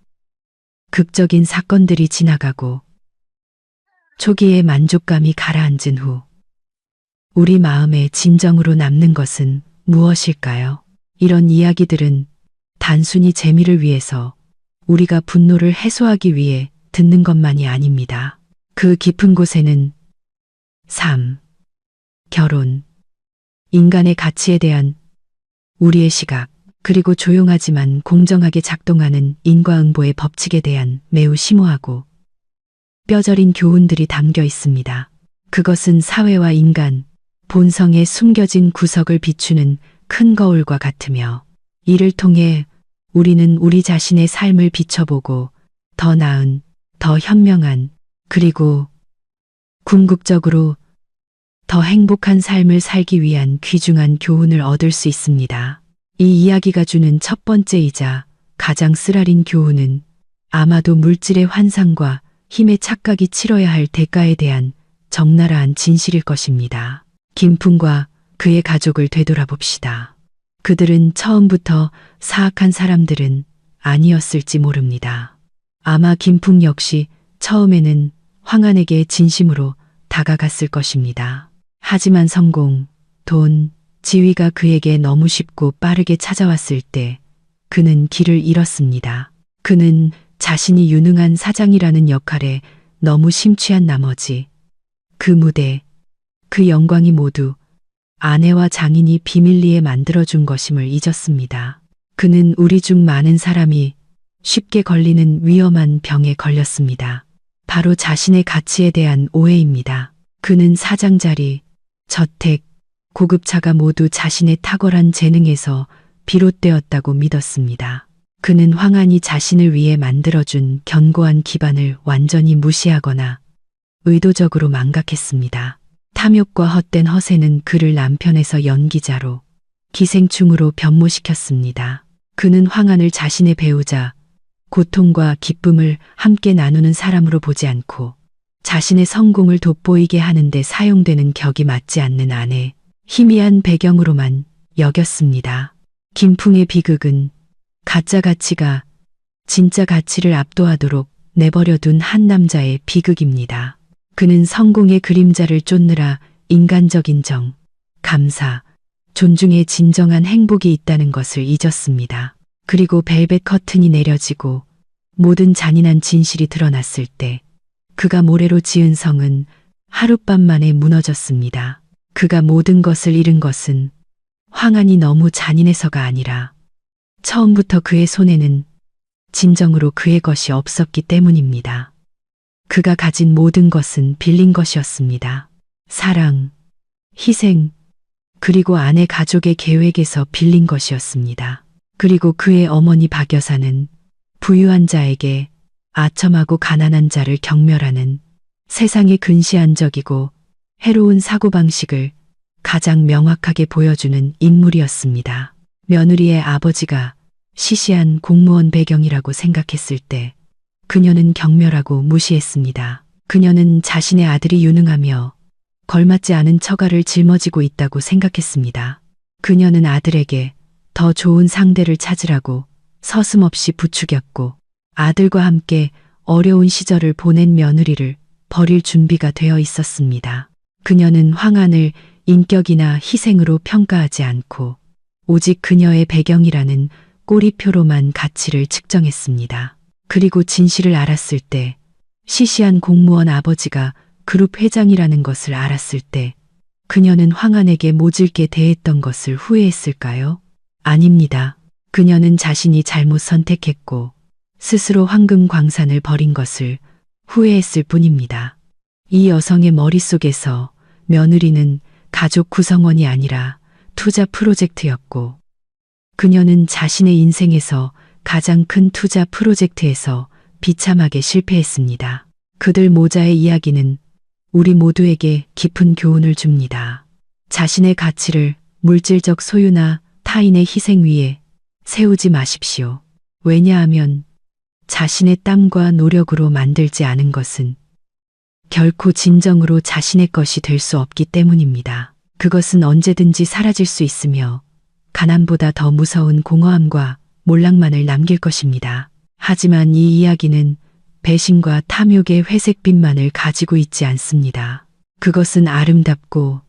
극적인 사건들이 지나가고 초기의 만족감이 가라앉은 후 우리 마음에 진정으로 남는 것은 무엇일까요? 이런 이야기들은 단순히 재미를 위해서, 우리가 분노를 해소하기 위해 듣는 것만이 아닙니다. 그 깊은 곳에는 삶, 결혼, 인간의 가치에 대한 우리의 시각, 그리고 조용하지만 공정하게 작동하는 인과응보의 법칙에 대한 매우 심오하고 뼈저린 교훈들이 담겨 있습니다. 그것은 사회와 인간, 본성의 숨겨진 구석을 비추는 큰 거울과 같으며, 이를 통해 우리는 우리 자신의 삶을 비춰보고 더 나은, 더 현명한, 그리고 궁극적으로 더 행복한 삶을 살기 위한 귀중한 교훈을 얻을 수 있습니다. 이 이야기가 주는 첫 번째이자 가장 쓰라린 교훈은 아마도 물질의 환상과 힘의 착각이 치러야 할 대가에 대한 적나라한 진실일 것입니다. 김풍과 그의 가족을 되돌아봅시다. 그들은 처음부터 사악한 사람들은 아니었을지 모릅니다. 아마 김풍 역시 처음에는 황한에게 진심으로 다가갔을 것입니다. 하지만 성공, 돈, 지위가 그에게 너무 쉽고 빠르게 찾아왔을 때 그는 길을 잃었습니다. 그는 자신이 유능한 사장이라는 역할에 너무 심취한 나머지 그 무대, 그 영광이 모두 아내와 장인이 비밀리에 만들어준 것임을 잊었습니다. 그는 우리 중 많은 사람이 쉽게 걸리는 위험한 병에 걸렸습니다. 바로 자신의 가치에 대한 오해입니다. 그는 사장 자리, 저택, 고급차가 모두 자신의 탁월한 재능에서 비롯되었다고 믿었습니다. 그는 황한이 자신을 위해 만들어준 견고한 기반을 완전히 무시하거나 의도적으로 망각했습니다. 탐욕과 헛된 허세는 그를 남편에서 연기자로, 기생충으로 변모시켰습니다. 그는 황한을 자신의 배우자, 고통과 기쁨을 함께 나누는 사람으로 보지 않고 자신의 성공을 돋보이게 하는데 사용되는 격이 맞지 않는 아내, 희미한 배경으로만 여겼습니다. 김풍의 비극은 가짜 가치가 진짜 가치를 압도하도록 내버려둔 한 남자의 비극입니다. 그는 성공의 그림자를 쫓느라 인간적인 정, 감사, 존중의 진정한 행복이 있다는 것을 잊었습니다. 그리고 벨벳 커튼이 내려지고 모든 잔인한 진실이 드러났을 때 그가 모래로 지은 성은 하룻밤 만에 무너졌습니다. 그가 모든 것을 잃은 것은 황한이 너무 잔인해서가 아니라 처음부터 그의 손에는 진정으로 그의 것이 없었기 때문입니다. 그가 가진 모든 것은 빌린 것이었습니다. 사랑, 희생, 그리고 아내 가족의 계획에서 빌린 것이었습니다. 그리고 그의 어머니 박 여사는 부유한 자에게 아첨하고 가난한 자를 경멸하는 세상의 근시안적이고 해로운 사고방식을 가장 명확하게 보여주는 인물이었습니다. 며느리의 아버지가 시시한 공무원 배경이라고 생각했을 때 그녀는 경멸하고 무시했습니다. 그녀는 자신의 아들이 유능하며 걸맞지 않은 처가를 짊어지고 있다고 생각했습니다. 그녀는 아들에게 더 좋은 상대를 찾으라고 서슴없이 부추겼고 아들과 함께 어려운 시절을 보낸 며느리를 버릴 준비가 되어 있었습니다. 그녀는 황한을 인격이나 희생으로 평가하지 않고 오직 그녀의 배경이라는 꼬리표로만 가치를 측정했습니다. 그리고 진실을 알았을 때, 시시한 공무원 아버지가 그룹 회장이라는 것을 알았을 때 그녀는 황한에게 모질게 대했던 것을 후회했을까요? 아닙니다. 그녀는 자신이 잘못 선택했고 스스로 황금 광산을 버린 것을 후회했을 뿐입니다. 이 여성의 머릿속에서 며느리는 가족 구성원이 아니라 투자 프로젝트였고 그녀는 자신의 인생에서 가장 큰 투자 프로젝트에서 비참하게 실패했습니다. 그들 모자의 이야기는 우리 모두에게 깊은 교훈을 줍니다. 자신의 가치를 물질적 소유나 타인의 희생 위에 세우지 마십시오. 왜냐하면 자신의 땀과 노력으로 만들지 않은 것은 결코 진정으로 자신의 것이 될 수 없기 때문입니다. 그것은 언제든지 사라질 수 있으며 가난보다 더 무서운 공허함과 몰락만을 남길 것입니다. 하지만 이 이야기는 배신과 탐욕의 회색빛만을 가지고 있지 않습니다. 그것은 아름답고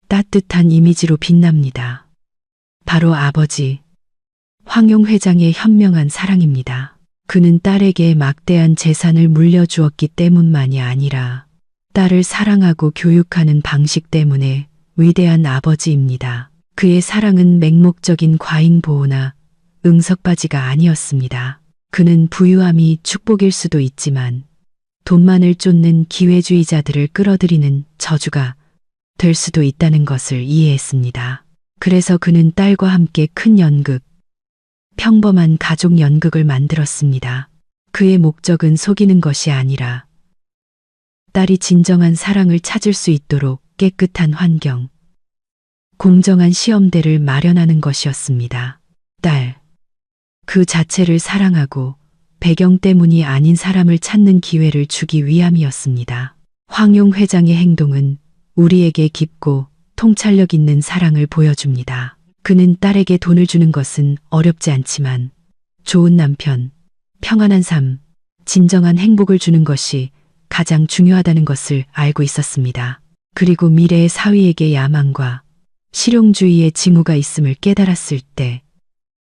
따뜻한 이미지로 빛납니다. 바로 아버지 황용 회장의 현명한 사랑입니다. 그는 딸에게 막대한 재산을 물려주었기 때문만이 아니라 딸을 사랑하고 교육하는 방식 때문에 위대한 아버지입니다. 그의 사랑은 맹목적인 과잉 보호나 응석바지가 아니었습니다. 그는 부유함이 축복일 수도 있지만 돈만을 쫓는 기회주의자들을 끌어들이는 저주가 될 수도 있다는 것을 이해했습니다. 그래서 그는 딸과 함께 큰 연극, 평범한 가족 연극을 만들었습니다. 그의 목적은 속이는 것이 아니라 딸이 진정한 사랑을 찾을 수 있도록 깨끗한 환경, 공정한 시험대를 마련하는 것이었습니다. 딸, 그 자체를 사랑하고 배경 때문이 아닌 사람을 찾는 기회를 주기 위함이었습니다. 황용 회장의 행동은 우리에게 깊고 통찰력 있는 사랑을 보여줍니다. 그는 딸에게 돈을 주는 것은 어렵지 않지만 좋은 남편, 평안한 삶, 진정한 행복을 주는 것이 가장 중요하다는 것을 알고 있었습니다. 그리고 미래의 사위에게 야망과 실용주의의 징후가 있음을 깨달았을 때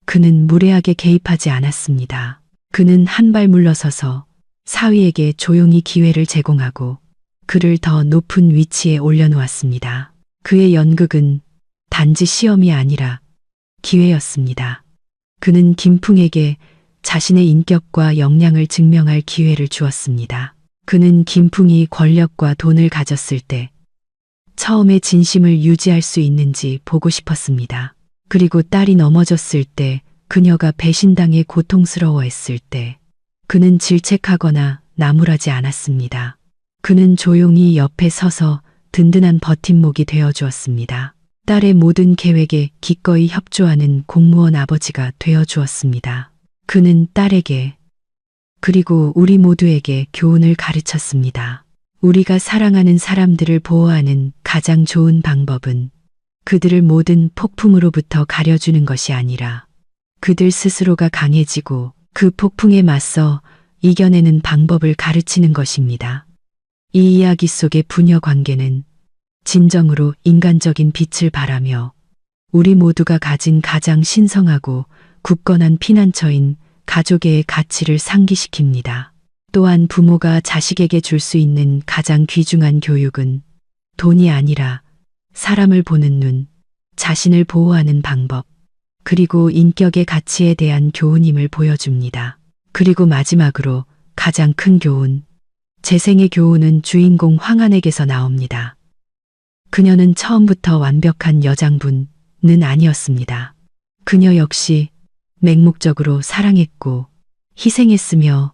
그는 무례하게 개입하지 않았습니다. 그는 한 발 물러서서 사위에게 조용히 기회를 제공하고 그를 더 높은 위치에 올려놓았습니다. 그의 연극은 단지 시험이 아니라 기회였습니다. 그는 김풍에게 자신의 인격과 역량을 증명할 기회를 주었습니다. 그는 김풍이 권력과 돈을 가졌을 때 처음에 진심을 유지할 수 있는지 보고 싶었습니다. 그리고 딸이 넘어졌을 때, 그녀가 배신당해 고통스러워했을 때 그는 질책하거나 나무라지 않았습니다. 그는 조용히 옆에 서서 든든한 버팀목이 되어 주었습니다. 딸의 모든 계획에 기꺼이 협조하는 공무원 아버지가 되어 주었습니다. 그는 딸에게 그리고 우리 모두에게 교훈을 가르쳤습니다. 우리가 사랑하는 사람들을 보호하는 가장 좋은 방법은 그들을 모든 폭풍으로부터 가려주는 것이 아니라 그들 스스로가 강해지고 그 폭풍에 맞서 이겨내는 방법을 가르치는 것입니다. 이 이야기 속의 부녀 관계는 진정으로 인간적인 빛을 발하며 우리 모두가 가진 가장 신성하고 굳건한 피난처인 가족의 가치를 상기시킵니다. 또한 부모가 자식에게 줄 수 있는 가장 귀중한 교육은 돈이 아니라 사람을 보는 눈, 자신을 보호하는 방법, 그리고 인격의 가치에 대한 교훈임을 보여줍니다. 그리고 마지막으로 가장 큰 교훈, 재생의 교훈은 주인공 황한에게서 나옵니다. 그녀는 처음부터 완벽한 여장분은 아니었습니다. 그녀 역시 맹목적으로 사랑했고 희생했으며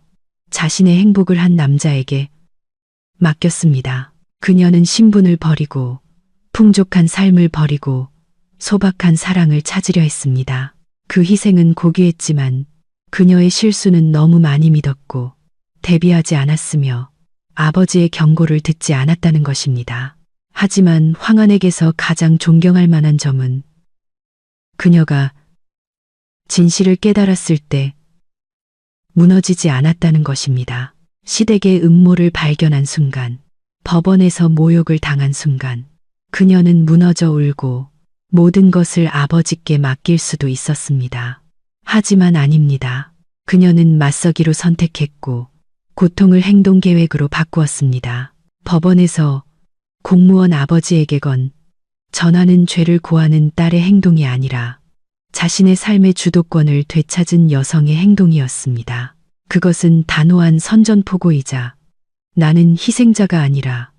자신의 행복을 한 남자에게 맡겼습니다. 그녀는 신분을 버리고 풍족한 삶을 버리고 소박한 사랑을 찾으려 했습니다. 그 희생은 고귀했지만 그녀의 실수는 너무 많이 믿었고 대비하지 않았으며 아버지의 경고를 듣지 않았다는 것입니다. 하지만 황한에게서 가장 존경할 만한 점은 그녀가 진실을 깨달았을 때 무너지지 않았다는 것입니다. 시댁의 음모를 발견한 순간, 법원에서 모욕을 당한 순간, 그녀는 무너져 울고 모든 것을 아버지께 맡길 수도 있었습니다. 하지만 아닙니다. 그녀는 맞서기로 선택했고 고통을 행동 계획으로 바꾸었습니다. 법원에서 공무원 아버지에게 건 전하는 죄를 고하는 딸의 행동이 아니라 자신의 삶의 주도권을 되찾은 여성의 행동이었습니다. 그것은 단호한 선전포고이자 나는 희생자가 아니라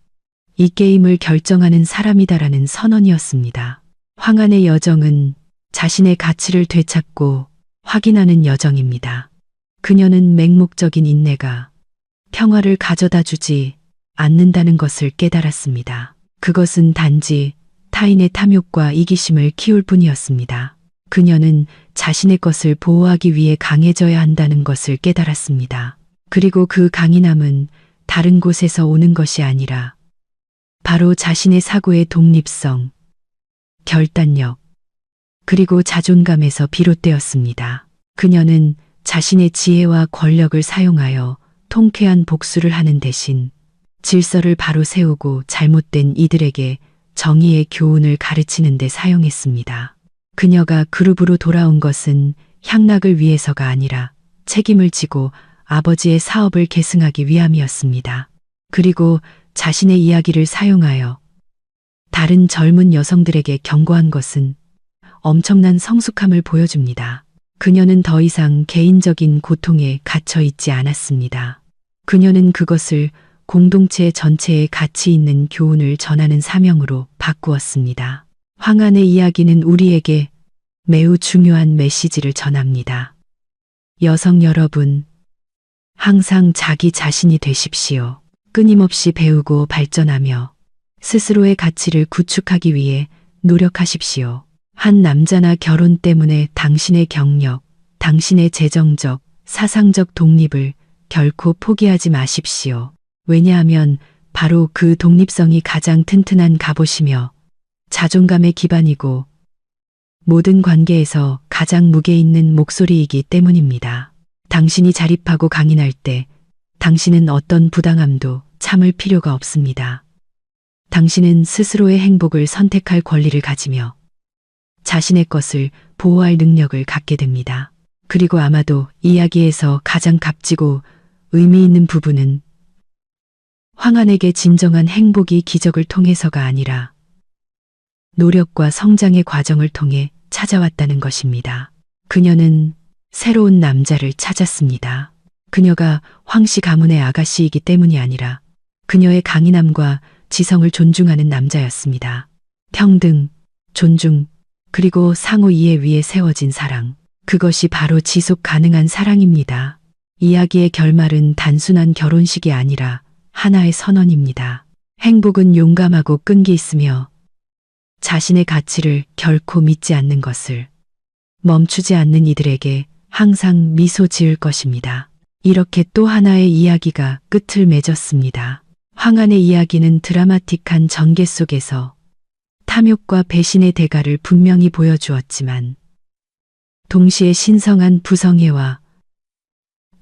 이 게임을 결정하는 사람이다라는 선언이었습니다. 황한의 여정은 자신의 가치를 되찾고 확인하는 여정입니다. 그녀는 맹목적인 인내가 평화를 가져다 주지 않는다는 것을 깨달았습니다. 그것은 단지 타인의 탐욕과 이기심을 키울 뿐이었습니다. 그녀는 자신의 것을 보호하기 위해 강해져야 한다는 것을 깨달았습니다. 그리고 그 강인함은 다른 곳에서 오는 것이 아니라 바로 자신의 사고의 독립성, 결단력, 그리고 자존감에서 비롯되었습니다. 그녀는 자신의 지혜와 권력을 사용하여 통쾌한 복수를 하는 대신 질서를 바로 세우고 잘못된 이들에게 정의의 교훈을 가르치는 데 사용했습니다. 그녀가 그룹으로 돌아온 것은 향락을 위해서가 아니라 책임을 지고 아버지의 사업을 계승하기 위함이었습니다. 그리고 자신의 이야기를 사용하여 다른 젊은 여성들에게 경고한 것은 엄청난 성숙함을 보여줍니다. 그녀는 더 이상 개인적인 고통에 갇혀 있지 않았습니다. 그녀는 그것을 공동체 전체에 가치 있는 교훈을 전하는 사명으로 바꾸었습니다. 황한의 이야기는 우리에게 매우 중요한 메시지를 전합니다. 여성 여러분, 항상 자기 자신이 되십시오. 끊임없이 배우고 발전하며 스스로의 가치를 구축하기 위해 노력하십시오. 한 남자나 결혼 때문에 당신의 경력, 당신의 재정적, 사상적 독립을 결코 포기하지 마십시오. 왜냐하면 바로 그 독립성이 가장 튼튼한 갑옷이며 자존감의 기반이고 모든 관계에서 가장 무게 있는 목소리이기 때문입니다. 당신이 자립하고 강인할 때 당신은 어떤 부당함도 참을 필요가 없습니다. 당신은 스스로의 행복을 선택할 권리를 가지며 자신의 것을 보호할 능력을 갖게 됩니다. 그리고 아마도 이야기에서 가장 값지고 의미 있는 부분은 황한에게 진정한 행복이 기적을 통해서가 아니라 노력과 성장의 과정을 통해 찾아왔다는 것입니다. 그녀는 새로운 남자를 찾았습니다. 그녀가 황씨 가문의 아가씨이기 때문이 아니라 그녀의 강인함과 지성을 존중하는 남자였습니다. 평등, 존중, 그리고 상호 이해 위에 세워진 사랑. 그것이 바로 지속 가능한 사랑입니다. 이야기의 결말은 단순한 결혼식이 아니라 하나의 선언입니다. 행복은 용감하고 끈기 있으며 자신의 가치를 결코 믿지 않는 것을 멈추지 않는 이들에게 항상 미소 지을 것입니다. 이렇게 또 하나의 이야기가 끝을 맺었습니다. 황한의 이야기는 드라마틱한 전개 속에서 탐욕과 배신의 대가를 분명히 보여주었지만 동시에 신성한 부성애와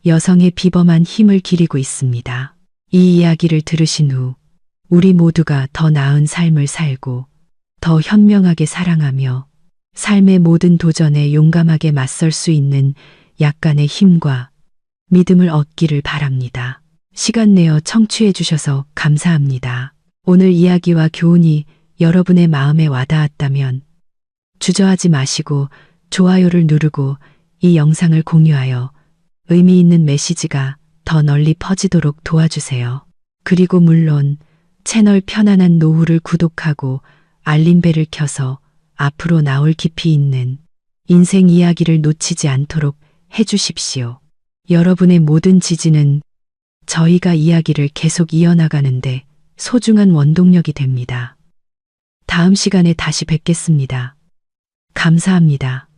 여성의 비범한 힘을 기리고 있습니다. 이 이야기를 들으신 후 우리 모두가 더 나은 삶을 살고 더 현명하게 사랑하며 삶의 모든 도전에 용감하게 맞설 수 있는 약간의 힘과 믿음을 얻기를 바랍니다. 시간 내어 청취해 주셔서 감사합니다. 오늘 이야기와 교훈이 여러분의 마음에 와닿았다면 주저하지 마시고 좋아요를 누르고 이 영상을 공유하여 의미 있는 메시지가 더 널리 퍼지도록 도와주세요. 그리고 물론 채널 편안한 노후를 구독하고 알림벨을 켜서 앞으로 나올 깊이 있는 인생 이야기를 놓치지 않도록 해주십시오. 여러분의 모든 지지는 저희가 이야기를 계속 이어나가는데 소중한 원동력이 됩니다. 다음 시간에 다시 뵙겠습니다. 감사합니다.